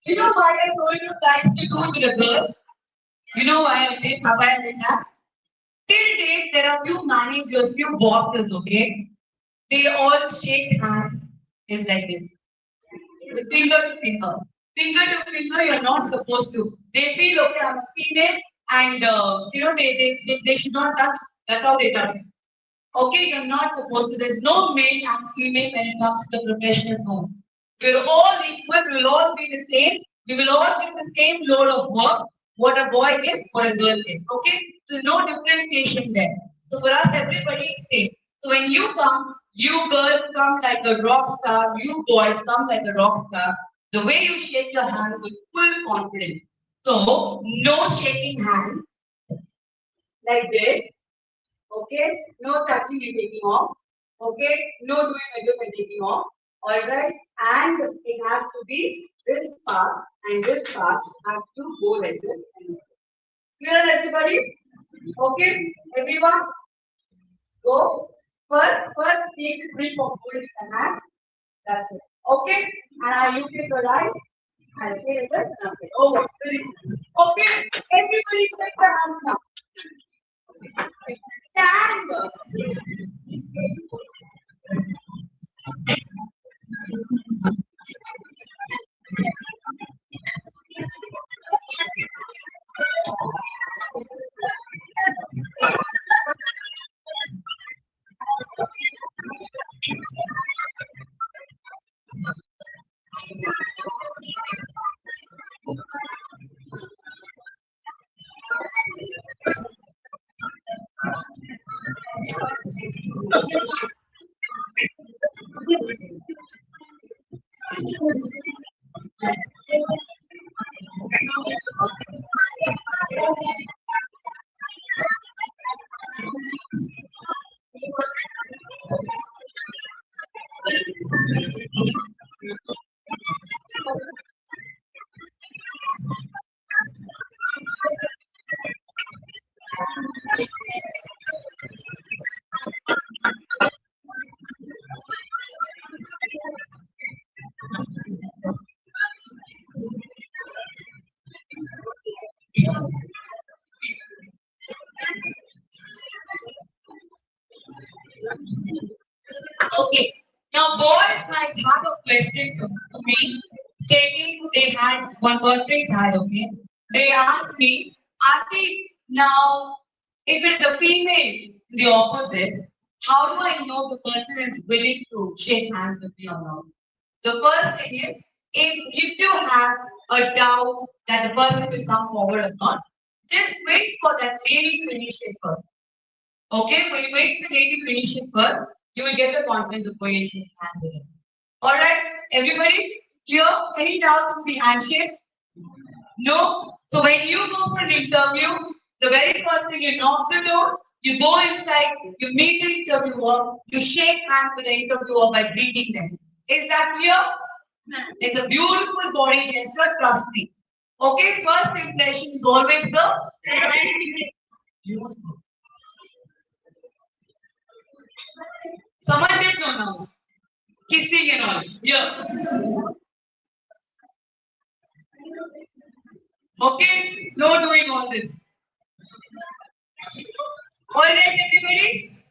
You know why I told you guys to do to the girl? You know why I did? How I did that? Till date, there are few managers, few bosses, okay? They all shake hands. Is like this. The finger to finger. Finger to finger, you're not supposed to. They feel okay, I'm a female, and they should not touch. That's how they touch. Okay, you're not supposed to. There's no male and female when it comes to the professional zone. We're all equal, we'll all be the same, we will all get the same load of work, what a boy is, what a girl is. Okay? So no differentiation there. So for us, everybody is same. So when you come, you girls come like a rock star, you boys come like a rock star. The way you shake your hand with full confidence. So no shaking hands like this. Okay? No touching and taking off. Okay? No doing like this and taking off. Alright? And it has to be this part and this part has to go like this. Clear everybody? Okay? Everyone? Go. First take the grip of holding the hand. That's it. Okay? And I look at your eyes. I'll say like this. Okay. Over. Okay? Everybody take the hands now. Stand. Okay. Now, boys might have a question to me, stating they had one conference had, okay? They asked me, Aarti, now, if it is a female, the opposite, how do I know the person is willing to shake hands with me or not? The first thing is, if you have a doubt that the person will come forward or not, just wait for that lady to initiate first. Okay, when you wait for the lady to initiate first, you will get the confidence of going and shaking hands with him. Alright, everybody, clear? Any doubts with the handshake? No? So when you go for an interview, the very first thing you knock the door, you go inside, you meet the interviewer, you shake hands with the interviewer by greeting them. Is that clear? It's a beautiful body gesture, trust me. Okay, first impression is always the beautiful. Someone did know now. Kissing and all. Yeah. Okay, no doing all this. Alright, everybody.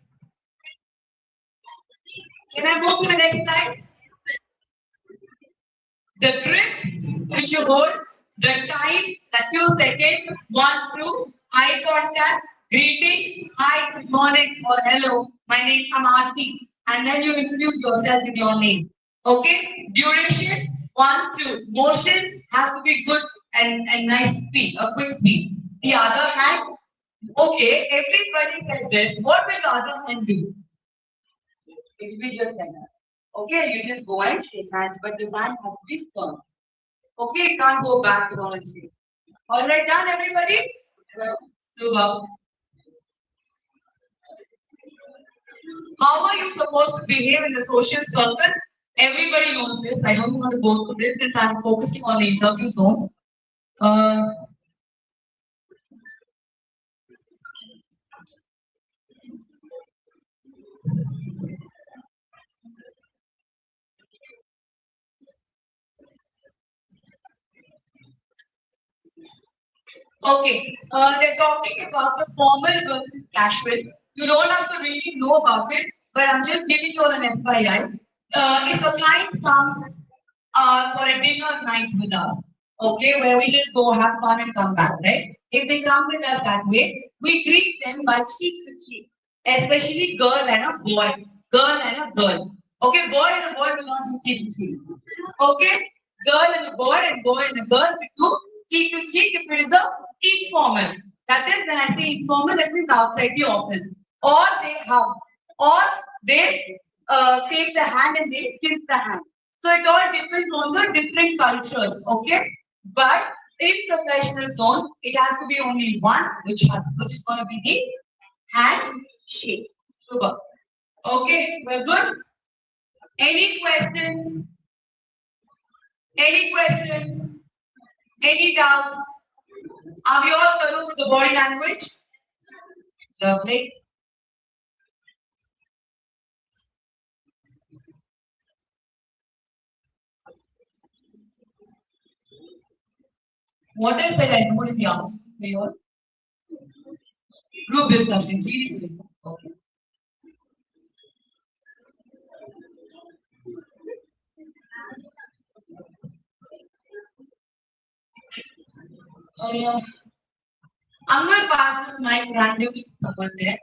Can I move to the next slide? The grip which you hold, the time, that few seconds, 1, 2, eye contact, greeting, hi, good morning, or hello, my name is Amarti, and then you introduce yourself with your name. Okay? Duration, 1, 2. Motion has to be good and nice speed, a quick speed. The other hand, okay, everybody said this. What will the other hand do? It will be just like that. Okay, you just go and shake hands, but the hand has to be firm. Okay, it can't go back to all and shake. Alright, done everybody? Super. How are you supposed to behave in the social circle? Everybody knows this. I don't want to go through this since I'm focusing on the interview zone. Okay, they're talking about the formal versus casual. You don't have to really know about it, but I'm just giving you all an FYI. If a client comes for a dinner night with us, okay, where we just go have fun and come back, right? If they come with us that way, we greet them by cheek to cheek, especially girl and a boy, girl and a girl. Okay, boy and a boy will not do cheek to cheek. Okay, girl and a boy and a girl, we do cheek to cheek if it is a informal. That is, when I say informal, that means outside the office. Or they hug, or they take the hand and they kiss the hand. So it all depends on the different cultures, okay? But in professional zone, it has to be only one, which is going to be the handshake. Super. Okay, we're good. Any questions? Any questions? Any doubts? Are we all thorough with the body language? Lovely. What I said I know in the afternoon for you all? Group discussion. Okay. I'm going to pass this mic randomly to someone there.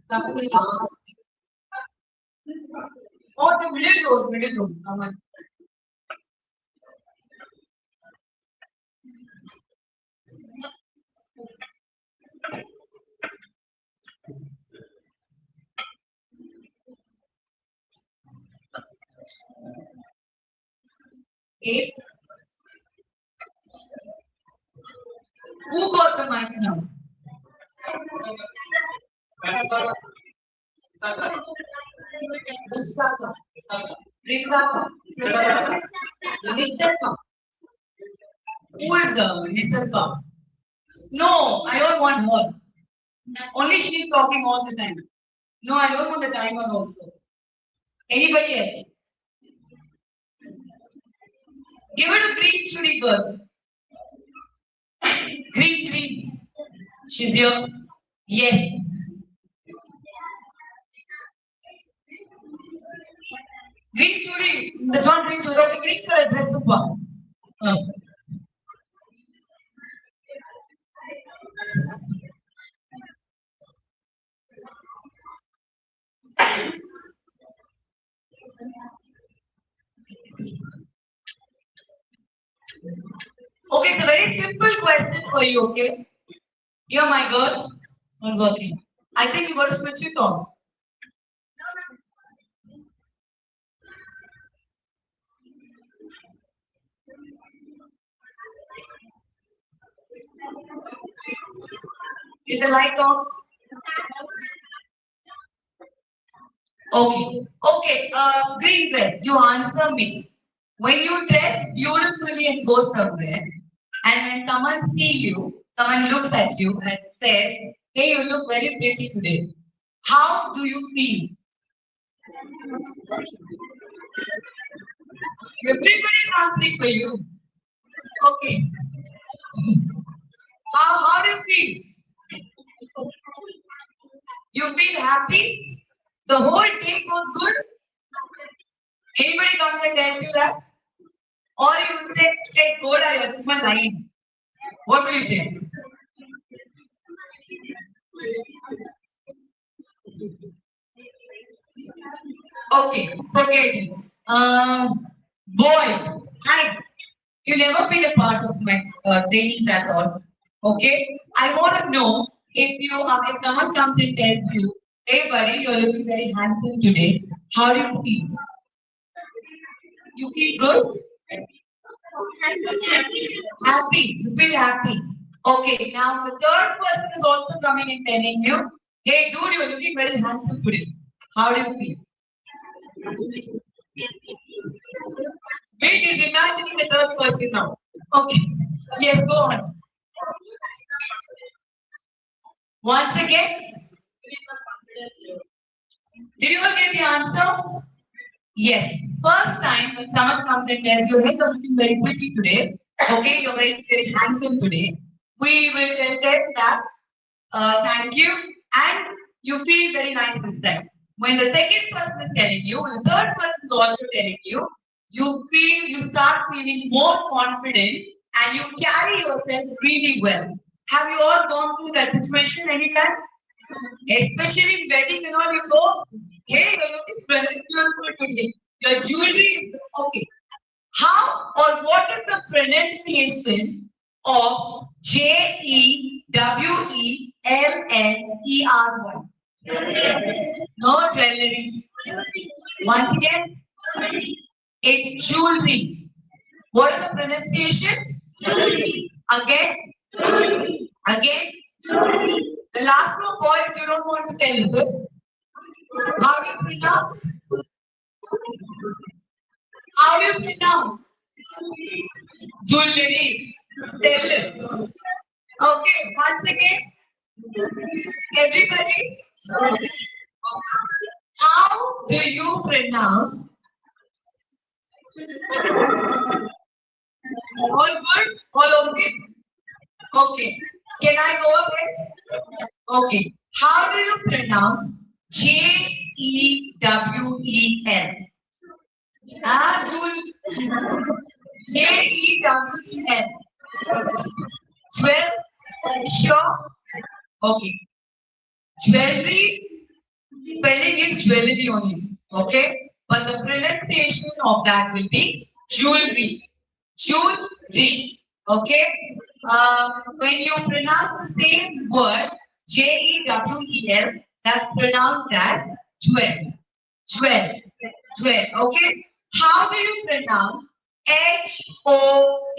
Someone will ask. Oh, the middle road. Come on. Okay. Who got the mic now? Usaka. Risaka. Nisaka. Who is Nisaka? No, I don't want her. Only she's talking all the time. No, I don't want the timer also. Anybody else? Give it a green chudi girl. Green. She's here. Yes. Green chudi. That's not green chudi. Okay, green color dress. Super. Okay, it's a very simple question for you, okay? You're my girl, not working. I think you got to switch it on. Is the light on? Okay. Green dress, you answer me. When you dress beautifully and go somewhere, and when someone looks at you and says, "Hey, you look very pretty today." How do you feel? Everybody is answering for you. Okay. How do you feel? You feel happy? The whole day goes good? Anybody comes and tells you that? Or you would say, hey, good, I was my line. What will you say? Okay, forget it. Boys, hi. You never been a part of my trainings at all. Okay? I want to know if someone comes and tells you, hey buddy, you're looking very handsome today. How do you feel? You feel good? Happy. You feel happy. Okay, now the third person is also coming and telling you, hey dude, you're looking very handsome today. How do you feel? Wait, is imagining the third person now. Okay. Yes, go on. Once again, did you all get the answer? Yes. First time when someone comes and tells you, hey, you're looking very pretty today. Okay, you're very handsome today. We will tell them that thank you, and you feel very nice this time. When the second person is telling you, when the third person is also telling you, you start feeling more confident and you carry yourself really well. Have you all gone through that situation anytime? Especially in wedding and all, you go, hey, you're looking very beautiful today. Your jewelry is okay. How or what is the pronunciation of Jewellery? No jewelry. Once again, it's jewelry. What is the pronunciation? Again, again. The last two boys you don't want to tell, is it? How do you pronounce? How do you pronounce? Jewelry. Tell them. Okay, once again, everybody, how do you pronounce? All good? All okay? Okay. Can I go ahead? Okay. How do you pronounce Jewel? Ah, Jewel. Jewel. 12. Sure. Okay. Jewelry spelling is jewelry only. Okay. But the pronunciation of that will be jewelry. Jewelry. Okay. When you pronounce the same word, Jewel, that's pronounced as jewel. Jewel. Jewel. Okay. How do you pronounce Hotel?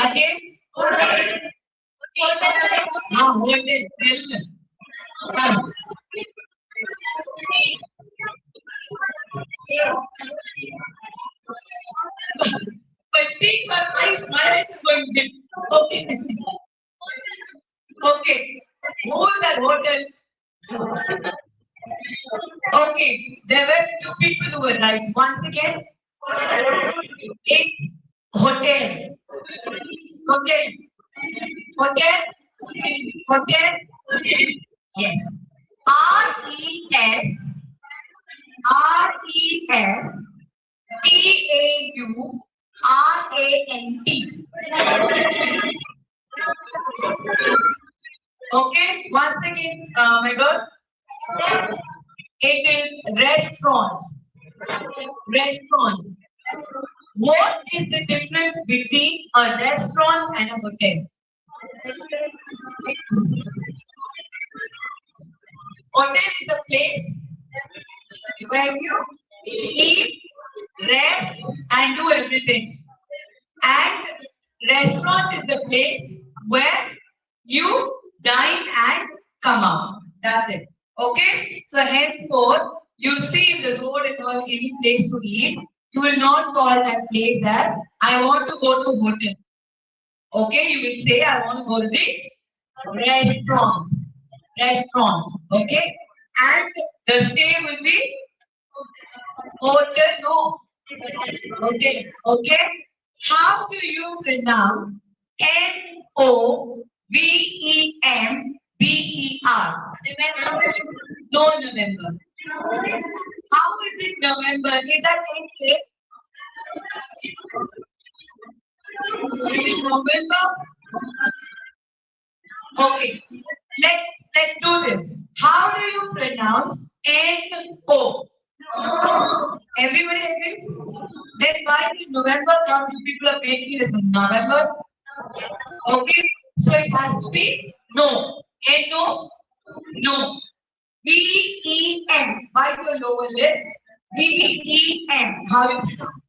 Again? Hotel. But think my is going big. Okay. Okay. Who is that hotel? Okay. There were two people who were right. Once again, it's hotel. Hotel. Hotel. Hotel. Yes. R-E-S. R-E-S-T-A-U-R-A-N-T. Okay, once again, my girl, it is restaurant. Restaurant. What is the difference between a restaurant and a hotel? Hotel is a place where you eat, rest, and do everything. And restaurant is the place where you dine and come out. That's it. Okay? So henceforth, you see in the road and all any place to eat, you will not call that place as I want to go to hotel. Okay, you will say I want to go to the restaurant. Restaurant. Okay? And the stay will be hotel, no. Okay. Okay? How do you pronounce November? No, November. How is it November? Is that N-A? Is it November? Okay. Let's do this. How do you pronounce N-O? Everybody agrees? Then why did November comes, people are making it as a November? Okay, so it has to be no. N-O? No. B-E-N. Bite your lower lip. B-E-N. How do you pronounce?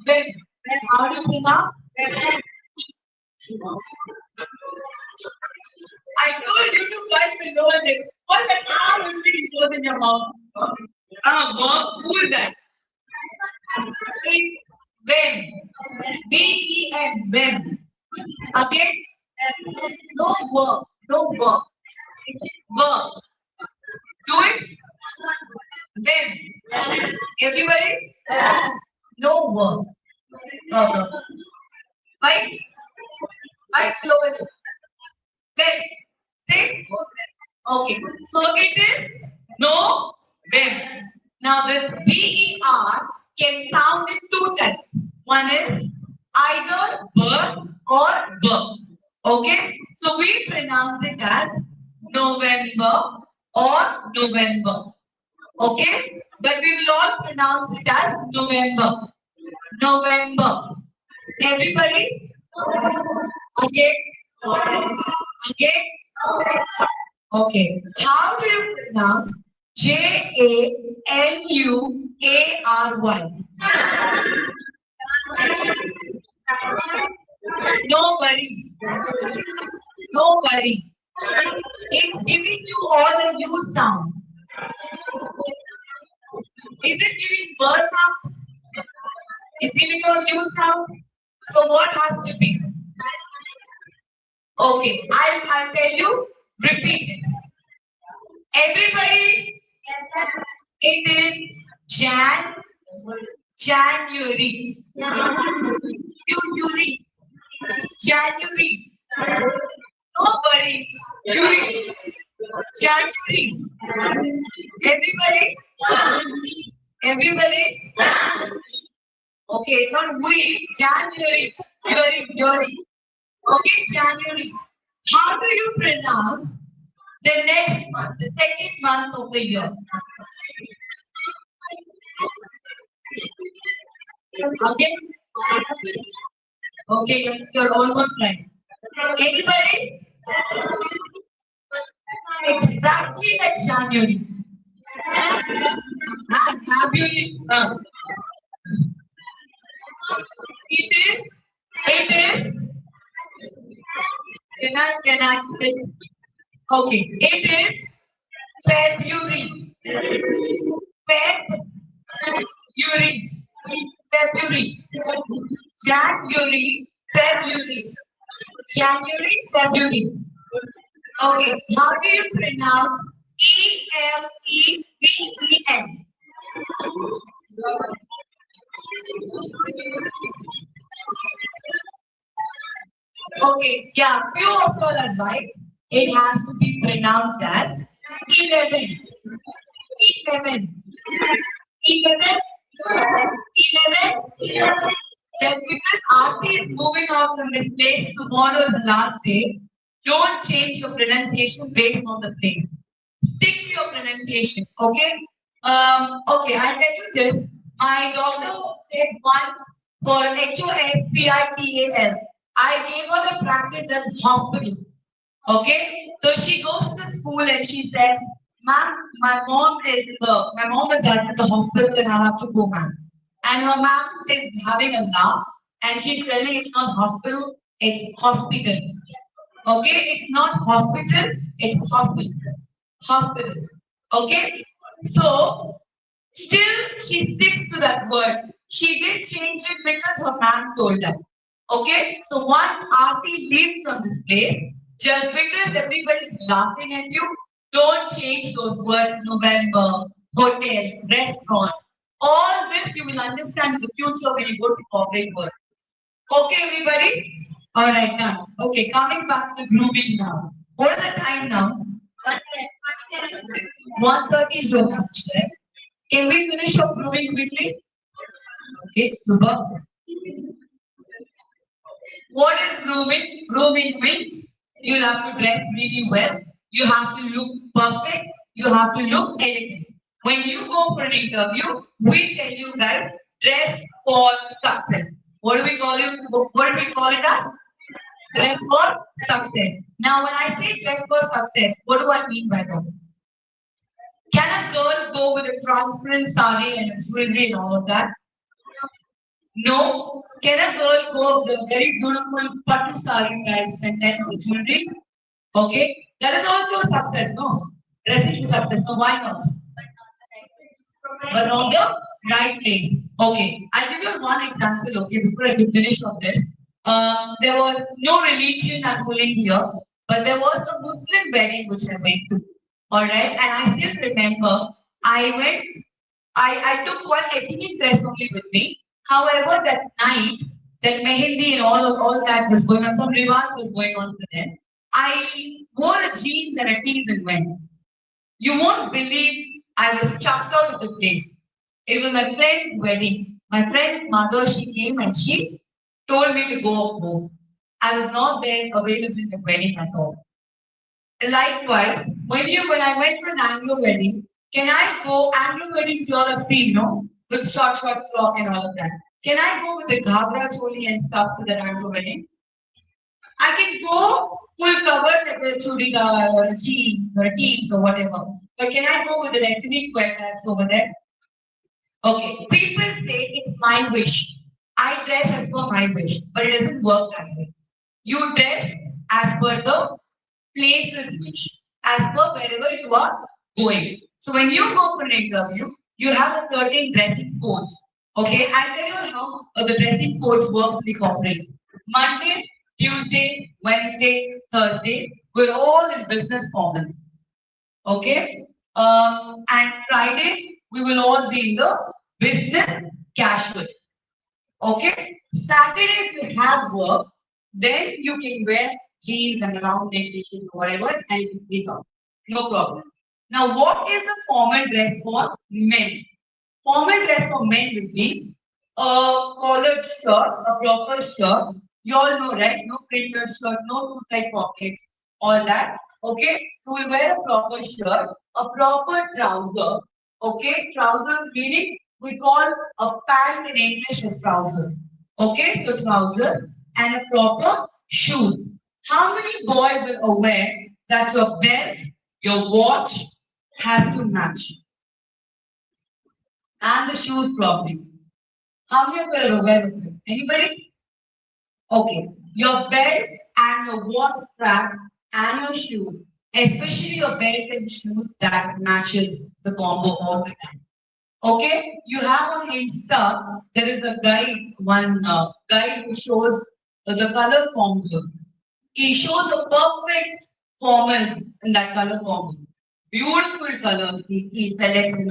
Then, how do you pronounce? I told you to bite your lower lip. What the R already goes in your mouth? Mom, who is that? It's when. B-E-N. When. Again? No work. No work. It's work. Do it. When. Everybody? No work. No, no. Bite. Bite slowly. Then. Say. Okay. So it is no when. Now this BER can sound in two types. One is either verb or verb. Okay, so we pronounce it as November or November. Okay, but we will all pronounce it as November. November. Everybody? Again? Again? Okay. How do you pronounce January? No worry. No worry. It's giving you all a U sound. Is it giving bird sound? It's giving you a U sound. So what has to be? Okay, I'll tell you. Repeat it. Everybody, it is January. Yuri. January. Nobody. Yuri. January. Everybody. Everybody. Okay, it's not we. January. Yuri. Okay, January. How do you pronounce the next month, the second month of the year? Okay. Okay, you're almost right. Anybody? Exactly like January. February. It is, can I say? Okay, it is February. February. February. January. February. January. February. Okay, how do you pronounce Eleven? Okay, yeah, few of your advice. It has to be pronounced as 11. 11. 11. 11. Just because Aarti is moving out from this place, tomorrow is the last day. Don't change your pronunciation based on the place. Stick to your pronunciation, okay? Okay, I'll tell you this. My doctor said once for hospital, I gave her a practice as hospital. Okay, so she goes to the school and she says, "Ma'am, my mom is at the hospital and I have to go, ma'am." And her ma'am is having a laugh and she's telling it's not hospital, it's hospital. Okay, it's not hospital, it's hospital. Hospital. Okay, so still she sticks to that word. She did change it because her ma'am told her. Okay, so once Aarti leaves from this place, just because everybody is laughing at you, don't change those words. November, hotel, restaurant. All this you will understand in the future when you go to corporate world. Okay, everybody? All right, now. Okay, coming back to grooming now. What is the time now? 1:30 is your lunch, right? Can we finish our grooming quickly? Okay, super. What is grooming? Grooming means you have to dress really well. You have to look perfect. You have to look elegant. When you go for an interview, we tell you guys dress for success. What do we call it? What do we call it as? Dress for success. Now, when I say dress for success, what do I mean by that? Can a girl go with a transparent sari and a jewelry and all of that? No. Can a girl go with a very beautiful pattu sari types and then with jewelry? Okay. That is also a success, no? Dressing to success. So why not? But on the right place. Okay. I'll give you one example, okay, before I can finish on this. There was no religion I'm pulling here, but there was a Muslim wedding which I went to. Alright, and I still remember I took one ethnic dress only with me. However, that night, that mehendi and all that was going on, some rivas was going on for them. I wore a jeans and a tees and went. You won't believe I was chucked out of the place. It was my friend's wedding. My friend's mother, she came and she told me to go home. I was not there available in the wedding at all. Likewise, when I went for an Anglo wedding, can I go Anglo weddings you all have seen, no? With short frock and all of that. Can I go with the ghabra choli and stuff to the Anglo wedding? I can go full covered like a chudidar or a jeans or a tees or whatever. But can I go with the ethnic wear pants over there? Okay. People say it's my wish. I dress as per my wish, but it doesn't work that way. You dress as per the place's wish, as per wherever you are going. So when you go for an interview, you have a certain dressing codes. Okay, I'll tell you how the dressing codes works in the corporates. Monday, Tuesday, Wednesday, Thursday, we're all in business formals. Okay, and Friday we will all be in the business casuals. Okay. Saturday, if you have work, then you can wear jeans and round neck t-shirts or whatever, and you can speak out. No problem. Now, what is the formal dress for men? Formal dress for men will be a collared shirt, a proper shirt. You all know, right? No printed shirt, no two-side pockets, all that. Okay. You will wear a proper shirt, a proper trouser. Okay. Trousers meaning we call a pant in English as trousers. Okay. So trousers and a proper shoes. How many boys are aware that your belt, your watch has to match? And the shoes probably. How many of you are aware of it? Anybody? Okay. Your belt and your watch strap and your shoes, especially your belt and shoes that matches the combo all the time. Okay, you have on Insta, there is a guide, one guide who shows the color combos. He shows the perfect formals in that color combo. Beautiful colors he selects, and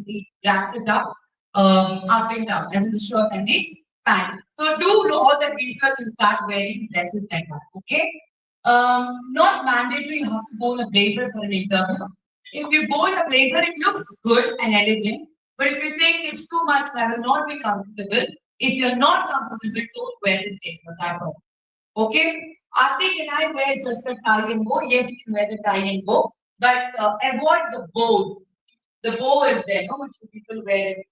he wraps it up and down, as in the shirt and the pant. So do all that research and start wearing dresses like that. Okay. Not mandatory you have to go in a blazer for an interview. If you go in a blazer, it looks good and elegant. But if you think it's too much, I will not be comfortable. If you're not comfortable, don't wear the blazers at all. Okay? Aarti, can I wear just a tie and bow? Yes, you can wear the tie and bow. But avoid the bows. The bow is there, no? Which the people wear it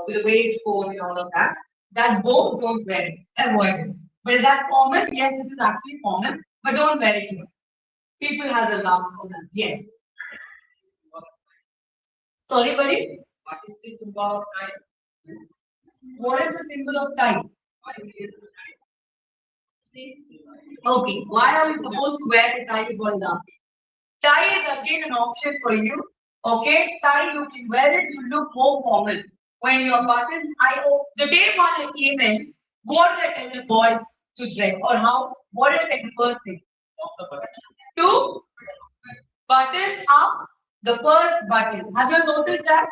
with a waistcoat and all of that. That bow, don't wear it. Avoid it. But is that formal? Yes, it is actually formal. But don't wear it here. People have a laugh on us. Yes. Sorry, buddy. What is the symbol of tie? What is the symbol of tie? Okay. Why are we supposed to wear the tie is what is asking. Tie is again an option for you. Okay. Tie, you can wear it. You look more formal. When your buttons, the day one I came in, what did I tell the boys to dress? Or how? What did I tell the first thing? To button up the first button. Have you noticed that?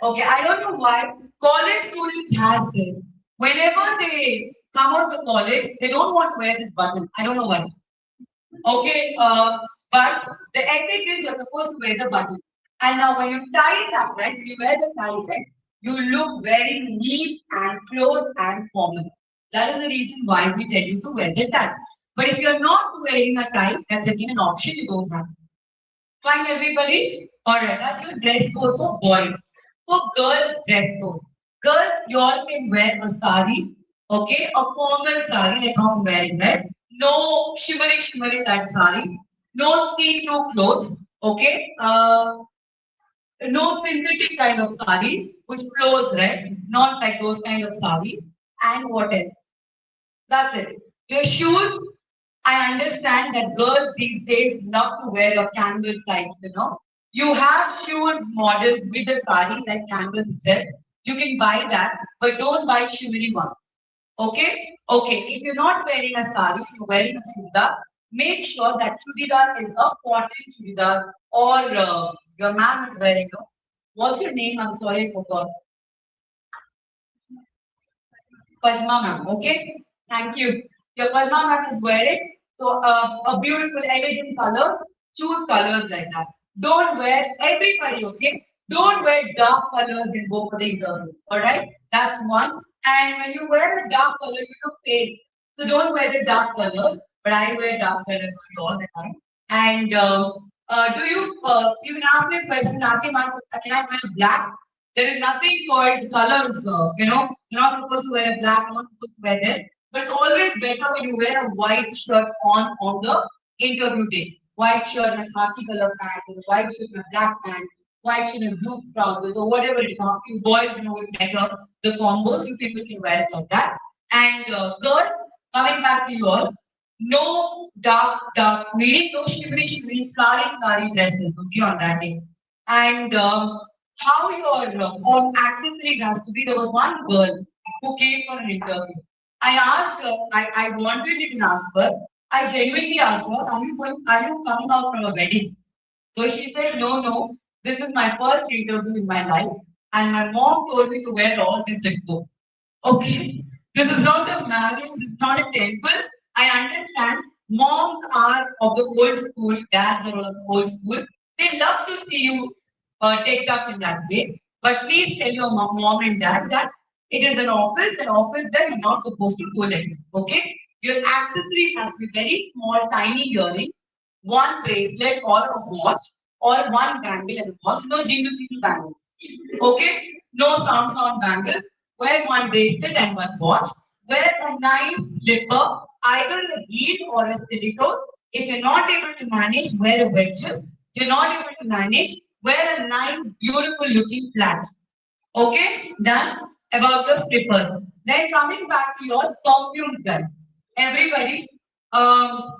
Okay, I don't know why. College students has this. Whenever they come out of the college, they don't want to wear this button. I don't know why. Okay, but the ethic is you're supposed to wear the button. And now when you tie it up, right, you wear the tie, right, you look very neat and close and formal. That is the reason why we tell you to wear the tie. But if you're not wearing a tie, that's again an option you don't have. Fine, everybody? Alright, that's your dress code for boys. For girls, dress code. Girls, you all can wear a sari, okay? A formal sari, like how I'm wearing, right? No shimmery type sari. No see-through clothes, okay? No synthetic kind of saris, which flows, right? Not like those kind of saris. And what else? That's it. Your shoes, I understand that girls these days love to wear a canvas types. You have shoes models with the sari like canvas itself. You can buy that, but don't buy shimmery ones. Okay? Okay. If you're not wearing a sari, you're wearing a chudidar, make sure that chudidar is a cotton chudidar or your ma'am is wearing. What's your name? I'm sorry, I forgot. Padma ma'am. Okay, thank you. Your Padma ma'am is wearing so a beautiful, elegant colors. Choose colors like that. Don't wear everybody. Okay, don't wear dark colors and go for the interview. All right, that's one. And when you wear a dark color, you look pale. So don't wear the dark colors, but I wear dark colors all the time. And do you can ask me a question, Aarti, can I wear black? There is nothing called colors, you're not supposed to wear a black, you're not supposed to wear this. But it's always better when you wear a white shirt on the interview day. White shirt and a khaki color pant, or a white shirt and a black pant, white shirt and blue trousers, or whatever it is. You boys know it better, the combos, you people can wear it like that. And girls, coming back to you all, no dark, meaning no shimmery, flowery dresses, okay, on that day. And how your on accessories has to be. There was one girl who came for an interview. I asked her, I wanted you to ask her. I genuinely asked her, are you coming out from a wedding? So she said, no, this is my first interview in my life, and my mom told me to wear all this and go. Okay, this is not a marriage, this is not a temple. I understand moms are of the old school, dads are of the old school. They love to see you take up in that way. But please tell your mom and dad that it is an office that you're not supposed to go like this. Okay? Your accessories has to be very small, tiny earrings, one bracelet or a watch, or one bangle and a watch. No jingle bangles. Okay? No sound bangles. Wear one bracelet and one watch. Wear a nice slipper, either a heel or a stilettos. If you're not able to manage, wear a wedges. You're not able to manage, wear a nice, beautiful looking flats. Okay, done about your slippers. Then coming back to your perfumes, guys. Everybody, um,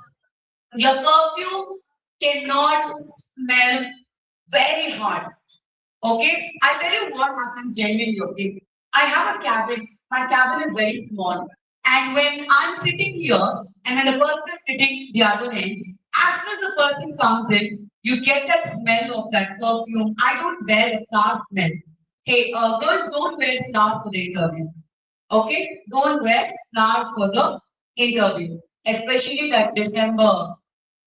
your perfume cannot smell very hard. Okay, I tell you what happens genuinely. Okay, I have a cabin. My cabin is very small, and when I'm sitting here, and when the person is sitting the other end, as soon as the person comes in, you get that smell of that perfume. I don't wear a flower smell. Hey, girls, don't wear flowers for the interview. Okay, don't wear flowers for the interview, especially that December,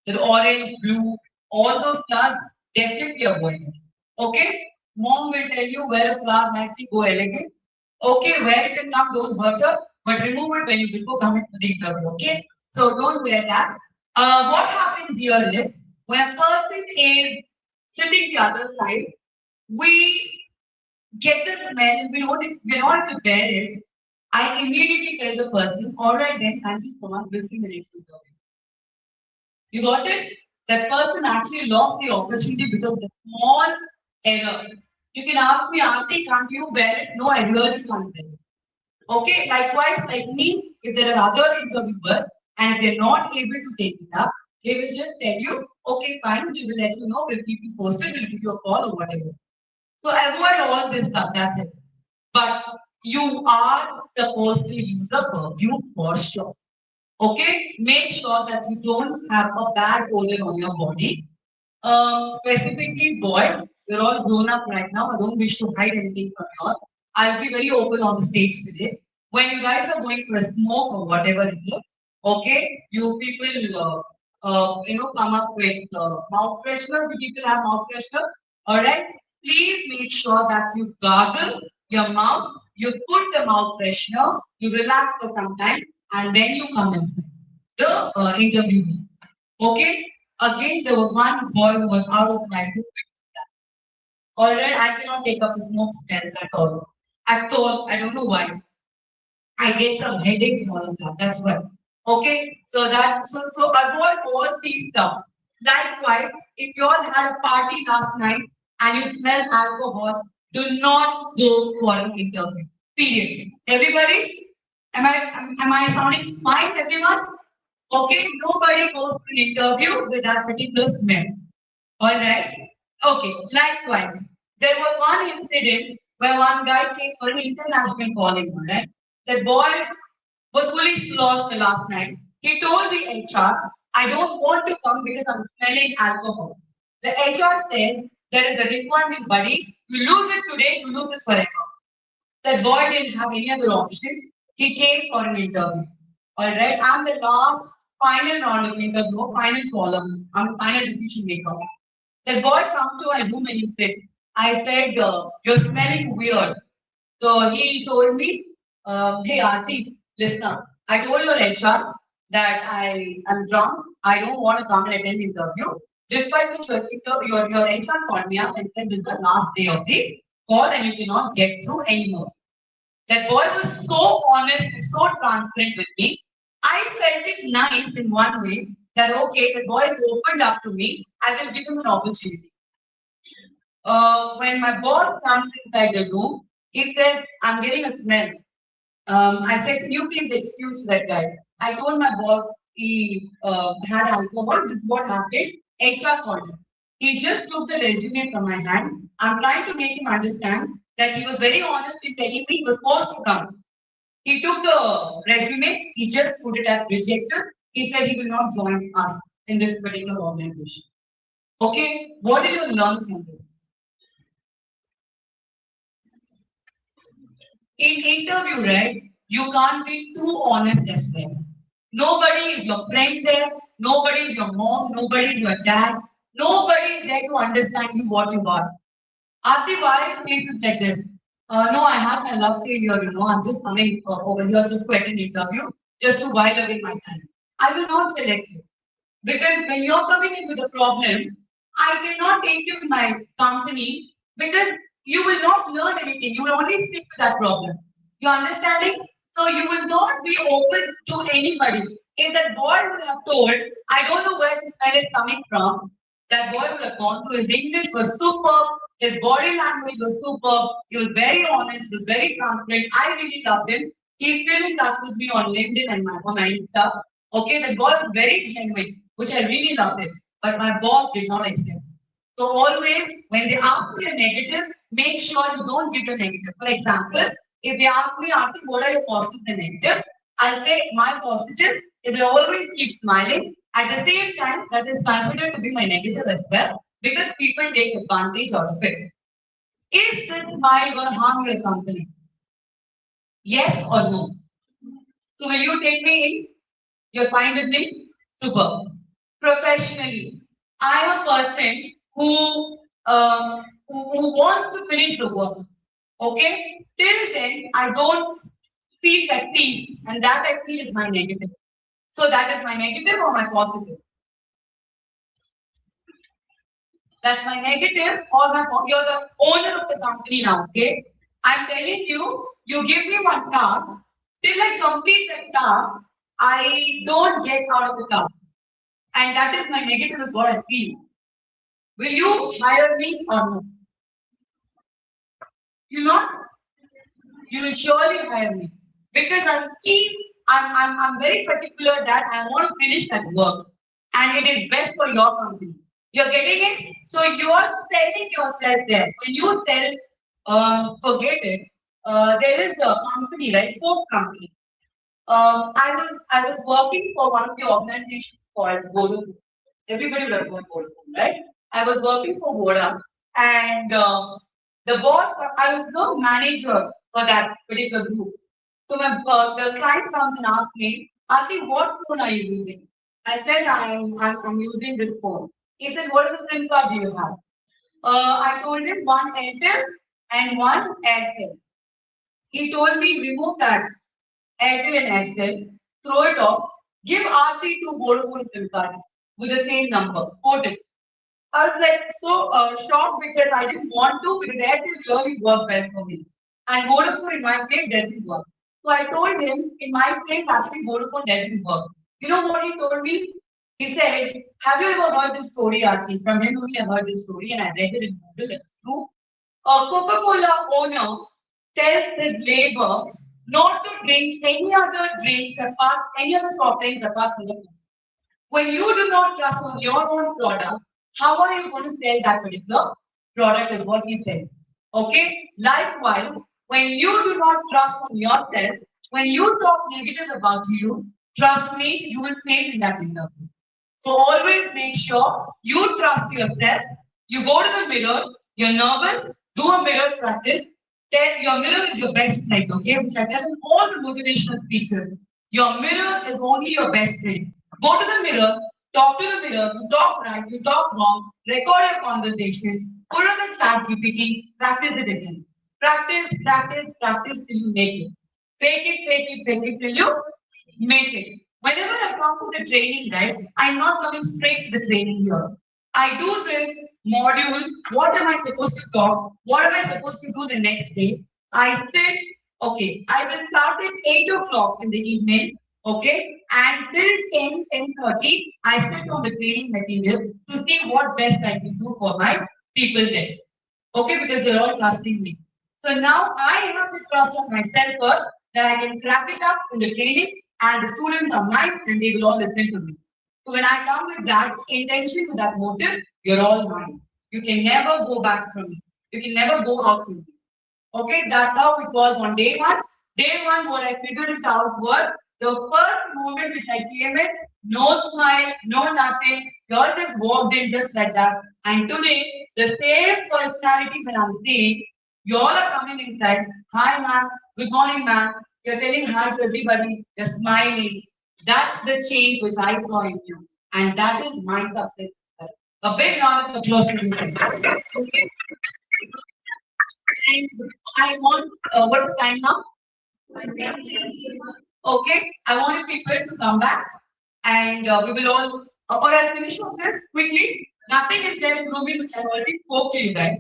the orange, blue, all those flowers definitely avoid it. Okay, mom will tell you wear a flower nicely, go elegant. Okay, wear it and come, don't hurt her, but remove it when you before coming to the interview. Okay, so don't wear that. What happens here is when a person is sitting the other side, we get the smell, we're not able to bear it. I immediately tell the person, all right then, thank you so much, we'll see the next interview. You got it? That person actually lost the opportunity because of the small error. You can ask me, Auntie, can't you bear it? No, I really can't bear it. Okay, likewise, like me, if there are other interviewers and if they're not able to take it up, they will just tell you, okay, fine, we will let you know, we'll keep you posted, we'll give you a call or whatever. So avoid all this stuff, that's it. But you are supposed to use a perfume for sure. Okay, make sure that you don't have a bad odor on your body. Specifically, boys, we're all grown up right now. I don't wish to hide anything from you all. I'll be very open on the stage today. When you guys are going for a smoke or whatever it is, okay, you people, come up with mouth freshener. You people have mouth freshener. All right, please make sure that you gargle your mouth. You put the mouth freshener. You relax for some time, and then you come inside the interview. Okay. Again, there was one boy who was out of my group. Alright, I cannot take up the smoke smells at all. At all, I don't know why. I get some headache and all of that. That's why. Okay, so avoid all these stuff. Likewise, if you all had a party last night and you smell alcohol, do not go for an interview. Period. Everybody, am I sounding fine, everyone? Okay, nobody goes to an interview with that particular smell. All right. Okay. Likewise, there was one incident where one guy came for an international calling. All right. The boy was fully sloshed last night. He told the HR, "I don't want to come because I'm smelling alcohol." The HR says, "There is a requirement, buddy. You lose it today, you lose it forever." That boy didn't have any other option. He came for an interview. All right. I'm the last final round of interview, final column. I'm the final decision maker. The boy comes to my room and he said, I said, you're smelling weird. So he told me, hey, Aarti, listen up. I told your HR that I am drunk. I don't want to come and attend the interview. Despite which your HR called me up and said this is the last day of the call and you cannot get through anymore. That boy was so honest and so transparent with me. I felt it nice in one way that okay, the boy opened up to me. I will give him an opportunity. When my boss comes inside the room, he says, "I'm getting a smell." I said, "Can you please excuse that guy?" I told my boss he had alcohol. This is what happened. HR called him. He just took the resume from my hand. I'm trying to make him understand that he was very honest in telling me he was supposed to come. He took the resume. He just put it as rejected. He said he will not join us in this particular organization. Okay, what did you learn from this? In interview, right, you can't be too honest as well. Nobody is your friend there. Nobody is your mom. Nobody is your dad. Nobody is there to understand you what you are. Aarti, why faces like this? No, I had my love failure, I'm just coming over here just to attend interview, just to while away my time. I will not select you. Because when you're coming in with a problem, I cannot take you in my company because you will not learn anything. You will only stick to that problem. You understanding? So you will not be open to anybody. If that boy would have told, I don't know where this smell is coming from, that boy would have gone through. His English was superb. His body language was superb. He was very honest. He was very transparent. I really loved him. He's still in touch with me on LinkedIn and my Insta. Okay, that boy was very genuine, which I really loved it. But my boss did not accept. So always, when they ask for a negative, make sure you don't give the negative. For example, if they ask me, Aarti, what are your positive and negative? I'll say my positive is I always keep smiling. At the same time, that is considered to be my negative as well because people take advantage out of it. Is this smile going to harm your company? Yes or no? So will you take me in? You're fine with me? Super. Professionally, I'm a person who wants to finish the work. Okay? Till then, I don't feel that peace, and that I feel is my negative. So that is my negative or my positive? That's my negative or my you're the owner of the company now, okay? I'm telling you, you give me one task, till I complete that task, I don't get out of the task. And that is my negative is what I feel. Will you hire me or no? You not? You will surely hire me. Because I'm very particular that I want to finish that work. And it is best for your company. You're getting it? So you're selling yourself there. When you sell, forget it. There is a company, right? Coke company. I was working for one of the organizations called Vodafone. Everybody would have heard Vodafone, right? I was working for Vodafone, and the boss, I was the manager for that particular group. So the client comes and asks me, Aarti, what phone are you using? I said, I'm using this phone. He said, what is the SIM card do you have? I told him one Airtel and one Aircel. He told me, remove that Airtel and Aircel, throw it off, give Aarti two Vodafone SIM cards with the same number, quote it. I was like so shocked because I didn't want to because Airtel really worked well for me. And Vodafone in my place doesn't work. So I told him in my place actually Vodafone doesn't work. You know what he told me? He said, have you ever heard this story, Aarti? From him only I heard this story and I read it in Google. It's true. A Coca-Cola owner tells his labor not to drink any other drinks apart, any other soft drinks apart from the Coke. When you do not trust on your own product, how are you going to sell that particular product is what he says. Okay? Likewise, when you do not trust on yourself, when you talk negative about you, trust me, you will fail in that interview. So always make sure you trust yourself. You go to the mirror, you're nervous, do a mirror practice. Then your mirror is your best friend, okay? Which I tell in all the motivational speeches. Your mirror is only your best friend. Go to the mirror, talk to the mirror, you talk right, you talk wrong, record your conversation, put on the chat GPT, practice it again. Practice, practice, practice till you make it. Fake it till you make it. Whenever I come to the training, right, I'm not coming straight to the training here. I do this module. What am I supposed to talk? What am I supposed to do the next day? I sit, okay, I will start at 8 o'clock in the evening, okay, and till 10:30, I sit on the training material to see what best I can do for my people there. Okay, because they're all trusting me. So now I have the trust of myself first that I can crack it up in the training and the students are mine and they will all listen to me. So when I come with that intention, with that motive, you're all mine. You can never go back from me. You can never go out from me. Okay, that's how it was on day one. Day one, what I figured it out was the first moment which I came in, no smile, no nothing. You all just walked in just like that. And today, the same personality when I'm seeing, you all are coming inside. Hi, ma'am. Good morning, ma'am. You're telling hi to everybody. You're smiling. That's the change which I saw in you. And that is my success. A big round of applause to you. Okay. And I want, what's the time now? Okay, I want people to come back and we will all, or I'll finish off this quickly. Nothing is there proving which I already spoke to you guys.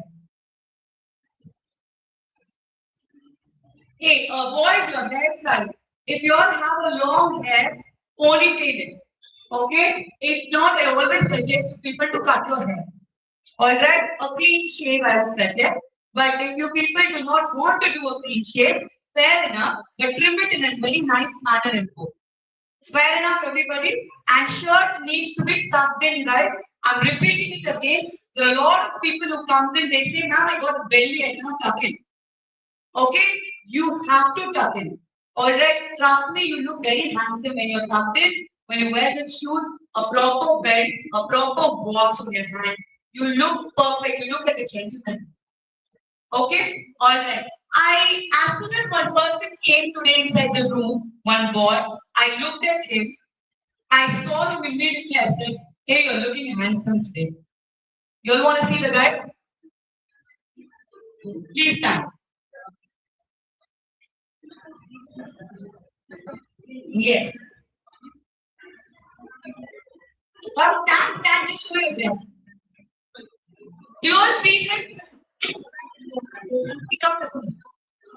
Hey, boys, your hairstyle. If you all have a long hair, ponytail it. Okay? If not, I always suggest people to cut your hair. Alright, a clean shave I would suggest. But if you people do not want to do a clean shave, fair enough, but trim it in a very nice manner and go. Fair enough, everybody. And shirt needs to be tucked in, guys. I'm repeating it again. There are a lot of people who comes in, they say, ma'am, I got a belly, I cannot tuck in. Okay? You have to tuck in. Alright, trust me, you look very handsome when you're tucked in. When you wear the shoes, a proper belt, a proper watch in your hand. You look perfect. You look like a gentleman. Okay? Alright. As soon as one person came today inside the room, one boy, I looked at him. I saw him immediately. I said, hey, you're looking handsome today. You all want to see the guy? Please stand. Yes. Now stand and show your dress. You all see him? He come here.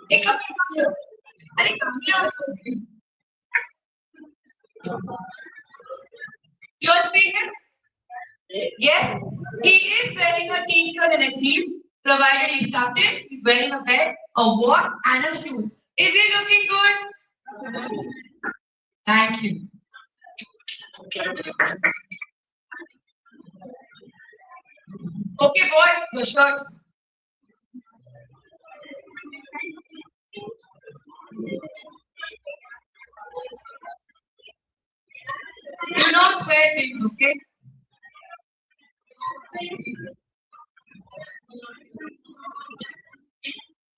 He come here. I think come here. You all see him? Yes. He is wearing a t-shirt and a jeans, provided he's tucked in. He's wearing a belt, a watch, and a shoe. Is he looking good? Thank you. Okay, boys, your shirts. Do not wear these, okay?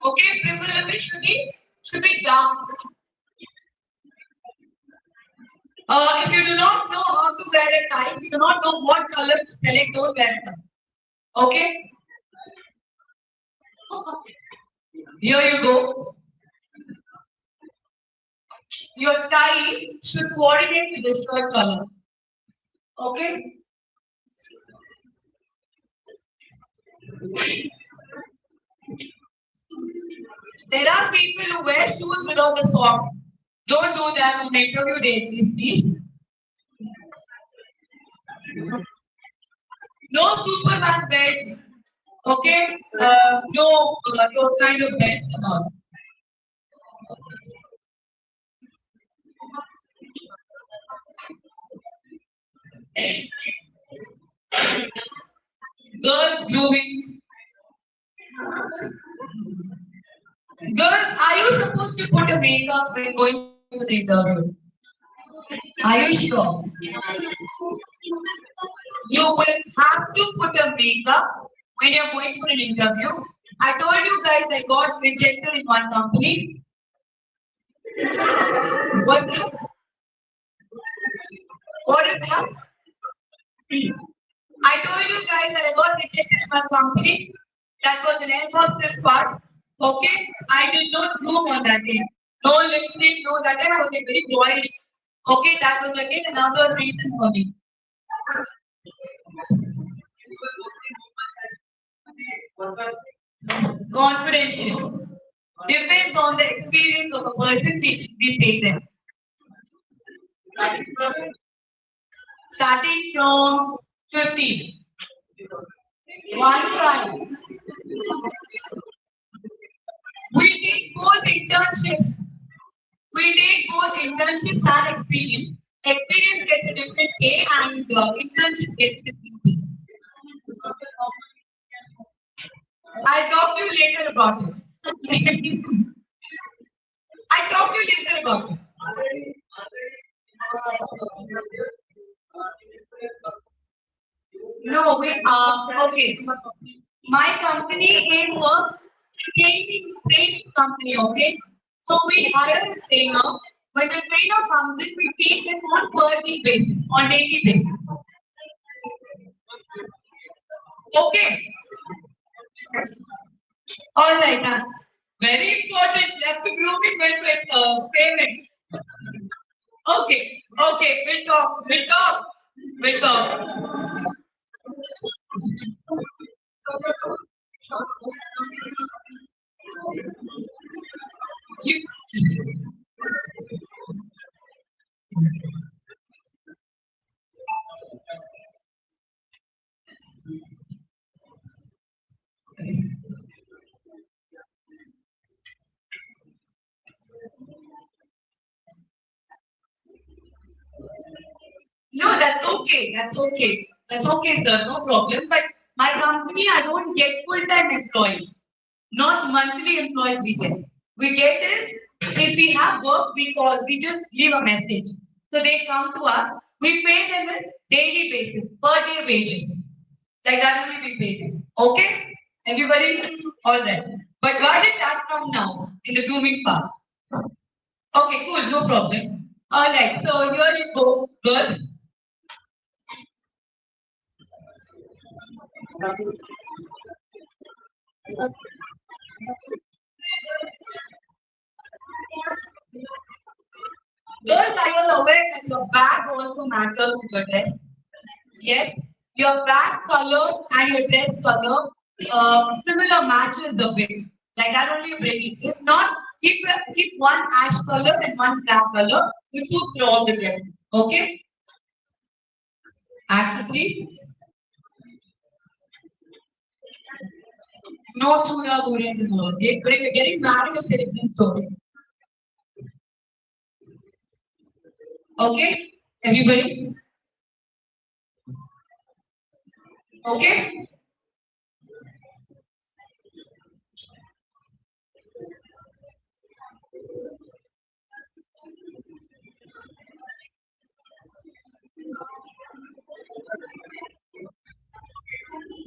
Okay, preferably should be dark. If you do not know how to wear a tie, if you do not know what color to select, don't wear a tie. Okay? Here you go. Your tie should coordinate with the shirt color. Okay? There are people who wear shoes without the socks. Don't do that on the interview day, please. No Superman bed. Okay? No those kind of beds and all. Girls grooming. Girl, are you supposed to put a makeup when going for the interview? Are you sure? You will have to put a makeup when you're going for an interview. I told you guys I got rejected in one company. What? What is that? I told you guys that I got rejected in one company. That was an air hostess part. Okay, I did not groom on that day. No lipstick, no that time I was like very boyish. Okay, that was again another reason for me. Confidential. Depends on the experience of a person we pay them. Starting from 15. One time. We take both internships. We take both internships and experience. Experience gets a different pay and internship gets a different pay. I'll talk to you later about it. I'll talk to you later about it. No, we okay. My company is a training company, okay? So we hire a trainer. When the trainer comes in, we pay them on per day basis, on daily basis. Okay. All right. Very important. Left grooming with payment. Okay. Okay. We'll talk. We'll talk. We'll talk. You, no, that's okay. That's okay. That's okay, sir. No problem. But my company, I don't get full-time employees. Not monthly employees we get. We get is if we have work, we just leave a message. So they come to us. We pay them as daily basis, per day wages. Like that only we pay them. Okay? Everybody? All right. But why did that come now in the grooming part? Okay, cool, no problem. All right, so here you go, girls. Girls, are you aware that your bag also matters with your dress? Yes, your bag color and your dress color similar matches a bit. Like that only you bring it. If not, keep one ash color and one black color, which suits for all the dresses. Okay? Accessories. No chura buris in all. Okay? But if you're getting married, it's a different story. Okay? Everybody? Okay?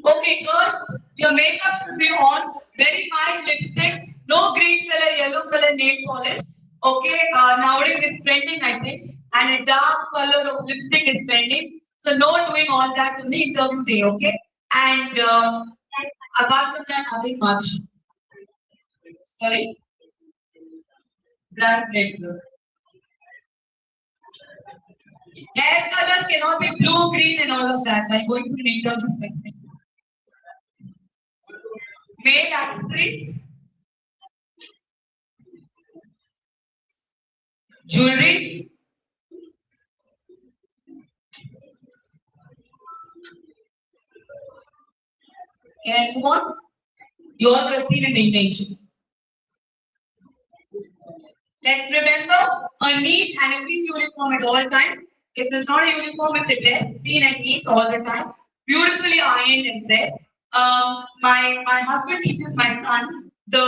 Okay, girls, your makeup should be on. Very mild lipstick. No green color, yellow color nail polish. Okay, nowadays it's trending, I think. And a dark color of lipstick is trending. So no doing all that in the interview day, okay? And apart from that, nothing much. Sorry, brand red. Hair color cannot be blue, green, and all of that. While going to an interview specific. Male accessories, jewelry. Can I move on? You all proceed in the image. Let's remember a neat and a clean uniform at all times. If it's not a uniform, it's a dress, clean and neat all the time. Beautifully ironed and pressed. My husband teaches my son the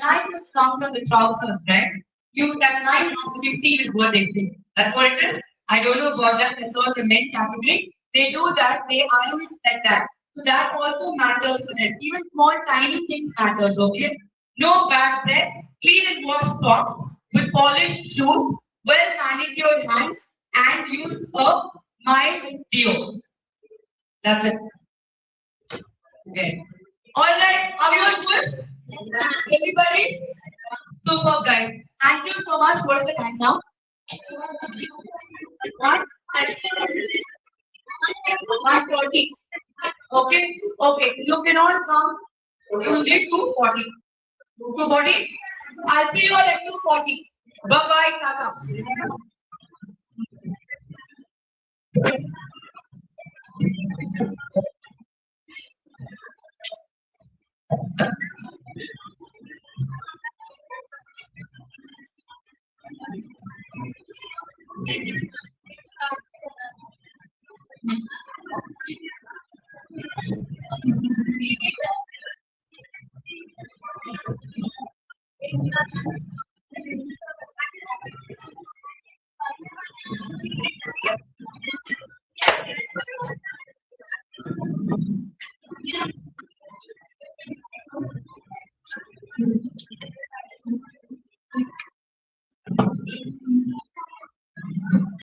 line which comes on the trousers, right? That line has to be seen is what they say. That's what it is. I don't know about that. That's all the men category. They do that. They iron it like that. So that also matters for them. Even small tiny things matters. Okay. No bad breath. Clean and wash socks with polished shoes. Well manicured hands and use a mild deo. That's it. Okay. All right. Are we all good? Everybody? Super, guys. Thank you so much. What is the time now? One, 140. Okay, okay. You can all come. You need 240. 240. I'll see you all at 240. Bye bye, Tata.